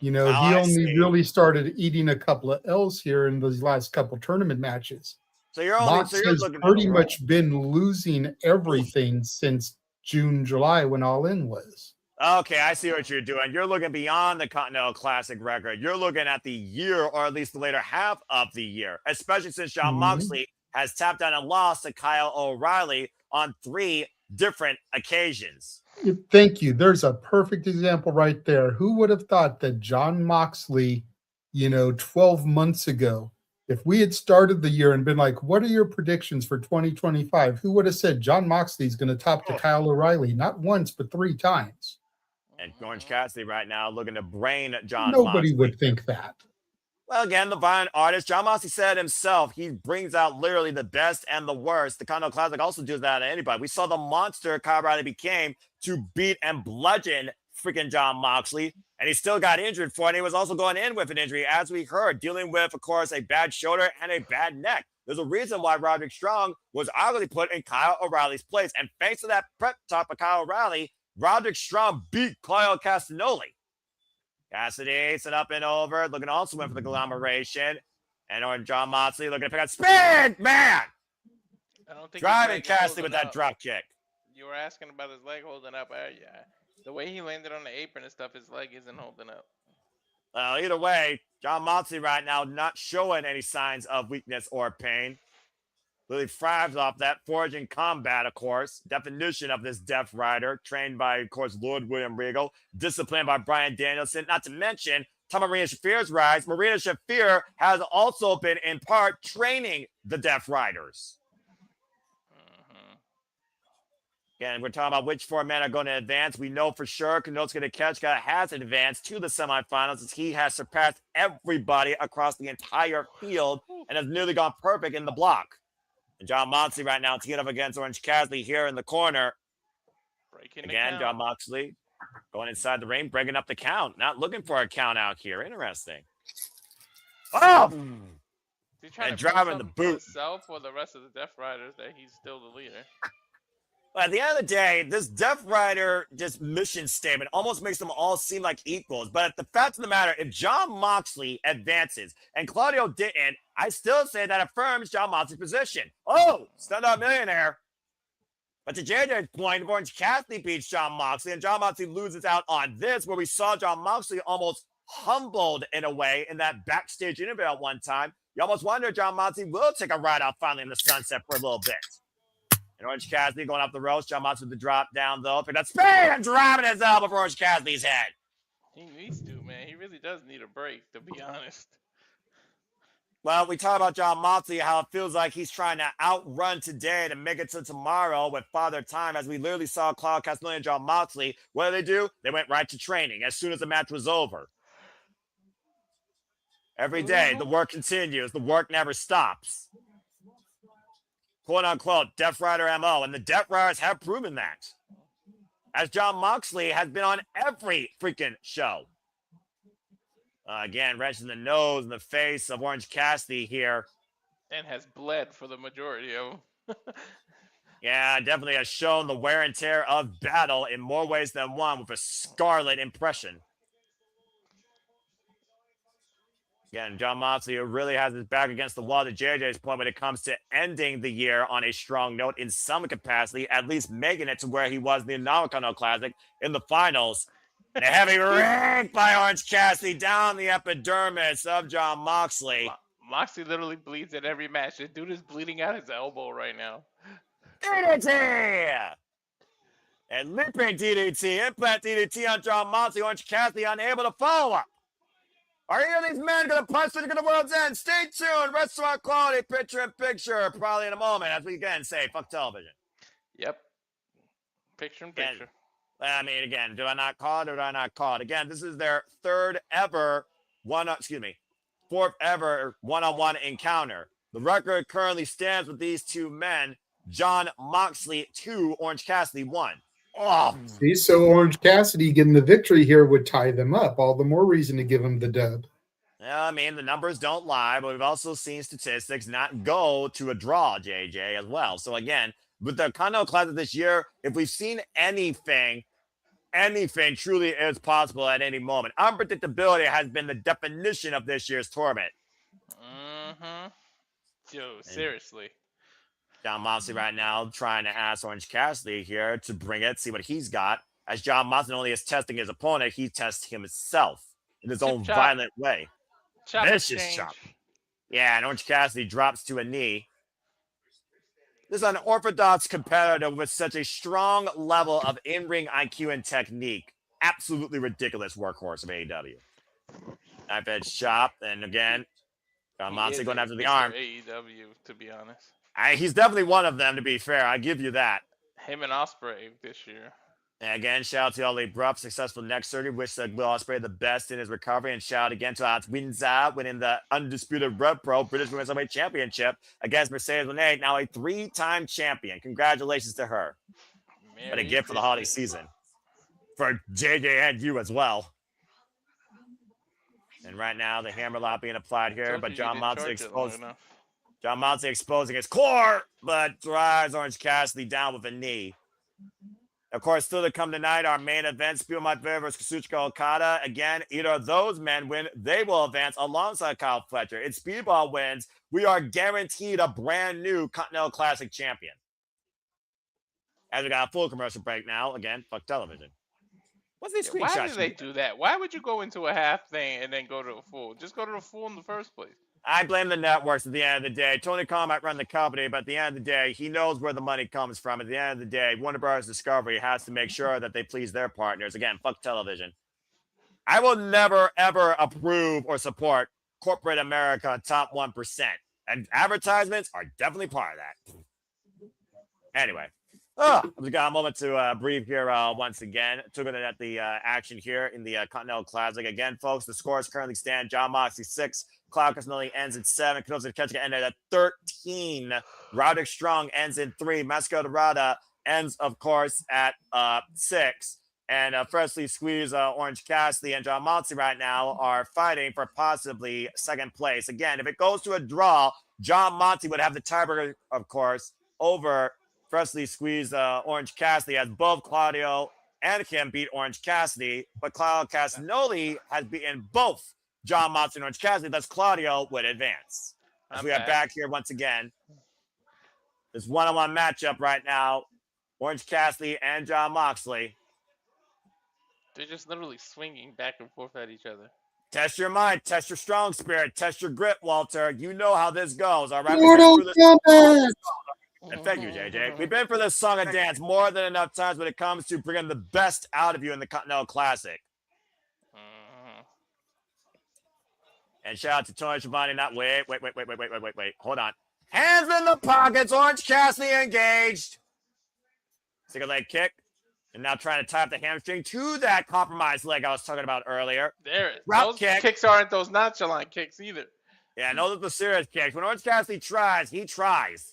You know, he only really started eating a couple of L's here in those last couple tournament matches. So you're Mox has pretty much been losing everything since June, July when All In was. Okay, I see what you're doing. You're looking beyond the Continental Classic record. You're looking at the year, or at least the later half of the year, especially since Jon Moxley has tapped out and lost to Kyle O'Reilly on 3 different occasions. Thank you. There's a perfect example right there. Who would have thought that Jon Moxley, 12 months ago If we had started the year and been like, what are your predictions for 2025? Who would have said John Moxley is going to top to Kyle O'Reilly? Not once, but 3 times. And Orange Cassidy right now looking to brain John Nobody Moxley. would think that. Well, again, the violent artist, John Moxley said himself, he brings out literally the best and the worst. The Continental Classic also does that to anybody. We saw the monster Kyle O'Reilly became to beat and bludgeon freaking John Moxley, and he still got injured for it. And he was also going in with an injury, as we heard, dealing with, of course, a bad shoulder and a bad neck. There's a reason why Roderick Strong was arguably put in Kyle O'Reilly's place. And thanks to that prep talk by Kyle O'Reilly, Roderick Strong beat Claudio Castagnoli. Cassidy set up and over, looking to also win for the conglomeration. And John Moxley looking to pick up speed, man! I don't think Driving Cassidy with that drop kick. You were asking about his leg holding up. Yeah. The way he landed on the apron and stuff, his leg isn't holding up. Well, either way, John Moxley right now not showing any signs of weakness or pain. Really thrives off that forging combat, of course. Definition of this Death Rider, trained by, of course, Lord William Regal, disciplined by Bryan Danielson. Not to mention, talking about Marina Shafir's rise, Marina Shafir has also been, in part, training the Death Riders. Again, we're talking about which 4 men are going to advance. We know for sure Konosuke Takeshita has advanced to the semifinals as he has surpassed everybody across the entire field and has nearly gone perfect in the block. And John Moxley right now teeing up against Orange Cassidy here in the corner. Breaking Again, John Moxley going inside the ring, breaking up the count. Not looking for a count out here. Interesting. Oh! He's trying and to driving the boot. Himself or the rest of the Death Riders that he's still the leader. Well, at the end of the day, this Death Rider just mission statement almost makes them all seem like equals. But the fact of the matter, if John Moxley advances and Claudio didn't, I still say that affirms John Moxley's position. Oh, Standout Millionaire. But to JJ's point, if Orange Cassidy beats John Moxley and John Moxley loses out on this, where we saw John Moxley almost humbled in a way in that backstage interview at one time, you almost wonder if John Moxley will take a ride out finally in the sunset for a little bit. And Orange Cassidy going up the ropes. John Moxley with the drop down, though. Pick that speed and driving his elbow for Orange Cassidy's head. He needs to, man. He really does need a break, to be honest. Well, we talk about John Moxley, how it feels like he's trying to outrun today to make it to tomorrow with Father Time, as we literally saw Claudio Castagnoli and John Moxley. What do? They went right to training as soon as the match was over. Every day, the work continues. The work never stops. Quote-unquote, Death Rider MO, and the Death Riders have proven that. As John Moxley has been on every freaking show. Again, wrenching the nose and the face of Orange Cassidy here. And has bled for the majority of them. Yeah, definitely has shown the wear and tear of battle in more ways than one with a scarlet impression. Again, John Moxley really has his back against the wall to JJ's point when it comes to ending the year on a strong note in some capacity, at least making it to where he was in the Continental Classic in the finals. And a heavy rake by Orange Cassidy down the epidermis of John Moxley. Moxley literally bleeds at every match. The dude is bleeding out his elbow right now. DDT! And limping DDT, implant DDT on John Moxley. Orange Cassidy unable to follow up. Are any of these men going to punch through to the world's end? Stay tuned. Restaurant quality, picture-in-picture, probably in a moment, as we again say, fuck television. Yep. Picture-in-picture. I mean, again, do I not call it or do I not call it? Again, this is their fourth ever one-on-one encounter. The record currently stands with these two men, John Moxley 2, Orange Cassidy 1. Oh. See, so Orange Cassidy getting the victory here would tie them up. All the more reason to give him the dub. I mean, the numbers don't lie, but we've also seen statistics not go to a draw, JJ, as well. So again, with the Continental Classic this year, if we've seen anything truly is possible at any moment. Unpredictability has been the definition of this year's tournament. Mm-hmm. Yo, seriously. John Moxley right now trying to ask Orange Cassidy here to bring it, see what he's got. As John Moxley not only is testing his opponent, he tests himself in his own violent way. Vicious chop. Yeah, and Orange Cassidy drops to a knee. This is an unorthodox competitor with such a strong level of in-ring IQ and technique. Absolutely ridiculous workhorse of AEW. Knife edge chop, and again, Jon He Moxley is going a after the Mr. arm. AEW, to be honest. He's definitely one of them, to be fair. I give you that. Him and Ospreay this year. And again, shout out to Ali Bruff, successful neck surgery. Wish Will Ospreay the best in his recovery. And shout out again to Winza winning the undisputed Rev Pro British Women's Heavyweight Championship against Mercedes Moné, now a 3-time champion. Congratulations to her. What a gift for the holiday season. For JJ and you as well. And right now, the hammerlock being applied here, but Jon Moxley exposing his core, but drives Orange Cassidy down with a knee. Of course, still to come tonight, our main event, Speedball versus Kazuchika Okada. Again, either of those men win, they will advance alongside Kyle Fletcher. If Speedball wins, we are guaranteed a brand new Continental Classic champion. As we got a full commercial break now. Again, fuck television. What's these screenshots? Why do they do that? Why would you go into a half thing and then go to a full? Just go to the full in the first place. I blame the networks at the end of the day. Tony Khan might run the company, but at the end of the day, he knows where the money comes from. At the end of the day, Warner Bros. Discovery has to make sure that they please their partners. Again, fuck television. I will never, ever approve or support corporate America top 1%. And advertisements are definitely part of that. Anyway. We got a moment to breathe here once again. Took it at the action here in the Continental Classic. Again, folks, the scores currently stand. Jon Moxley 6. Claudio Castagnoli ends at 7. Konosuke Takeshita ended at 13. Roderick Strong ends in 3. Máscara Dorada ends, of course, at 6. And freshly squeezed Orange Cassidy and Jon Moxley right now are fighting for possibly second place. Again, if it goes to a draw, Jon Moxley would have the tiebreaker, of course, over freshly squeezed Orange Cassidy, as both Claudio and Kim beat Orange Cassidy, but Claudio Castagnoli has beaten both Jon Moxley and Orange Cassidy, thus Claudio would advance. As we are back here once again. This one-on-one matchup right now, Orange Cassidy and Jon Moxley. They're just literally swinging back and forth at each other. Test your mind, test your strong spirit, test your grit, Walter. You know how this goes, all right? And thank you, JJ. We've been for this song and dance more than enough times when it comes to bringing the best out of you in the Continental Classic. And shout out to Tony Schiavone. Wait. Hold on. Hands in the pockets. Orange Cassidy engaged. Single leg kick. And now trying to tie up the hamstring to that compromised leg I was talking about earlier. Those kicks aren't those nonchalant kicks either. Yeah, those are the serious kicks. When Orange Cassidy tries, he tries.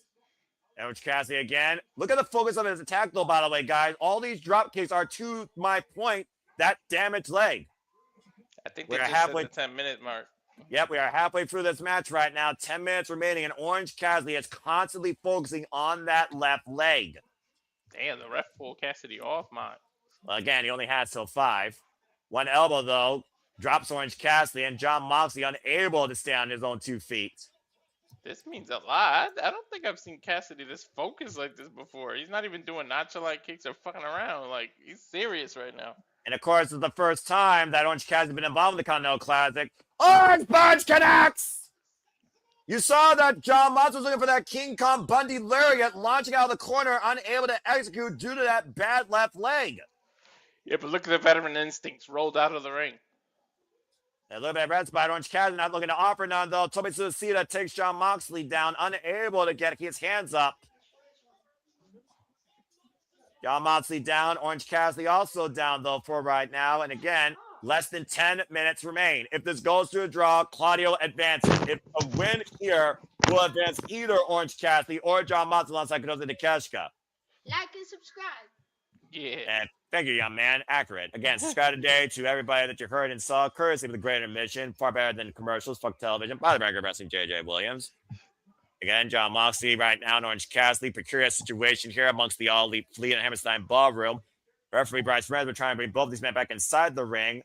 Orange Cassidy again. Look at the focus of his attack, though, by the way, guys. All these drop kicks are, to my point, that damaged leg. I think we're halfway at the 10-minute mark. Yep, we are halfway through this match right now. 10 minutes remaining, and Orange Cassidy is constantly focusing on that left leg. Damn, the ref pulled Cassidy off, man. Well, again, he only has till 5. One elbow, though, drops Orange Cassidy, and Jon Moxley unable to stay on his own 2 feet. This means a lot. I don't think I've seen Cassidy this focused like this before. He's not even doing nonchalant kicks or fucking around. Like, he's serious right now. And, of course, it's the first time that Orange Cassidy's been involved in the Continental Classic. Orange Punch connects! You saw that Jon Moxley was looking for that King Kong Bundy lariat, launching out of the corner, unable to execute due to that bad left leg. Yeah, but look at the veteran instincts rolled out of the ring. A little bit of red spot. Orange Cassidy not looking to offer none, though. Toby Suicida takes Jon Moxley down, unable to get his hands up. Jon Moxley down. Orange Cassidy also down, though, for right now. And again, less than 10 minutes remain. If this goes to a draw, Claudio advances. If a win here will advance either Orange Cassidy or Jon Moxley alongside Konosuke Takeshita. Like and subscribe. Yeah. And thank you, young man. Accurate. Again, subscribe today to everybody that you heard and saw, courtesy of the Great Intermission. Far better than commercials. Fuck television. By the Record Wrestling, JJ Williams. Again, Jon Moxley right now and Orange Cassidy. Precarious situation here amongst the All Elite Fleet and Hammerstein Ballroom. Referee Bryce Renz will try and bring both these men back inside the ring.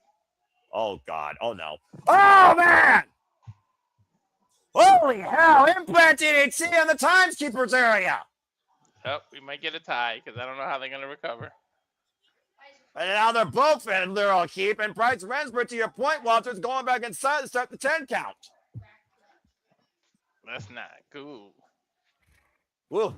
Oh, God. Oh, no. Oh, man! Holy hell! Implant DDT in the Timeskeeper's area! Oh, we might get a tie because I don't know how they're going to recover. And now they're both in literal keep. And Bryce Rensburg, to your point, Walter's going back inside to start the 10 count. That's not cool. Woo.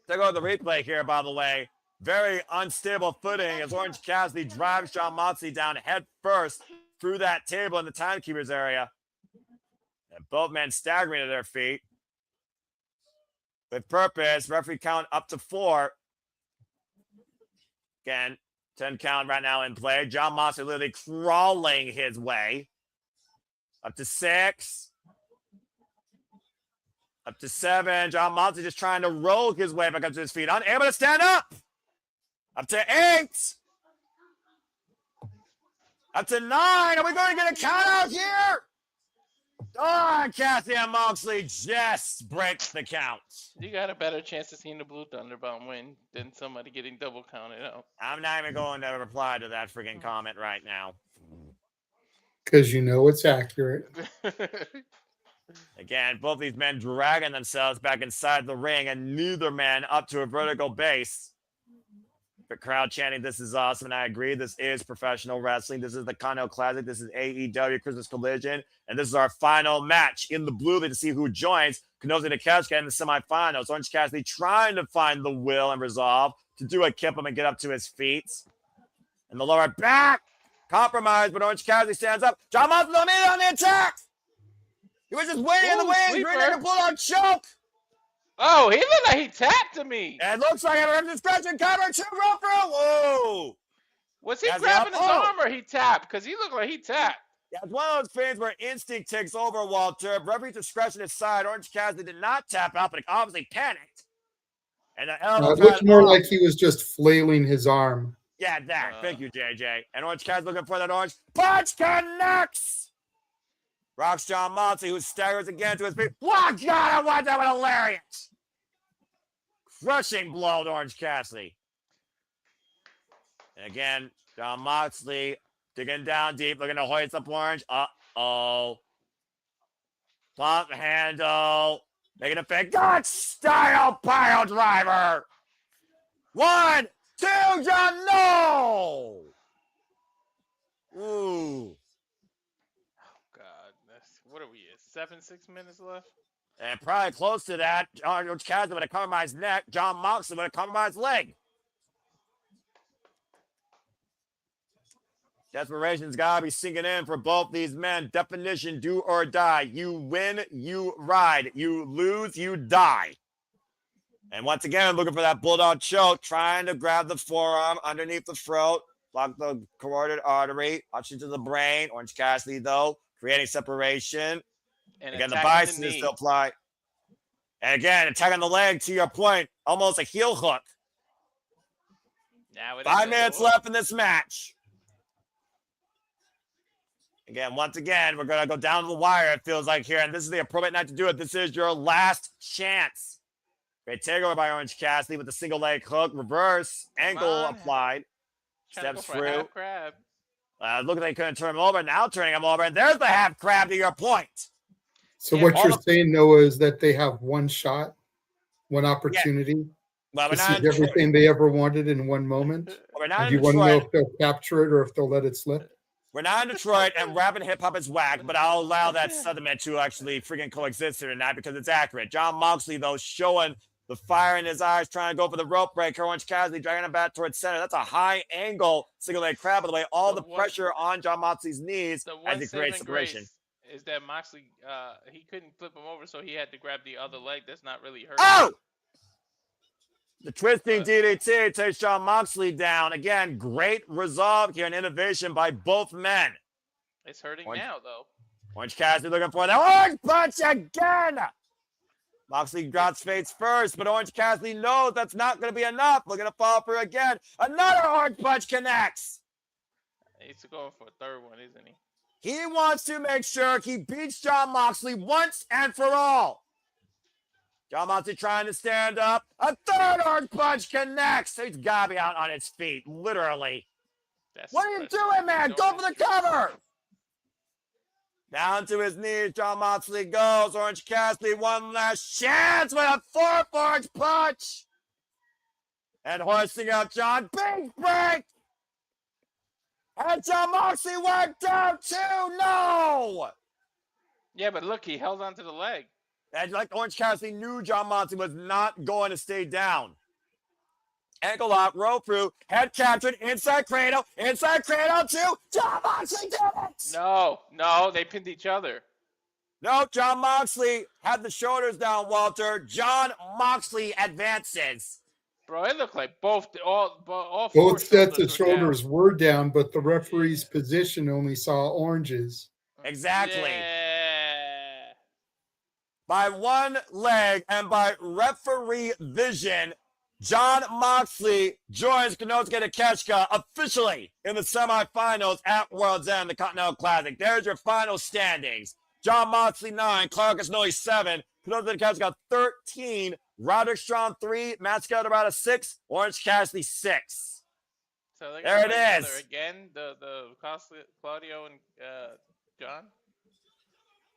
Take a look at the replay here, by the way. Very unstable footing as Orange Cassidy drives Jon Moxley down head first through that table in the Timekeeper's area. Both men staggering to their feet. With purpose, referee count up to 4. Again, 10 count right now in play. Jon Moxley literally crawling his way. Up to 6. Up to 7. Jon Moxley just trying to roll his way back up to his feet. Unable to stand up. Up to 8. Up to 9. Are we going to get a count out here? Oh, Cassidy and Moxley just breaks the count. You got a better chance of seeing the Blue Thunderbolt win than somebody getting double counted out. I'm not even going to reply to that freaking comment right now. Because you know it's accurate. Again, both these men dragging themselves back inside the ring, and neither man up to a vertical base. The crowd chanting, "This is awesome," and I agree. This is professional wrestling. This is the Continental Classic. This is AEW Christmas Collision, and this is our final match in the blue to see who joins Konosuke Takeshita in the semifinals. Orange Cassidy trying to find the will and resolve to do a kip him and get up to his feet. And the lower back compromise, but Orange Cassidy stands up. Jon Moxley on the attack. He was just waiting in the wings, ready to pull out choke. Oh, he looked like he tapped to me. It looks like a discretion cover, 2 rope through. Whoa. Was he grabbing his arm or he tapped? Because he looked like he tapped. Yeah, it's one of those things where instinct takes over, Walter. Referee discretion aside, Orange Cassidy did not tap out, but he obviously panicked. And it looked more like he was just flailing his arm. Yeah, that. Thank you, JJ. And Orange Cassidy looking for that orange punch, connects. Rocks Jon Moxley, who staggers again to his feet. Oh, God, I want that one hilarious. Crushing blow to Orange Cassidy. And again, Jon Moxley digging down deep, looking to hoist up Orange. Uh-oh. Pump handle. Making a fake God style pile driver. 1, 2, Jon, no! Ooh. What are we at? 6 minutes left? And probably close to that. Orange Cassidy with a compromised neck. Jon Moxley with a compromised leg. Desperation's got to be sinking in for both these men. Definition, do or die. You win, you ride. You lose, you die. And once again, looking for that bulldog choke, trying to grab the forearm underneath the throat, block the carotid artery, punch into the brain. Orange Cassidy, though, creating separation. And again, the bison is still fly. And again, attacking the leg, to your point, almost a heel hook. Now 5 minutes left in this match. Again, once again, we're going to go down to the wire, it feels like here, and this is the appropriate night to do it. This is your last chance. Great takeover by Orange Cassidy with a single leg hook, reverse, ankle applied. Steps through. Looking like they couldn't turn him over, now turning him over, and there's the half crab to your point. So what you're saying, Noah, is that they have one shot, one opportunity to see everything they ever wanted in one moment? Do you want to know if they'll capture it or if they'll let it slip? We're not in Detroit, and rap and hip-hop is whack, but I'll allow that sentiment to actually freaking coexist here tonight because it's accurate. Jon Moxley, though, showing the fire in his eyes, trying to go for the rope breaker. Orange Cassidy dragging him back towards center. That's a high-angle single-leg crab, by the way. All the pressure on Jon Moxley's knees as he creates separation. Is that Moxley, he couldn't flip him over, so he had to grab the other leg. That's not really hurting. Oh! The twisting DDT takes Jon Moxley down. Again, great resolve here and innovation by both men. It's hurting now, though. Orange Cassidy looking for the orange punch again. Moxley drops face first, but Orange Cassidy knows that's not going to be enough. Looking to fall for again. Another orange punch connects. He's going for a third one, isn't he? He wants to make sure he beats Jon Moxley once and for all. Jon Moxley trying to stand up. A third orange punch connects. He's got to be out on his feet, literally. What are you doing, man? Go for the cover. Down to his knees, Jon Moxley goes. Orange Cassidy, one last chance with a 4th orange punch. And hoisting up Jon. Big break. And Jon Moxley worked out too. No. Yeah, but look, he held onto the leg. And like Orange Cassidy knew Jon Moxley was not going to stay down. Ankle lock, roll through, head captured, inside cradle too. Jon Moxley did it! No, they pinned each other. No, John Moxley had the shoulders down, Walter. John Moxley advances. Bro, it looked like all four Both sets of were shoulders down. were down, but the referee's position only saw oranges. Exactly. Yeah. By one leg and by referee vision, John Moxley joins Konosuke Takeshita officially in the semifinals at World's End, the Continental Classic. There's your final standings. John Moxley 9, Claudio Castagnoli 7, Konosuke Takeshita 13, Roderick Strong 3, Máscara Dorada 6, Orange Cassidy 6. So they There got it each other is. again, the Claudio and John.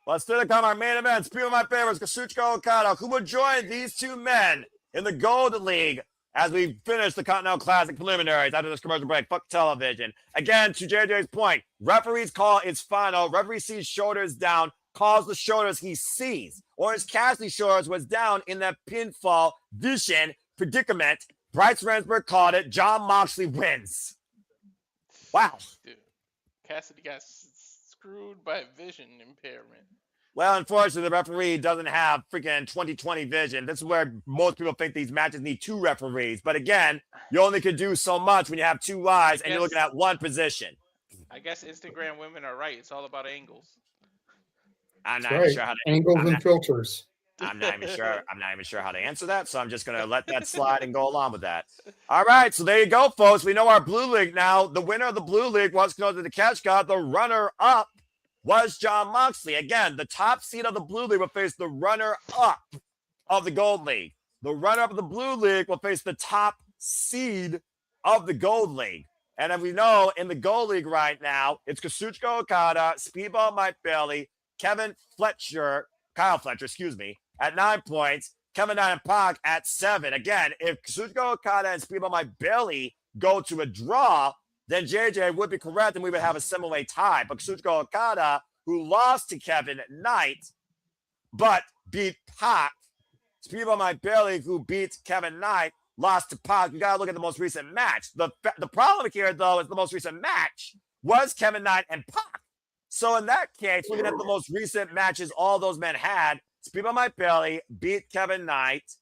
Let's do it. Come our main event. Speaking of my favorites, Kazuchika Okada, who will join these two men in the Gold League as we finish the Continental Classic preliminaries after this commercial break. Fuck television. Again, to JJ's point, referee's call is final. Referee sees shoulders down, calls the shoulders he sees. Orange Cassidy's shoulders was down in that pinfall vision predicament. Bryce Remsburg called it. John Moxley wins. Wow. Dude, Cassidy got screwed by vision impairment. Well, unfortunately, the referee doesn't have freaking 20/20 vision. This is where most people think these matches need two referees. But again, you only can do so much when you have two eyes and you're looking at one position. I guess Instagram women are right. It's all about angles. I'm not Right. even sure how to Angles and filters. I'm not even sure how to answer that, so I'm just gonna let that slide and go along with that. All right, so there you go, folks. We know our blue league now. The winner of the blue league was Konosuke Takeshita. The runner-up was John Moxley. Again, the top seed of the blue league will face the runner-up of the gold league. The runner-up of the blue league will face the top seed of the gold league. And as we know, in the gold league right now, it's Kazuchika Okada, Speedball Mike Bailey, Kyle Fletcher, at 9 points, Kevin Knight and Pac at 7. Again, if Kazuchika Okada and Speedball Mike Bailey go to a draw, then JJ would be correct and we would have a similar tie. But Kazuchika Okada, who lost to Kevin Knight, but beat Pac, Speedball Mike Bailey, who beat Kevin Knight, lost to Pac. You got to look at the most recent match. The problem here, though, is the most recent match was Kevin Knight and Pac. So in that case, looking at the most recent matches all those men had, Speedball Mike Bailey beat Kevin Knight.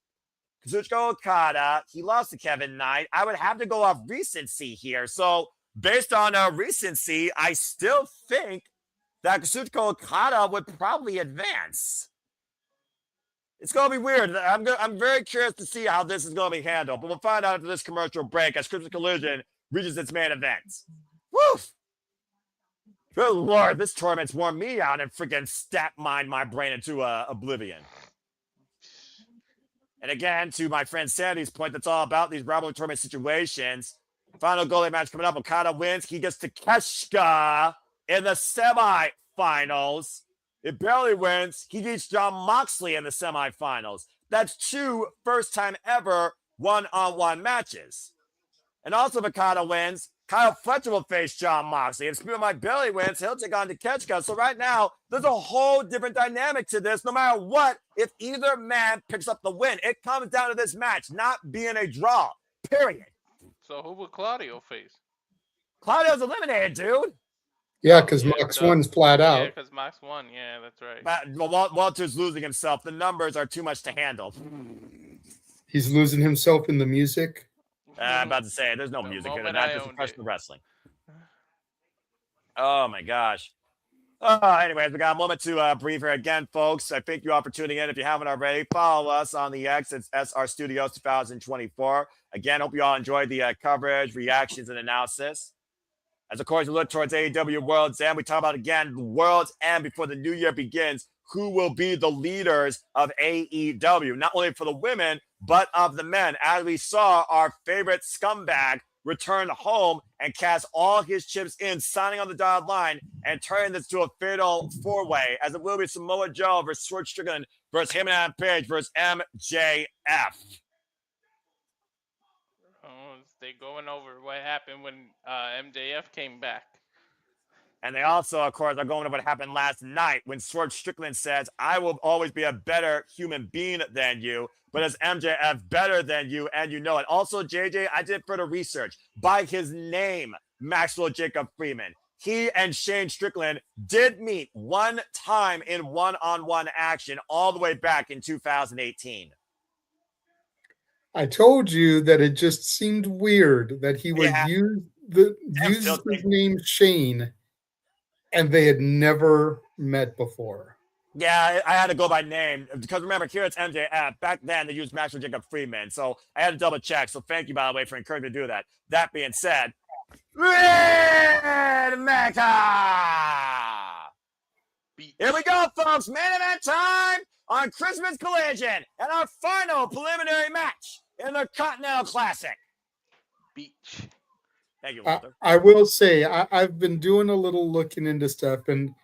Kazuchika Okada, he lost to Kevin Knight. I would have to go off recency here. So based on recency, I still think that Kazuchika Okada would probably advance. It's going to be weird. I'm very curious to see how this is going to be handled. But we'll find out after this commercial break as Cryptic Collision reaches its main event. Woof! Good Lord, this tournament's worn me out and freaking stat mined my brain into oblivion. And again, to my friend Sandy's point, that's all about these rivalry tournament situations. Final goalie match coming up. Okada wins. He gets Takeshita in the semifinals. It barely wins. He beats John Moxley in the semifinals. That's 2 first-time ever one-on-one matches. And also, if Okada wins, Kyle Fletcher will face John Moxley. If Speedball Mike Bailey wins, he'll take on Takeshita. So right now, there's a whole different dynamic to this. No matter what, if either man picks up the win, it comes down to this match not being a draw. Period. So who would Claudio face? Claudio's eliminated, dude. Yeah, because Mox won's flat Yeah, out. because Max won. Yeah, that's right. But Walter's losing himself. The numbers are too much to handle. He's losing himself in the music. I'm about to say, there's no The music in it. moment Not I just owned professional wrestling. Oh, my gosh. Anyways, we got a moment to breathe here again, folks. I thank you all for tuning in. If you haven't already, follow us on the X. It's SR Studios 2024. Again, hope you all enjoyed the coverage, reactions, and analysis. As, of course, we look towards AEW World's End, we talk about, again, the World's End before the new year begins. Who will be the leaders of AEW, not only for the women, but of the men. As we saw our favorite scumbag return home and cast all his chips in, signing on the dotted line and turning this to a fatal four-way, as it will be Samoa Joe versus Swerve Strickland versus him and Adam Page versus MJF. Oh, they going over what happened when MJF came back. And they also, of course, are going to what happened last night when Swerve Strickland says, I will always be a better human being than you, but is MJF better than you, and you know it. Also, JJ, I did further research. By his name, Maxwell Jacob Freeman. he and Shane Strickland did meet one time in one-on-one action all the way back in 2018. I told you that it just seemed weird that he would use his name Shane, and they had never met before. Yeah, I had to go by name because remember, here it's MJF. Back then, they used Master Jacob Freeman, so I had to double check. So thank you, by the way, for encouraging me to do that. That being said, Red Mecca! Here we go, folks. Main event time on Christmas Collision and our final preliminary match in the Continental Classic. Beach. Thank you, Walter. I will say I've been doing a little looking into stuff, and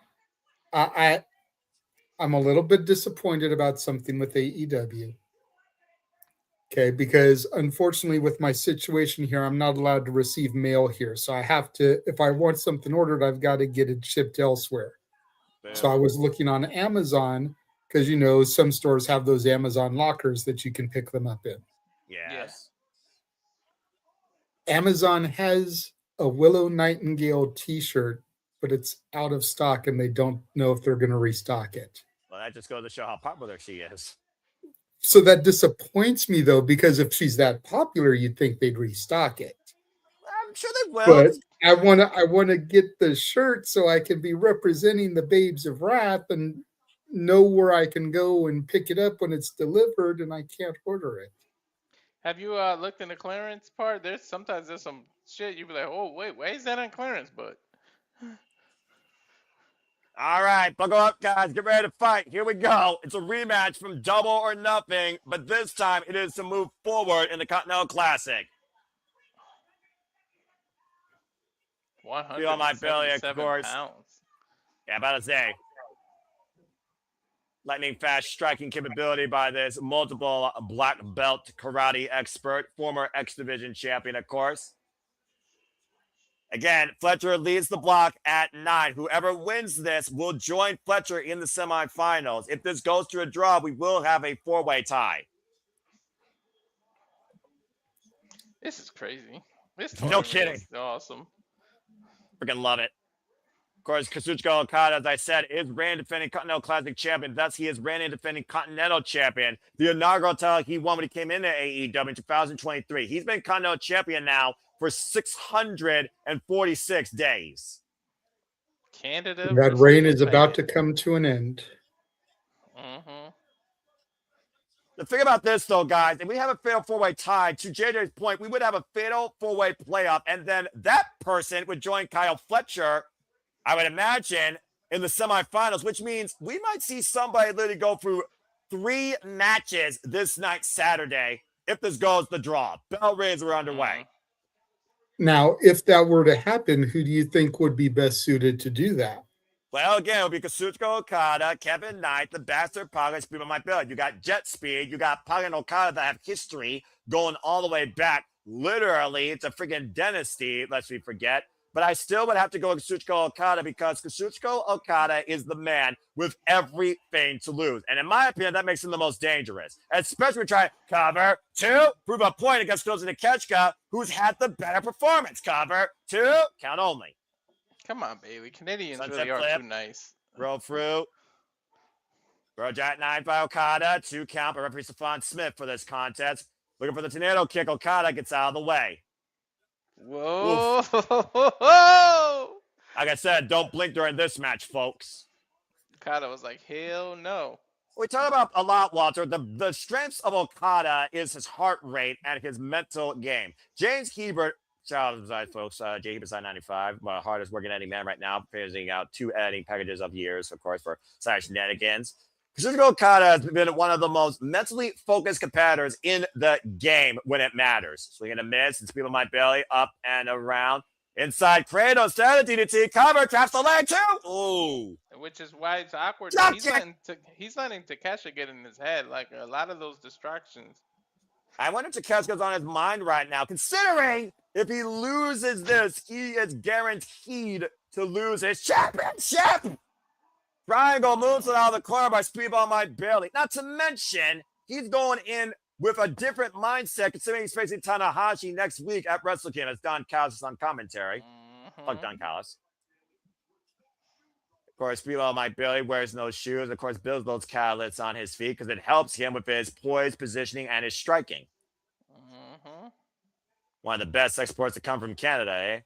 I'm a little bit disappointed about something with AEW. Okay, because unfortunately with my situation here, I'm not allowed to receive mail here. So I have to, if I want something ordered, I've got to get it shipped elsewhere. Damn. So I was looking on Amazon because, you know, some stores have those Amazon lockers that you can pick them up in. Yes. Amazon has a Willow Nightingale t-shirt, but it's out of stock and they don't know if they're going to restock it. Well, that just goes to show how popular she is. So that disappoints me, though, because if she's that popular, you'd think they'd restock it. I'm sure they will. But I want to get the shirt so I can be representing the Babes of Wrath and know where I can go and pick it up when it's delivered, and I can't order it. Have you looked in the clearance part? Sometimes there's some shit you'd be like, oh wait, why is that on clearance? But all right, buckle up, guys. Get ready to fight. Here we go. It's a rematch from Double or Nothing, but this time it is to move forward in the Continental Classic. Feel my belly, of course. Pounds. Yeah, about to say. Lightning fast striking capability by this multiple black belt karate expert, former X Division champion, of course. Again, Fletcher leads the block at 9. Whoever wins this will join Fletcher in the semifinals. If this goes to a draw, we will have a 4-way tie. This is crazy. No kidding. Is awesome. Freaking love it. Of course, Kazuchika Okada, as I said, is reigning defending Continental Classic champion. Thus, he is reigning defending Continental champion. The inaugural title he won when he came into AEW in 2023. He's been Continental champion now for 646 days. Canada. That reign is about to come to an end. Mm-hmm. The thing about this, though, guys, if we have a fatal 4-way tie, to JJ's point, we would have a fatal 4-way playoff, and then that person would join Kyle Fletcher, I would imagine, in the semifinals, which means we might see somebody literally go through 3 matches this night, Saturday, if this goes the draw. Bell rings are underway. Now, if that were to happen, who do you think would be best suited to do that? Well, again, it would be Kazuchika Okada, Kevin Knight, the Bastard Pocket, Speedball my build. You got Jet Speed, you got Pocket and Okada that have history going all the way back. Literally, it's a freaking dynasty, lest we forget. But I still would have to go with Kazuchika Okada because Kazuchika Okada is the man with everything to lose. And in my opinion, that makes him the most dangerous. Especially when trying cover 2, prove a point against Konosuke Takeshita, who's had the better performance. Cover 2, count only. Come on, baby. Canadians Sunset really flip, are too nice. Roll through. Bro Jack 9 by Okada. 2 count by referee Stephon Smith for this contest. Looking for the tornado kick. Okada gets out of the way. Whoa. Like I said, don't blink during this match, folks. Okada was like, hell no. We talk about a lot, Walter. The strengths of Okada is his heart rate and his mental game. James Hebert, shout out to the folks, J. Hebert side 95, my hardest working editing man right now, phasing out 2 editing packages of years, of course, for Slash Shenanigans. Kazuchika Okada has been one of the most mentally focused competitors in the game when it matters. Swinging a miss and speed on my belly, up and around. Inside cradle, instead of DDT, cover, traps the leg too. Ooh. Which is why it's awkward. He's letting Takeshita get in his head, like a lot of those distractions. I wonder if Takeshita's on his mind right now, considering if he loses this, he is guaranteed to lose his championship. Triangle moves it out of the corner by Speedball my belly. Not to mention, he's going in with a different mindset, considering he's facing Tanahashi next week at Wrestle Kingdom. As Don Callis is on commentary. Fuck Don Callis. course, Speedball Mike Bailey wears no shoes. Of course, builds those catalysts on his feet because it helps him with his poise, positioning, and his striking. Mm-hmm. One of the best exports to come from Canada, eh?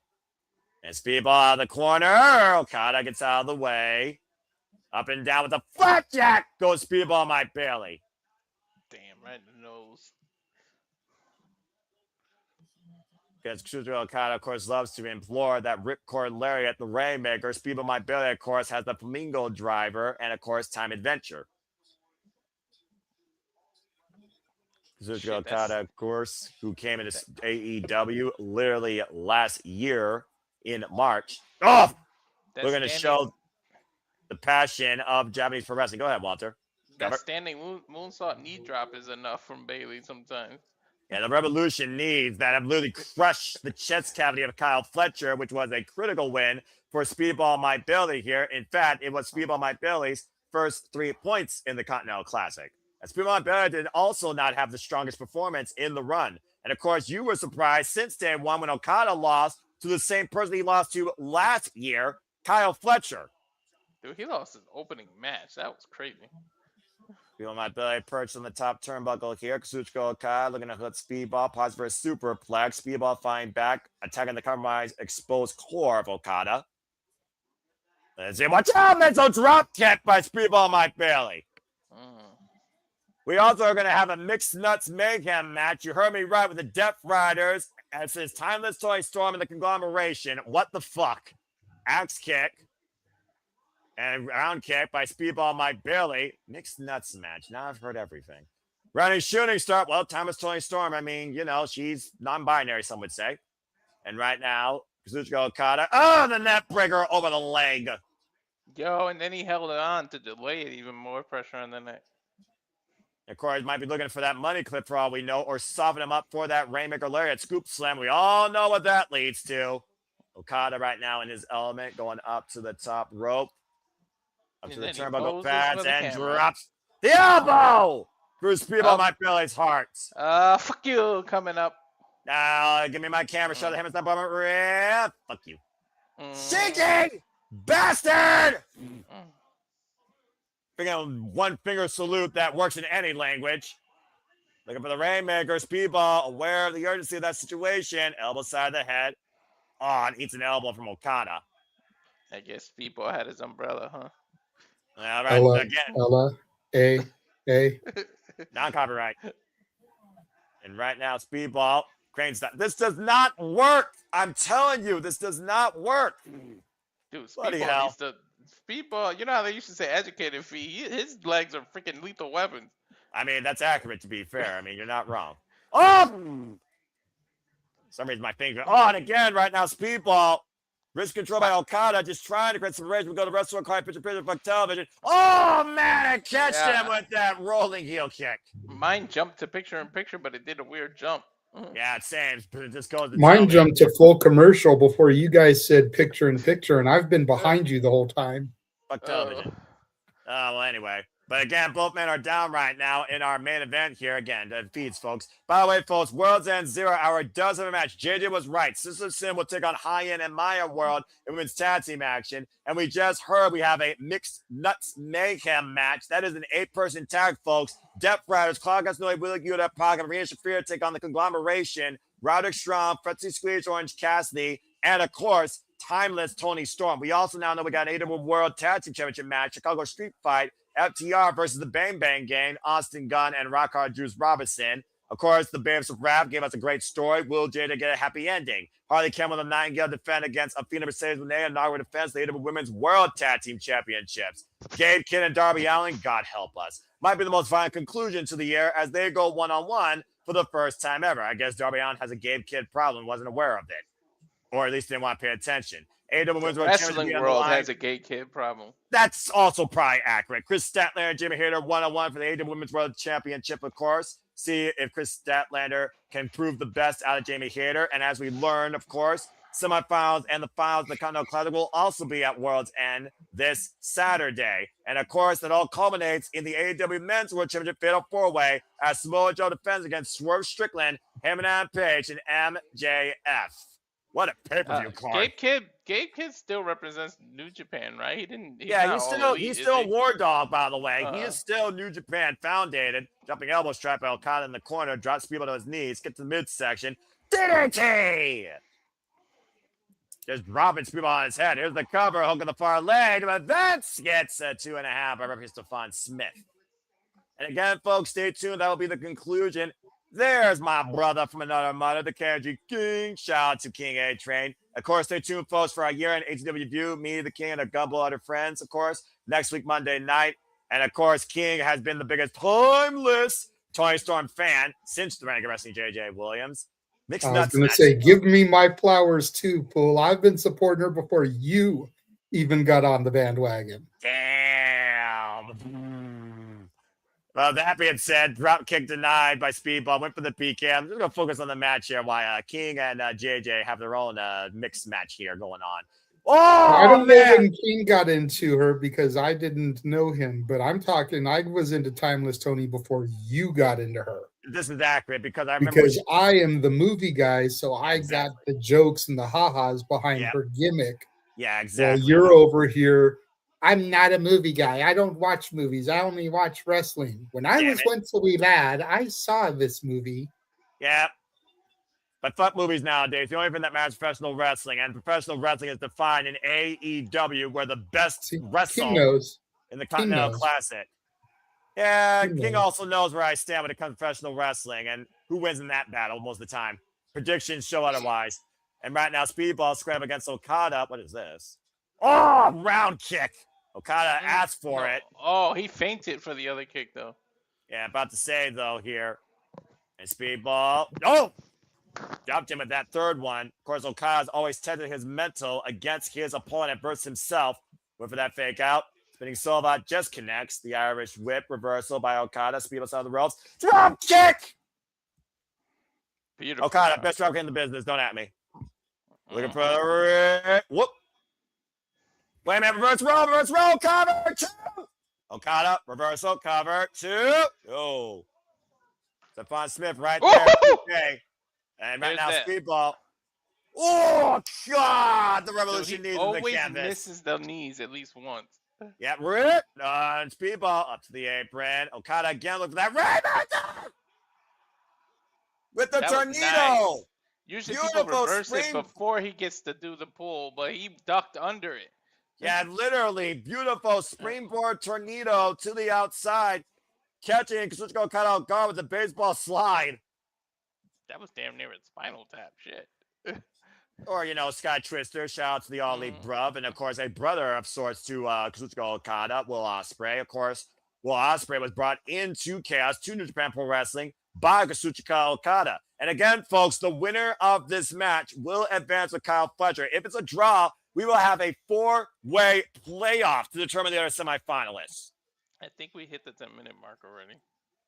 And Speedball out of the corner. Okada gets out of the way. Up and down with the flat jack goes Speedball Mike Bailey. Damn, right in the nose. Because Cruz Okada, of course, loves to implore that ripcord lariat, the Rainmaker. Speedball Mike Bailey, of course, has the Flamingo Driver and, of course, Time Adventure. Kazuchika Okada, of course, who came into AEW literally last year in March. Oh! We're going to show the passion of Japanese pro wrestling. Go ahead, Walter. That standing moonsault knee drop is enough from Bailey sometimes. Yeah, the Revolution needs that have literally crushed the chest cavity of Kyle Fletcher, which was a critical win for Speedball Mike Bailey here. In fact, it was Speedball Mike Bailey's first 3 points in the Continental Classic. And Speedball Mike Bailey did also not have the strongest performance in the run. And of course, you were surprised since day one when Okada lost to the same person he lost to last year, Kyle Fletcher. Dude, he lost his opening match. That was crazy. Speedball Mike Bailey perched on the top turnbuckle here. Kazuchika Okada looking to hit Speedball. Pause for a superplex. Speedball fighting back, attacking the compromised exposed core of Okada. Let's see. Watch out! Mental drop kick by Speedball Mike Bailey. We also are going to have a Mixed Nuts Mayhem match. You heard me right with the Death Riders. And it says Timeless Toy Storm and the Conglomeration. What the fuck? Axe kick. And round kick by Speedball Mike Bailey. Mixed Nuts match. Now I've heard everything. Running shooting start. Well, Timeless Toy Storm. I mean, you know, she's non-binary, some would say. And right now, Kazuchika Okada. Oh, the net breaker over the leg. Yo, and then he held it on to delay it, even more pressure on the neck. Of course, might be looking for that money clip for all we know, or soften him up for that Rainmaker Lariat Scoop Slam. We all know what that leads to. Okada right now in his element, going up to the top rope. Up to the turnbuckle pads and drops the elbow through Speedball Mike Bailey's heart. Fuck you, coming up. Now, give me my camera shot. The Hammerstein Ballroom. Fuck you. Shaking bastard! One finger salute that works in any language. Looking for the Rainmaker. Speedball, aware of the urgency of that situation. Elbow side of the head. On, eats an elbow from Okada. I guess Speedball had his umbrella, huh? All right, again. A. Non-copyright. And right now, Speedball cranes that. This does not work. I'm telling you, this does not work. Dude, Speedball, you know how they used to say educated feet? His legs are freaking lethal weapons. I mean, that's accurate, to be fair. I mean, you're not wrong. Oh! For some reason, my finger. Oh, and again, right now, Speedball. Wrist control by Okada, just trying to create some rage. We go to Wrestler Card, picture, fuck television. Oh, man, I catch him with that rolling heel kick. Mine jumped to picture-in-picture, but it did a weird jump. Yeah, it's same. It just goes to Mine jumped to full commercial before you guys said picture-in-picture, and I've been behind you the whole time. Fuck television. Well, anyway. But again, both men are down right now in our main event here. Again, the feeds, folks. By the way, folks, World's End 0 Hour does have a match. JJ was right. Sister Sin will take on Hyan and Maya World in women's tag team action. And we just heard we have a Mixed Nuts Mayhem match. That is an 8-person tag, folks. Death Riders, Claudio, Castagnoli, Willie Guda, Pac, and Marina Shafir take on the Conglomeration. Roderick Strong, Fretzy Squeeze, Orange Cassidy, and of course, Timeless Tony Storm. We also now know we got an AEW World Tag Team Championship match, Chicago Street Fight, FTR versus the Bang Bang Gang, Austin Gunn and Rock Hard Juice Robinson. Of course, the Babes of Rap gave us a great story. Will Jada get a happy ending? Harley Campbell and Nightingale defend against Athena Mercedes Moné and Naga defense the AEW Women's World Tag Team Championships. Gabe Kidd and Darby Allin, God help us, might be the most violent conclusion to the year as they go one-on-one for the first time ever. I guess Darby Allin has a Gabe Kidd problem, wasn't aware of it. Or at least didn't want to pay attention. AEW Women's World Wrestling World has a gay kid problem. That's also probably accurate. Chris Statlander and Jimmy Hayter one-on-one for the AEW Women's World Championship, of course. See if Chris Statlander can prove the best out of Jamie Hayter. And as we learned, of course, semifinals and the finals of the Continental Classic will also be at World's End this Saturday. And of course, it all culminates in the AEW Men's World Championship Fatal 4-Way as Samoa Joe defends against Swerve Strickland, Hangman Page, and MJF. What a pay-per-view card. Gabe Kidd still represents New Japan, right? He didn't. He's Yeah, not he's all still elite, he's is still a he? war dog, by the way. He Uh-huh. is still New Japan founded. Jumping elbow strap by Okada in the corner, drops people to his knees, gets to the midsection. DDT! Just dropping people on his head. Here's the cover, hook in the far leg, but Vince gets a 2.5 by Referee Stephon Smith. And again, folks, stay tuned. That will be the conclusion. There's my brother from another mother, the KG King. Shout out to King A-Train. Of course, stay tuned, folks, for our year-end AEW View. Me, the King, and a couple other friends, of course, next week, Monday night. And, of course, King has been the biggest timeless Tony Storm fan since the Renegade Wrestling J.J. Williams. Mixed I was nuts. going to say, give me my flowers too, Pool. I've been supporting her before you even got on the bandwagon. Damn. Well, that being said, drop kick denied by Speedball. Went for the PK. I'm just going to focus on the match here while King and JJ have their own mixed match here going on. Oh, I don't know man. when King got into her because I didn't know him, but I'm talking, I was into Timeless Tony before you got into her. This is accurate because I remember. Because I am the movie guy, so I got the jokes and the ha-has behind her gimmick. Yeah, exactly. Well, you're over here. I'm not a movie guy. I don't watch movies. I only watch wrestling. When I was once a wee lad, I saw this movie. Yeah. But fuck movies nowadays. The only thing that matters is professional wrestling. And professional wrestling is defined in AEW, where the best wrestler in the Continental Classic. Yeah, King also knows where I stand when it comes to professional wrestling and who wins in that battle most of the time. Predictions show otherwise. And right now, Speedball scram against Okada. What is this? Oh, round kick. Okada asked for it. Oh, he fainted for the other kick, though. Yeah, about to say, though, here. And Speedball. Oh! Dropped him at that third one. Of course, Okada's always tested his mental against his opponent versus himself. Went for that fake out. Spinning Solvat just connects. The Irish whip reversal by Okada. Speedball out of the ropes. Drop kick! Beautiful. Okada, best drop kick in the business. Don't at me. Looking for the whoop. Wait a minute, reverse roll, cover, two. Okada, reversal, cover, two. Oh. Stephon Smith right there. Okay. And right now, Speedball. Oh, God. The Revolution needs the canvas. Always misses the knees at least once. Yeah, rip. And Speedball up to the apron. Okada again, look for that Rainmaker. With the tornado. Nice. Usually people reverse it before he gets to do the pull, but he ducked under it. Yeah, literally beautiful springboard tornado to the outside, catching Kazuchika Okada off guard with the baseball slide. That was damn near a spinal tap. Shit. Or, Sky Twister. Shout out to the All Elite Bruv. And, of course, a brother of sorts to Kazuchika Okada, Will Ospreay. Of course, Will Ospreay was brought into Chaos to New Japan Pro Wrestling by Kazuchika Okada. And again, folks, the winner of this match will advance with Kyle Fletcher. If it's a draw, we will have a 4-way playoff to determine the other semifinalists. I think we hit the 10-minute mark already.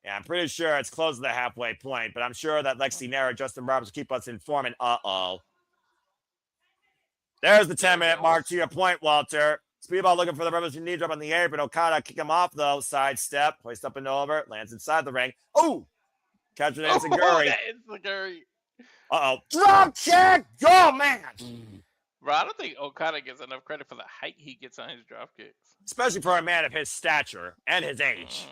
Yeah, I'm pretty sure it's close to the halfway point, but I'm sure that Lexi Nara, Justin Roberts will keep us informed. Uh-oh. There's the 10-minute mark to your point, Walter. Speedball looking for the Revolution knee drop on the apron. Okada kick him off, though. Sidestep, hoist up and over, lands inside the ring. Oh! Catch an Enziguri. Uh-oh. Drop kick! Oh, man! Bro, I don't think Okada gets enough credit for the height he gets on his drop kicks. Especially for a man of his stature and his age.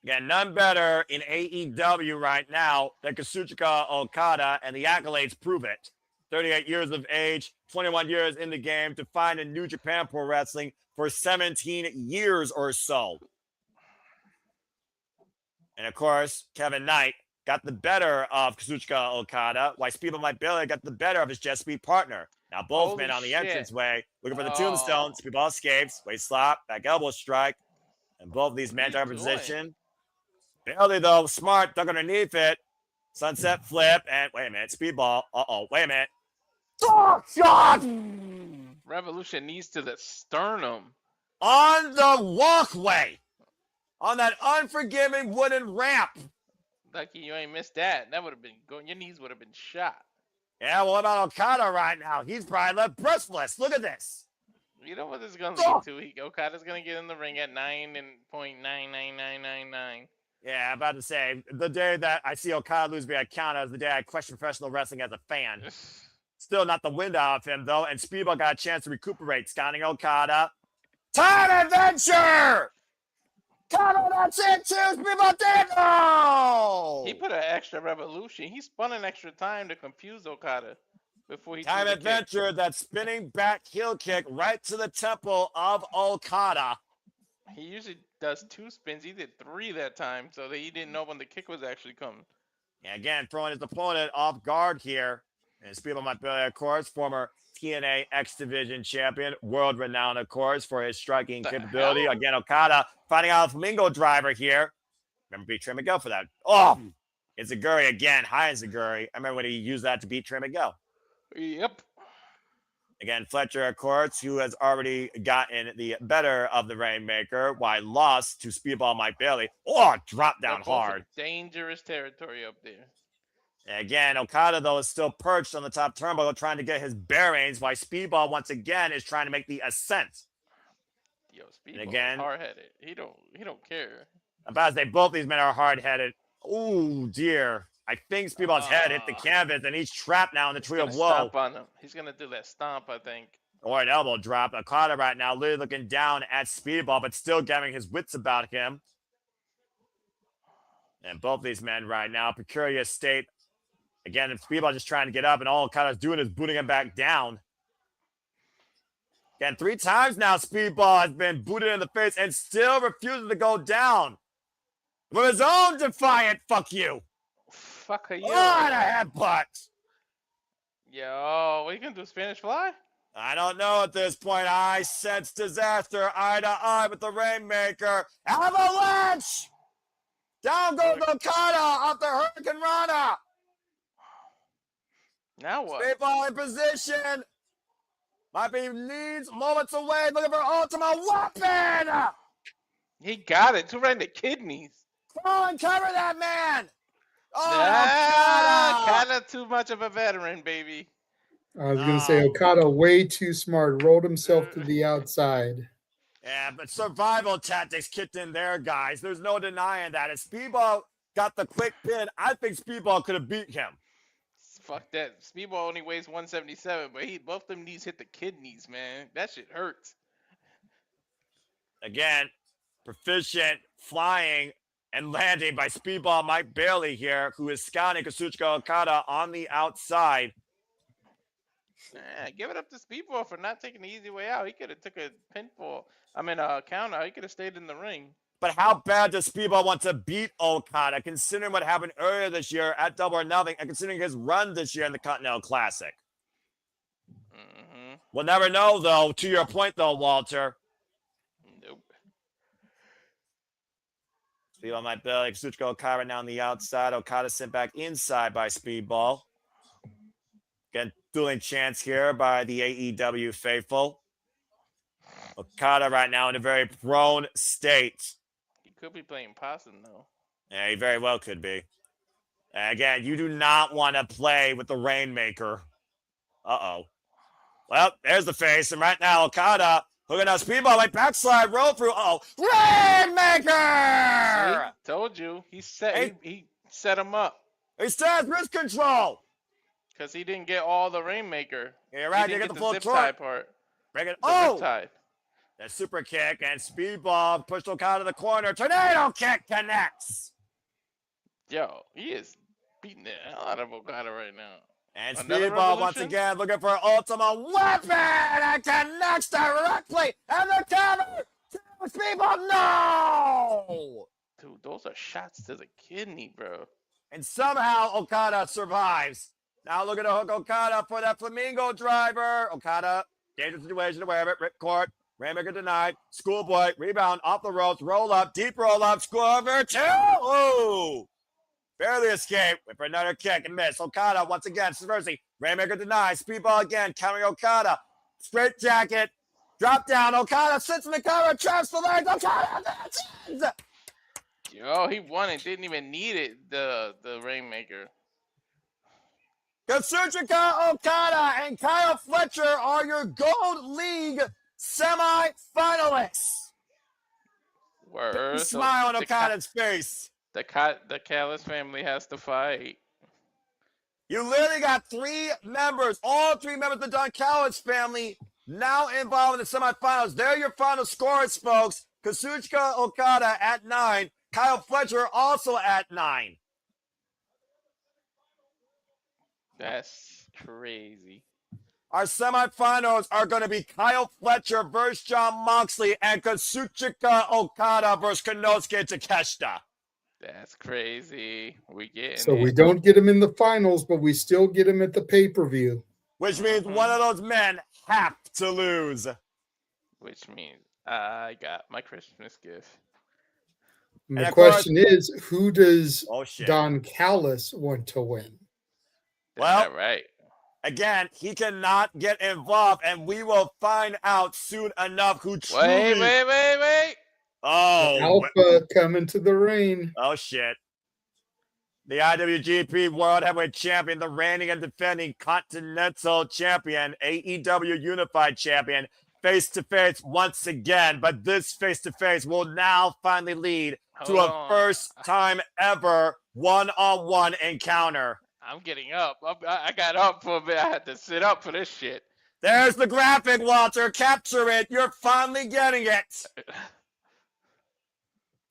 Yeah, none better in AEW right now than Kazuchika Okada, and the accolades prove it. 38 years of age, 21 years in the game, to find in New Japan Pro Wrestling for 17 years or so. And, of course, Kevin Knight got the better of Kazuchika Okada, while Speedball might barely got the better of his Jet Speed partner. Now both men on the entranceway, looking for the tombstone. Speedball escapes, waist slap, back elbow strike, and both of these men are in position. Barely, though, smart, dug underneath it. Sunset flip, and wait a minute, Speedball. Uh-oh, wait a minute. Oh, God! Revolution knees to the sternum. On the walkway. On that unforgiving wooden ramp. Lucky you ain't missed that. That would have been going. Your knees would have been shot. Yeah, well, what about Okada right now? He's probably left breathless. Look at this. You know what this is going to lead to? Okada's going to get in the ring at 9.99999. Yeah, I'm about to say, the day that I see Okada lose via count is the day I question professional wrestling as a fan. Still not the wind out of him, though, and Speedball got a chance to recuperate. Scouting Okada. Time adventure! Okada, that's it, too! Speedball did it! No! He put an extra revolution. He spun an extra time to confuse Okada before he Time threw the kick. adventure, that spinning back heel kick right to the temple of Okada. He usually does 2 spins. He did 3 that time, so that he didn't know when the kick was actually coming. And again, throwing his opponent off guard here. And Speedball might be, of course, former TNA X Division champion, world renowned, of course, for his striking capability. Hell? Again, Okada finding out a Flamingo driver here. Remember beat Trey Miguel for that. Oh, it's Zaguri again. Hyan Zaguri. I remember when he used that to beat Trey Miguel. Yep. Again, Fletcher, of course, who has already gotten the better of the Rainmaker, while lost to Speedball Mike Bailey. Oh, drop down They're both in hard. dangerous territory up there. And again, Okada, though, is still perched on the top turnbuckle trying to get his bearings, while Speedball, once again, is trying to make the ascent. Yo, Speedball again- is hard-headed. He don't care. About to say, both these men are hard-headed. Oh, dear. I think Speedball's head hit the canvas, and he's trapped now in the tree He's of gonna woe. stomp on him. He's gonna do that stomp, I think. Or an elbow drop. Okada right now literally looking down at Speedball, but still gathering his wits about him. And both these men right now, precarious state. Again, Speedball just trying to get up, and all Okada's doing is booting him back down. Again, 3 times now, Speedball has been booted in the face and still refuses to go down. With his own defiant fuck you. Fuck you. What a headbutt. Yo, what are you gonna do? Spanish Fly? I don't know at this point. I sense disaster eye to eye with the Rainmaker. Avalanche! Down goes Okada off the Hurricane Rana. Now what? Speedball in position. Might be leads moments away. Looking for ultimate weapon. He got it. 2 right in the kidneys. Fall and cover that man. Oh, Okada too much of a veteran, baby. I was going to say Okada way too smart, rolled himself to the outside. Yeah, but survival tactics kicked in there, guys. There's no denying that. If Speedball got the quick pin, I think Speedball could have beat him. Fuck that. Speedball only weighs 177, but both them knees hit the kidneys, man. That shit hurts. Again, proficient flying and landing by Speedball Mike Bailey here, who is scouting Kazuchika Okada on the outside. Give it up to Speedball for not taking the easy way out. He could have took a counter. He could have stayed in the ring. But how bad does Speedball want to beat Okada, considering what happened earlier this year at Double or Nothing, and considering his run this year in the Continental Classic? Mm-hmm. We'll never know, though, to your point, though, Walter. Nope. Speedball Mike Bailey, Kazuchika Okada now on the outside. Okada sent back inside by Speedball. Again, dueling chants here by the AEW faithful. Okada right now in a very prone state. He could be playing possum, though. Yeah, he very well could be. Again, you do not want to play with the Rainmaker. Uh-oh. Well, there's the face. And right now, Okada hooking out Speedball like backslide roll through. Uh-oh. Rainmaker! See? Told you. He set him up. He still has wrist control. Because he didn't get all the Rainmaker. Yeah, you're right. He You didn't get the get full zip torque. tie part. Break it. The Oh! riptide. That super kick and Speedball pushed Okada to the corner. Tornado kick connects. Yo, he is beating the hell out of Okada right now. And Another Speedball once revolution? again looking for ultimate weapon and connects directly. And the cover to Speedball. No! Dude, those are shots to the kidney, bro. And somehow Okada survives. Now looking to hook Okada for that Flamingo driver. Okada, dangerous situation, aware of it. Ripcord, Rainmaker denied. Schoolboy, rebound, off the ropes, roll up, deep roll up, Scorver, 2. Ooh! Barely escaped. Went for another kick and miss. Okada once again, subversing. Rainmaker denied. Speedball again, countering Okada. Straight jacket. Drop down. Okada sits in the cover, traps the legs. Okada, that's it! Yo, he won it. Didn't even need it, the Rainmaker. Kazuchika Okada and Kyle Fletcher are your Gold League semi-finalists. Word. Smile on Okada's face. The Callis family has to fight. You literally got 3 members, all 3 members of the Don Callis family now involved in the semifinals. They're your final scores, folks. Kazuchika Okada at 9. Kyle Fletcher also at 9. That's crazy. Our semifinals are going to be Kyle Fletcher versus Jon Moxley and Kazuchika Okada versus Konosuke Takeshita. That's crazy. We getting So it. we don't get him in the finals, but we still get him at the pay-per-view. Which means one of those men have to lose. Which means I got my Christmas gift. And And the of course- question is, who does Oh, shit. Don Callis want to win? Well, right. Again, he cannot get involved, and we will find out soon enough who truly... Wait. Oh, Alpha coming to the ring. oh shit. The IWGP World Heavyweight Champion, the reigning and defending Continental Champion, AEW Unified Champion, face-to-face once again, but this face-to-face will now finally lead to Hold a on. first-time ever one-on-one encounter. I'm getting up. I got up for a bit. I had to sit up for this shit. There's the graphic, Walter. Capture it. You're finally getting it.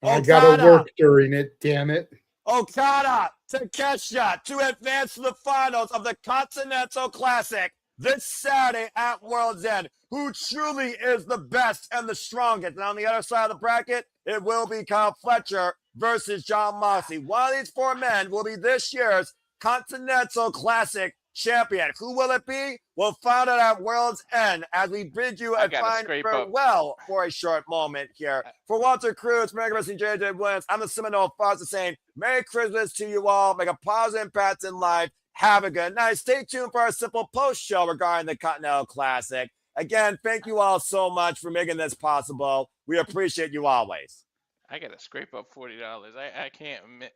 I gotta Okada. work during it, damn it. Okada, Takeshita to advance to the finals of the Continental Classic this Saturday at World's End. Who truly is the best and the strongest? And on the other side of the bracket, it will be Kyle Fletcher versus Jon Moxley. One of these 4 men will be this year's Continental Classic champion. Who will it be? We'll find out at World's End as we bid you I a gotta fine scrape up. farewell for a short moment here. For Walter Cruz, American Wrestling JJ Williams, I'm the Seminole Foster saying Merry Christmas to you all. Make a positive impact in life. Have a good night. Stay tuned for our simple post show regarding the Continental Classic. Again, thank you all so much for making this possible. We appreciate you always. I gotta scrape up $40. I can't admit.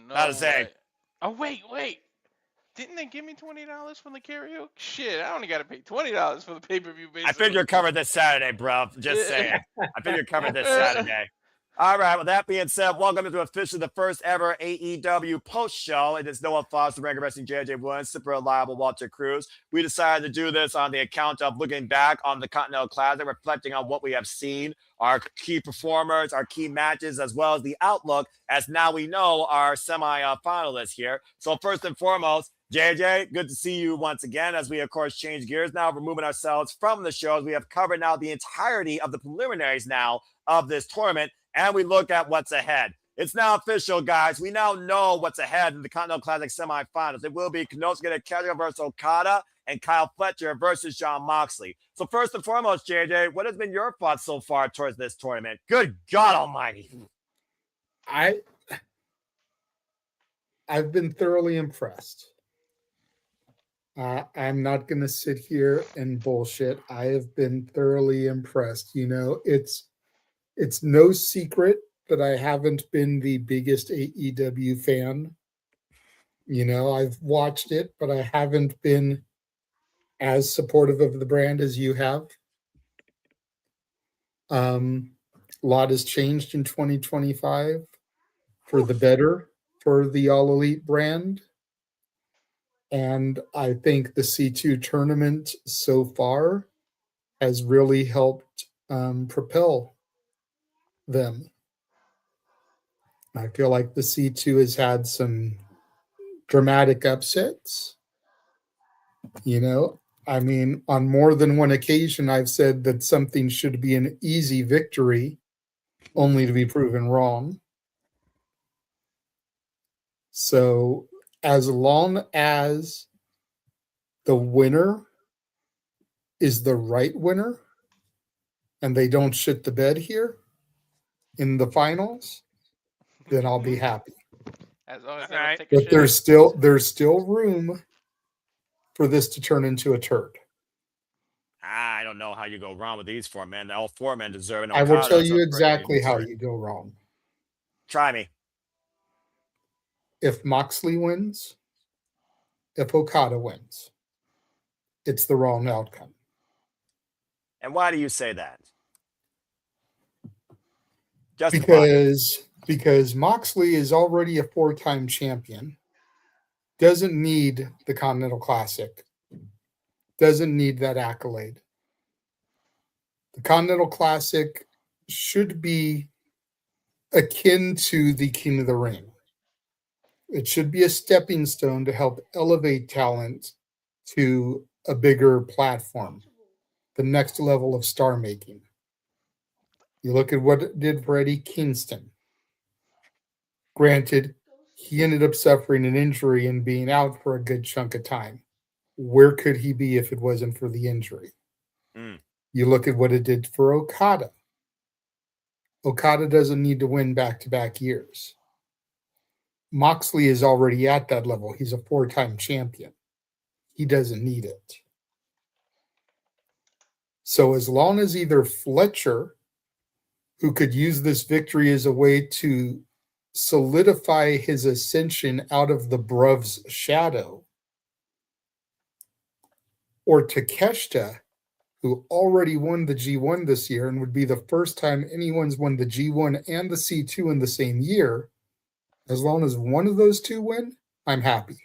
No How to say? way. Oh wait. Didn't they give me $20 for the karaoke? Shit, I only gotta pay $20 for the pay-per-view. I figured covered this Saturday, bro. Just saying. I figured covered this Saturday. All right. With that being said, welcome to officially the first ever AEW post show. It is Noah Foster, American Wrestling JJ Williams, super reliable Walter Cruz. We decided to do this on the account of looking back on the Continental Classic, reflecting on what we have seen, our key performers, our key matches, as well as the outlook, as now we know our semi-finalists here. So first and foremost, JJ, good to see you once again as we, of course, change gears now, removing ourselves from the shows. We have covered now the entirety of the preliminaries now of this tournament, and we look at what's ahead. It's now official, guys. We now know what's ahead in the Continental Classic semifinals. It will be Konosuke Takeshita versus Okada and Kyle Fletcher versus Jon Moxley. So first and foremost, JJ, what has been your thoughts so far towards this tournament? Good God Almighty! I've been thoroughly impressed. I'm not going to sit here and bullshit. I have been thoroughly impressed. You know, it's no secret that I haven't been the biggest AEW fan. You know, I've watched it, but I haven't been as supportive of the brand as you have. A lot has changed in 2025 for the better for the All Elite brand. And I think the C2 tournament so far has really helped propel them. I feel like the C2 has had some dramatic upsets. You know, I mean, on more than one occasion, I've said that something should be an easy victory, only to be proven wrong. So, as long as the winner is the right winner and they don't shit the bed here in the finals, then I'll be happy. As long as they All don't right. take a But shit. there's still room for this to turn into a turd. I don't know how you go wrong with these 4 men. All 4 men deserve it. I will Okada tell is you a exactly great how answer. you go wrong. Try me. If Moxley wins, if Okada wins, it's the wrong outcome. And why do you say that? Justify. Because Moxley is already a 4-time champion. doesn't need the Continental Classic, doesn't need that accolade. The Continental Classic should be akin to the King of the Ring. It should be a stepping stone to help elevate talent to a bigger platform, the next level of star making. You look at what it did for Eddie Kingston. Granted, he ended up suffering an injury and being out for a good chunk of time. Where could he be if it wasn't for the injury? You look at what it did for Okada. Okada doesn't need to win back-to-back years. Moxley is already at that level. He's a 4-time champion. He doesn't need it. So as long as either Fletcher, who could use this victory as a way to solidify his ascension out of the Bruv's shadow, or Takeshita, who already won the G1 this year and would be the first time anyone's won the G1 and the C2 in the same year, as long as one of those two win, I'm happy.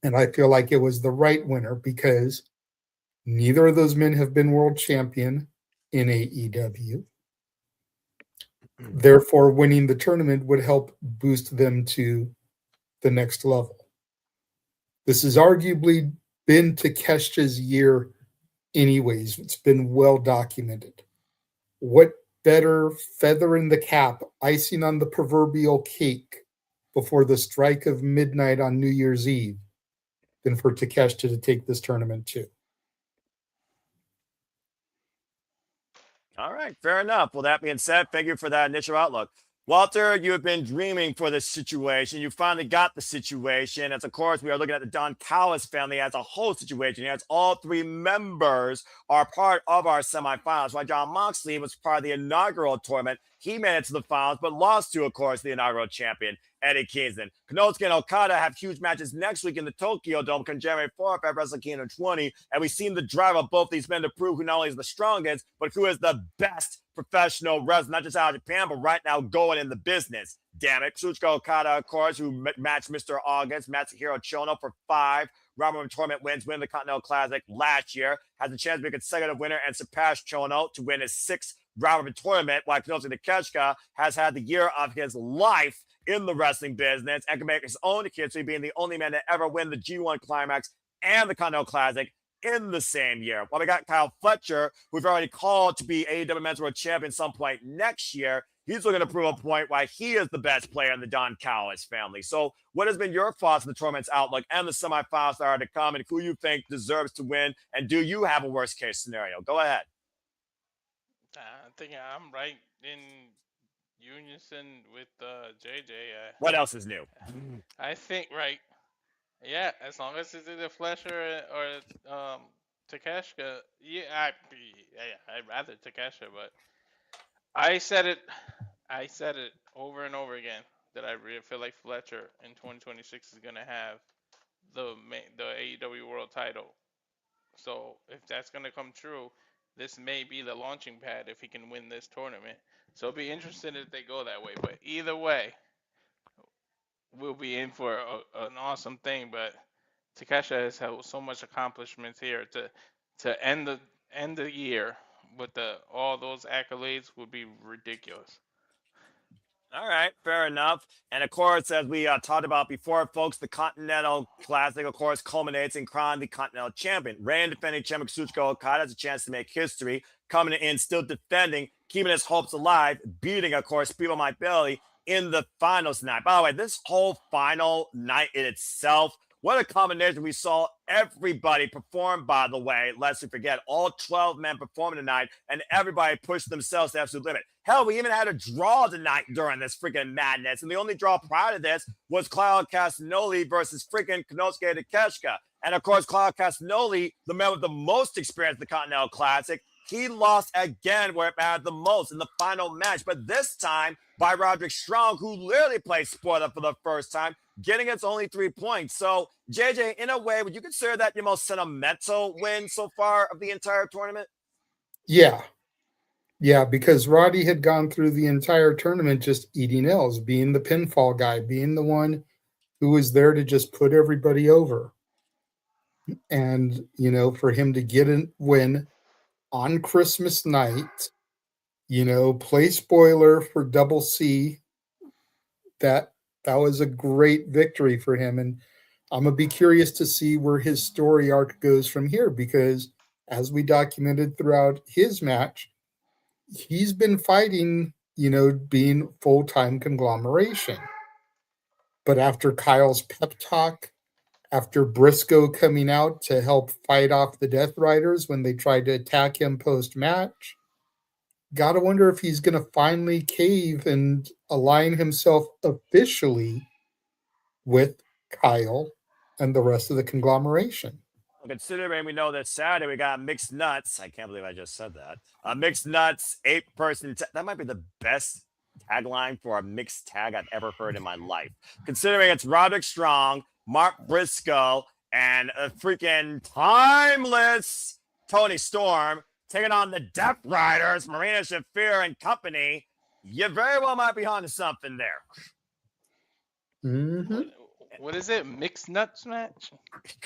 And I feel like it was the right winner because neither of those men have been world champion in AEW. Therefore, winning the tournament would help boost them to the next level. This has arguably been Takeshita's year anyways. It's been well documented. What better feather in the cap, icing on the proverbial cake before the strike of midnight on New Year's Eve than for Takeshita to take this tournament too? All right, fair enough. Well, that being said, thank you for that initial outlook. Walter, you have been dreaming for this situation. You finally got the situation. As of course, we are looking at the Don Callis family as a whole situation. As all three members are part of our semifinals. While John Moxley was part of the inaugural tournament, he made it to the finals, but lost to, of course, the inaugural champion, Eddie Kingston. Konosuke and Okada have huge matches next week in the Tokyo Dome on January 4th at Wrestle Kingdom 20. And we've seen the drive of both these men to prove who not only is the strongest, but who is the best professional wrestler, not just out of Japan, but right now going in the business. Damn it. Kazuchika Okada, of course, who matched Mr. August, Matsuhiro Chono for 5 Round tournament wins, win the Continental Classic last year, has a chance to be a consecutive winner and surpass Chono to win his 6th Round tournament, while Konosuke Takeshita has had the year of his life in the wrestling business and can make his own history, being the only man to ever win the G1 Climax and the Continental Classic in the same year. While we got Kyle Fletcher, who's already called to be AEW Men's World Champion some point next year. He's looking to prove a point why he is the best player in the Don Callis family. So what has been your thoughts on the tournament's outlook and the semifinals that are to come, and who you think deserves to win? And do you have a worst case scenario? Go ahead. I think I'm right in unison with JJ. What else is new? I think right. Yeah, as long as it's either Fletcher or Takeshita. Yeah, I'd rather Takeshita, but I said it over and over again that I really feel like Fletcher in 2026 is gonna have the AEW World Title. So if that's gonna come true, this may be the launching pad if he can win this tournament. So it'll be interesting if they go that way. But either way, we'll be in for an awesome thing. But Takeshita has had so much accomplishments here to end the year with all those accolades would be ridiculous. All right, fair enough. And of course, as we talked about before, folks, the Continental Classic, of course, culminates in crowning the Continental Champion. Reigning defending champion Kazuchika Okada has a chance to make history, coming in, still defending, keeping his hopes alive, beating, of course, Speedball Mike Bailey in the finals tonight. By the way, this whole final night in itself, what a combination. We saw everybody perform, by the way. Lest we forget, all 12 men performing tonight, and everybody pushed themselves to the absolute limit. Hell, we even had a draw tonight during this freaking madness. And the only draw prior to this was Claudio Castagnoli versus freaking Konosuke Takeshita. And of course, Claudio Castagnoli, the man with the most experience in the Continental Classic, he lost again where it mattered the most in the final match. But this time by Roderick Strong, who literally played spoiler for the first time, getting its only 3 points. So, JJ, in a way, would you consider that your most sentimental win so far of the entire tournament? Yeah. Yeah, because Roddy had gone through the entire tournament just eating L's, being the pinfall guy, being the one who was there to just put everybody over. And, for him to get a win on Christmas night, play spoiler for Double C, that was a great victory for him. And I'm going to be curious to see where his story arc goes from here, because as we documented throughout his match, he's been fighting, being full-time conglomeration. But after Kyle's pep talk, after Briscoe coming out to help fight off the Death Riders when they tried to attack him post-match, gotta wonder if he's going to finally cave and align himself officially with Kyle and the rest of the conglomeration. Considering we know that Saturday we got Mixed Nuts. I can't believe I just said that. Mixed Nuts, 8-person. That might be the best tagline for a mixed tag I've ever heard in my life. Considering it's Roderick Strong, Mark Briscoe, and a freaking timeless Tony Storm taking on the Death Riders, Marina Shafir and company. You very well might be onto something there. Mm-hmm. What is it? Mixed nuts match?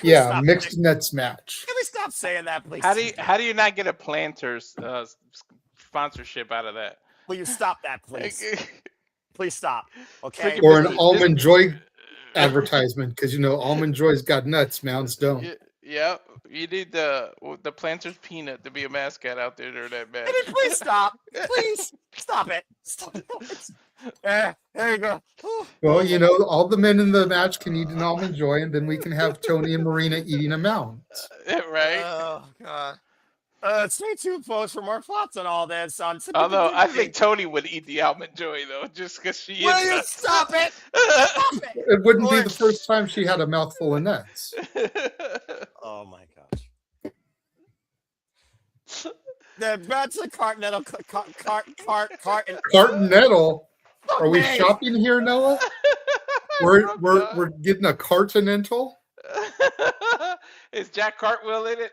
Yeah, mixed nuts match. Can we stop saying that, please? How do you not get a Planters sponsorship out of that? Will you stop that, please? Please stop. Okay. Or an Almond Joy advertisement, because Almond Joy's got nuts, Mounds don't. Yeah, you need the Planters peanut to be a mascot out there during that match. Please stop. Please stop it. Stop it. There you go. Well, all the men in the match can eat an Almond Joy, and then we can have Tony and Marina eating a Mound. Right? Oh, God. Stay tuned, folks, for more thoughts on all this. Although I think Tony would eat the Almond Joy, though, just because she is. Will you stop it? Stop it. It wouldn't be the first time she had a mouthful of nuts. Oh, my gosh. That's a Continental Continental? Are we shopping here, Noah? We're getting a Continental? Is Jack Cartwheel in it?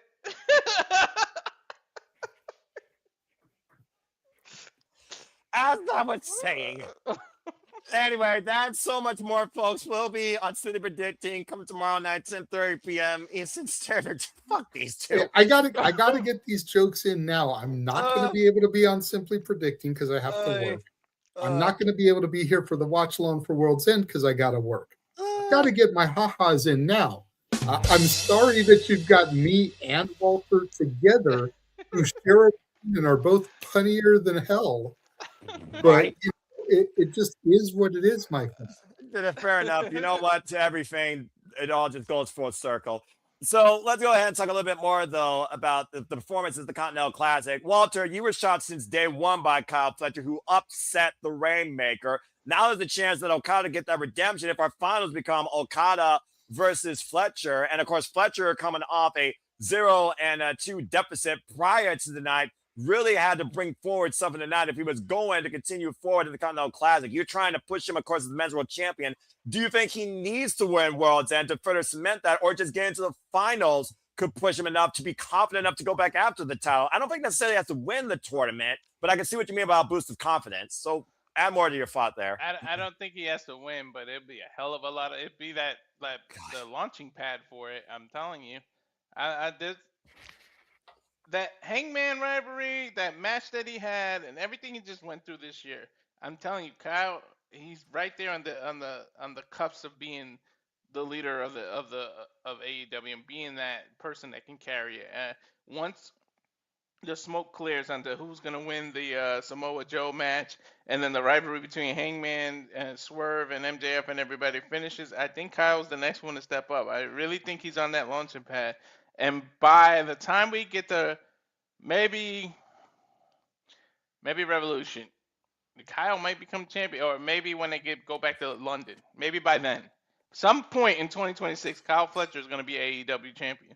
As I was saying. Anyway, that's so much more, folks. We'll be on City Predicting. Come tomorrow night, 10:30 p.m. Eastern Standard. Fuck these two. Yeah, I gotta get these jokes in now. I'm not going to be able to be on Simply Predicting because I have to work. I'm not going to be able to be here for the watch along for World's End because I got to work. Got to get my ha-has in now. I'm sorry that you've got me and Walter together who share a and are both punnier than hell. But it just is what it is, my friend. Fair enough. You know what? To everything, it all just goes full circle. So let's go ahead and talk a little bit more, though, about the performance of the Continental Classic. Walter, you were shocked since day one by Kyle Fletcher, who upset the Rainmaker. Now there's a chance that Okada get that redemption if our finals become Okada versus Fletcher. And, of course, Fletcher coming off a 0-2 deficit prior to the night really had to bring forward something tonight if he was going to continue forward in the Continental Classic. You're trying to push him, of course, as the men's world champion. Do you think he needs to win World's End to further cement that, or just get into the finals could push him enough to be confident enough to go back after the title? I don't think necessarily he has to win the tournament, but I can see what you mean about a boost of confidence. So add more to your thought there. I don't think he has to win, but it'd be a hell of a lot of. It'd be that the launching pad for it. I'm telling you, that Hangman rivalry, that match that he had, and everything he just went through this year. I'm telling you, Kyle, he's right there on the cuffs of being the leader of AEW and being that person that can carry it. Once the smoke clears onto who's gonna win the Samoa Joe match, and then the rivalry between Hangman and Swerve and MJF and everybody finishes, I think Kyle's the next one to step up. I really think he's on that launching pad. And by the time we get to maybe Revolution, Kyle might become champion, or maybe when they go back to London, maybe by then, some point in 2026, Kyle Fletcher is going to be AEW champion.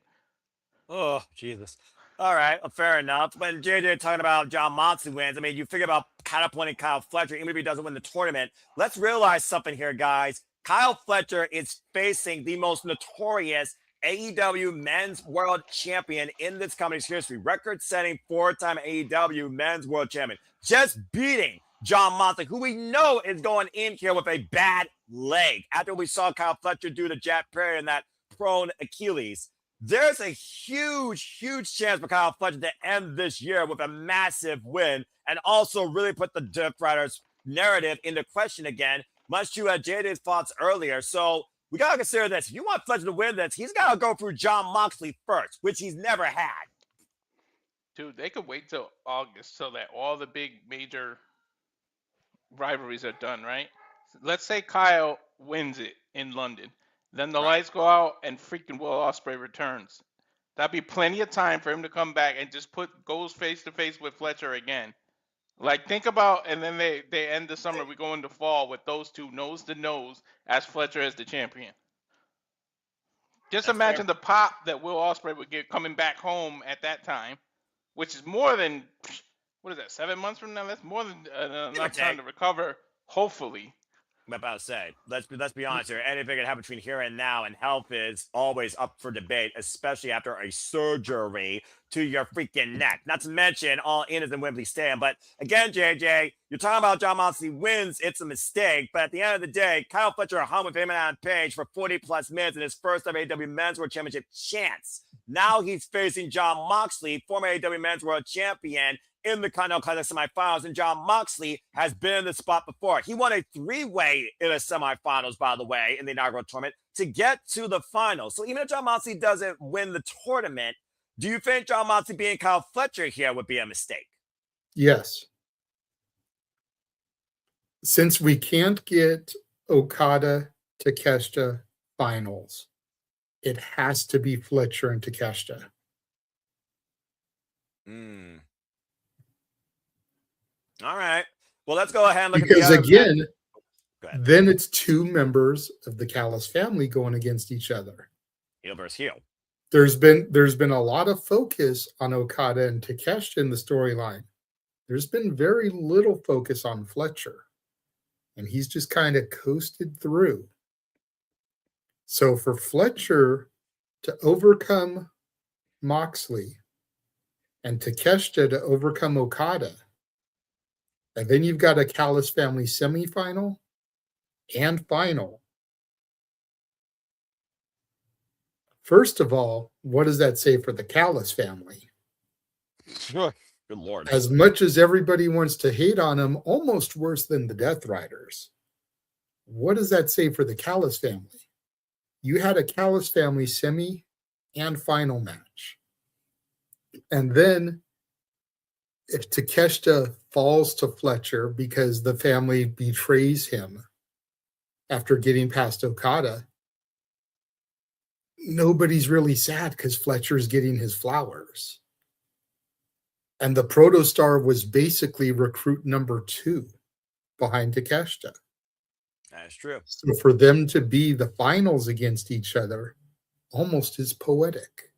Oh, Jesus. All right, well, fair enough. When JJ talking about John Moxley wins, I mean, you figure about catapulting Kyle Fletcher, even if he doesn't win the tournament. Let's realize something here, guys. Kyle Fletcher is facing the most notorious AEW Men's World Champion in this company's history. Record-setting 4-time AEW Men's World Champion. Just beating Jon Moxley, who we know is going in here with a bad leg. After we saw Kyle Fletcher do to Jack Perry in that prone Achilles, there's a huge, huge chance for Kyle Fletcher to end this year with a massive win and also really put the Death Riders narrative into question again, much to JD's thoughts earlier. So we got to consider this. If you want Fletcher to win this, he's got to go through Jon Moxley first, which he's never had. Dude, they could wait till August so that all the big major rivalries are done, right? Let's say Kyle wins it in London. Then the lights go out and freaking Will Ospreay returns. That'd be plenty of time for him to come back and just goes face to face with Fletcher again. Like, think about, and then they end the summer, we go into fall with those two nose to nose as Fletcher as the champion. Just That's imagine fair. the pop that Will Ospreay would get coming back home at that time, which is more than, what is that, 7 months from now? That's more than enough time to recover, hopefully. I'm about to say, let's be honest here. Anything can happen between here and now, and health is always up for debate, especially after a surgery to your freaking neck. Not to mention all in is in Wembley Stadium. But again, JJ, you're talking about Jon Moxley wins. It's a mistake. But at the end of the day, Kyle Fletcher hung with him and Adam Page for 40 plus minutes in his first ever AEW Men's World Championship chance. Now he's facing Jon Moxley, former AEW Men's World Champion, in the Continental Classic semifinals, and Jon Moxley has been in the spot before. He won a 3-way in the semifinals, by the way, in the inaugural tournament to get to the finals. So even if Jon Moxley doesn't win the tournament, do you think Jon Moxley being Kyle Fletcher here would be a mistake? Yes. Since we can't get Okada Takeshita finals, it has to be Fletcher and Takeshita. All right. Well, let's go ahead and look because at the again, then it's two members of the Callis family going against each other. Heel versus heel. There's been a lot of focus on Okada and Takeshita in the storyline. There's been very little focus on Fletcher, and he's just kind of coasted through. So for Fletcher to overcome Moxley and Takeshita to overcome Okada, and then you've got a Callis family semifinal and final. First of all, what does that say for the Callis family? Good Lord. As much as everybody wants to hate on them, almost worse than the Death Riders. What does that say for the Callis family? You had a Callis family semi and final match. And then if Takeshita falls to Fletcher because the family betrays him after getting past Okada, nobody's really sad because Fletcher's getting his flowers. And the Protostar was basically recruit number 2 behind Takeshita. That's true. So for them to be the finals against each other almost is poetic.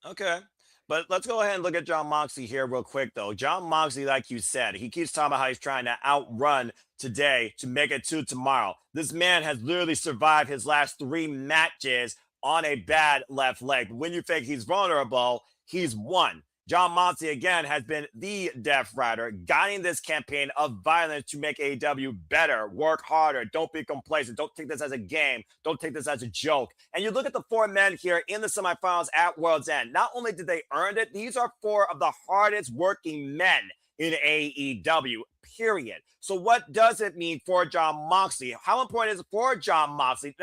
Okay. But let's go ahead and look at Jon Moxley here real quick, though. Jon Moxley, like you said, he keeps talking about how he's trying to outrun today to make it to tomorrow. This man has literally survived his last 3 matches on a bad left leg. But when you think he's vulnerable, he's won. Jon Moxley, again, has been the Death Rider, guiding this campaign of violence to make AEW better, work harder, don't be complacent, don't take this as a game, don't take this as a joke. And you look at the 4 men here in the semifinals at World's End. Not only did they earn it, these are 4 of the hardest working men in AEW, period. So what does it mean for Jon Moxley? How important is it for Jon Moxley?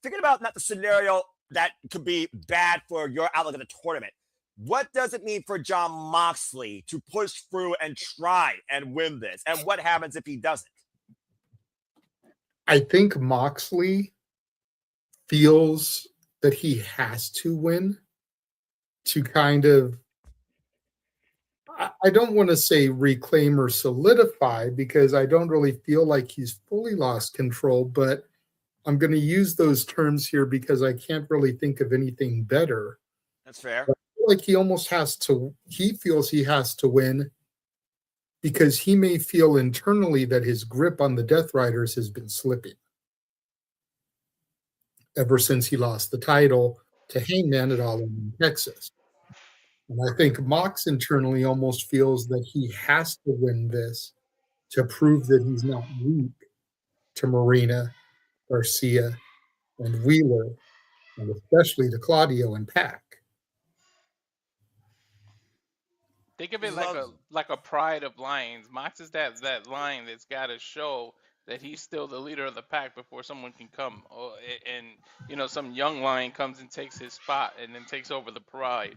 Thinking about not the scenario that could be bad for your outlook at the tournament. What does it mean for Jon Moxley to push through and try and win this? And what happens if he doesn't? I think Moxley feels that he has to win to kind of, I don't want to say reclaim or solidify, because I don't really feel like he's fully lost control, but I'm going to use those terms here because I can't really think of anything better. That's fair. Like he almost has to, he feels he has to win because he may feel internally that his grip on the Death Riders has been slipping ever since he lost the title to Hangman at All In Texas. And I think Mox internally almost feels that he has to win this to prove that he's not weak to Marina, Garcia, and Wheeler, and especially to Claudio and Pac. Think of it Loves- like a pride of lions. Mox is that lion that's got to show that he's still the leader of the pack before someone can come. And some young lion comes and takes his spot and then takes over the pride.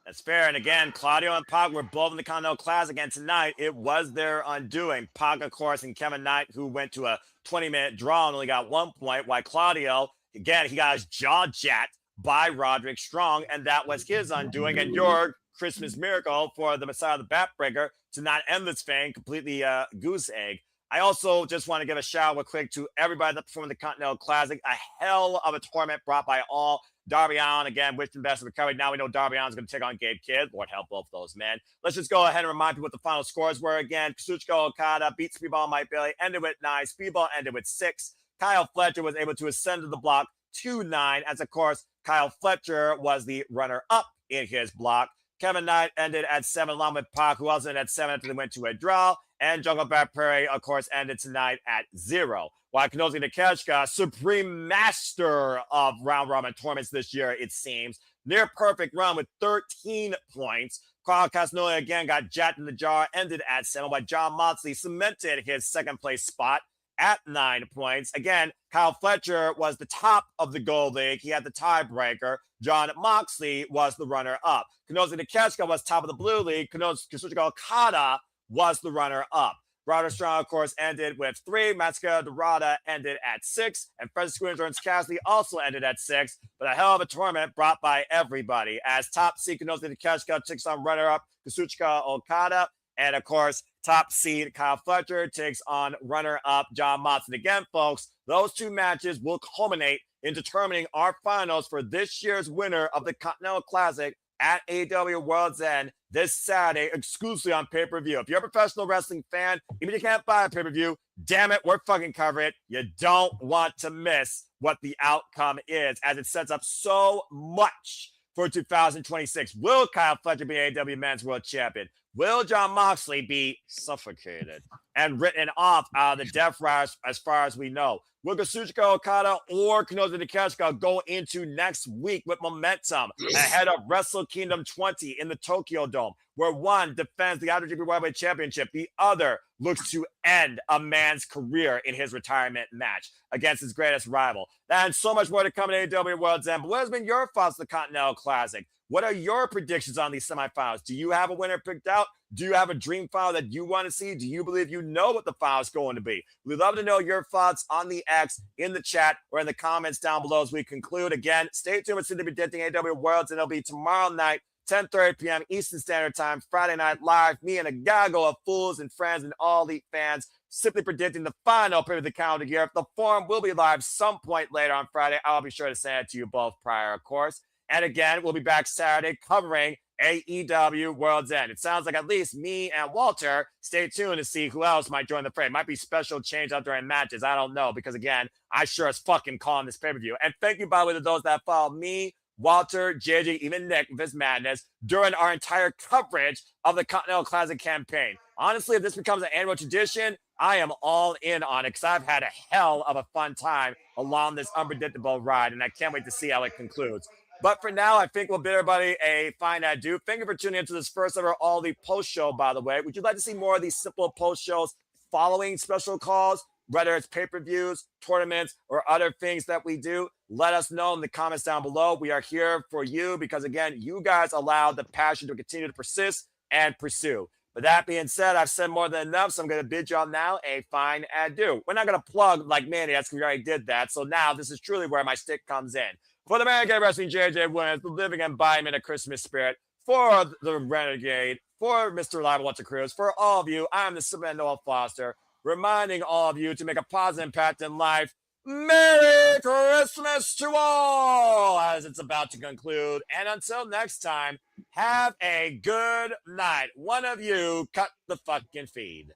That's fair. And again, Claudio and Pac were both in the Continental Classic, and tonight it was their undoing. Pac, of course, and Kevin Knight, who went to a 20-minute draw and only got 1 point, while Claudio, again, he got his jaw jacked by Roderick Strong, and that was his undoing. And your Christmas miracle for the Messiah of the Backbreaker to not end this thing completely goose egg. I also just want to give a shout out quick to everybody that performed the Continental Classic. A hell of a tournament brought by all. Darby Allin, again, wish him best of recovery. Now we know Darby Allin's going to take on Gabe Kidd. Lord help both those men. Let's just go ahead and remind people what the final scores were again. Kazuchika Okada beat Speedball Mike Bailey, ended with 9. Speedball ended with 6. Kyle Fletcher was able to ascend to the block 2-9, as of course, Kyle Fletcher was the runner-up in his block. Kevin Knight ended at 7, along with Pac, who also ended at 7 after they went to a draw. And Jungle Bat Prairie, of course, ended tonight at 0. While Konosuke Takeshita, supreme master of round-robin tournaments this year, it seems, near perfect run with 13 points. Claudio Castagnoli again got jacked in the jar, ended at 7, while John Moxley cemented his second-place spot at 9 points. Again, Kyle Fletcher was the top of the Gold League. He had the tiebreaker. John Moxley was the runner-up. Konosuke Takeshita was top of the Blue League. Kazuchika Okada was the runner-up. Roderick Strong, of course, ended with 3. Máscara Dorada ended at 6. And Fletcher Insurance Cassidy also ended at 6. But a hell of a tournament brought by everybody. As top seed Konosuke Takeshita takes on runner-up Kazuchika Okada. And, of course, top seed Kyle Fletcher takes on runner-up John Moxley. Again, folks, those two matches will culminate in determining our finals for this year's winner of the Continental Classic at AEW World's End this Saturday, exclusively on pay-per-view. If you're a professional wrestling fan, even if you can't buy a pay-per-view, damn it, we're fucking covering it. You don't want to miss what the outcome is, as it sets up so much for 2026. Will Kyle Fletcher be AEW Men's World Champion? Will John Moxley be suffocated and written off out of the Death Riders as far as we know? Will Kazuchika Okada or Konosuke Takeshita go into next week with momentum ahead of Wrestle Kingdom 20 in the Tokyo Dome, where one defends the IWGP Worldwide Championship, the other looks to end a man's career in his retirement match against his greatest rival? And so much more to come at AEW World's End. But what has been your thoughts on the Continental Classic? What are your predictions on these semifinals? Do you have a winner picked out? Do you have a dream final that you want to see? Do you believe you know what the final is going to be? We'd love to know your thoughts on the X, in the chat, or in the comments down below as we conclude. Again, stay tuned with Cindy predicting AEW Worlds, and it'll be tomorrow night, 10:30 p.m. Eastern Standard Time, Friday Night Live. Me and a gaggle of fools and friends and all elite fans simply predicting the final period of the calendar year. The forum will be live some point later on Friday. I'll be sure to send it to you both prior, of course. And again, we'll be back Saturday covering AEW World's End. It sounds like at least me and Walter stay tuned to see who else might join the fray. Might be special change out during matches. I don't know, because again, I sure as fucking calling this pay-per-view. And thank you, by the way, to those that follow me, Walter, JJ, even Nick with his madness during our entire coverage of the Continental Classic campaign. Honestly, if this becomes an annual tradition, I am all in on it, because I've had a hell of a fun time along this unpredictable ride, and I can't wait to see how it concludes. But for now, I think we'll bid everybody a fine adieu. Thank you for tuning into this first ever All Elite post show, by the way. Would you like to see more of these simple post shows following special calls, whether it's pay-per-views, tournaments, or other things that we do? Let us know in the comments down below. We are here for you because, again, you guys allowed the passion to continue to persist and pursue. But that being said, I've said more than enough, so I'm going to bid y'all now a fine adieu. We're not going to plug like maniacs because we already did that. So now this is truly where my stick comes in. For the Renegade Wrestling JJ Williams, the living embodiment of Christmas spirit, for the Renegade, for Mr. Reliable Walter Cruz, for all of you, I'm the Superman Noah Foster, reminding all of you to make a positive impact in life. Merry Christmas to all as it's about to conclude. And until next time, have a good night. One of you cut the fucking feed.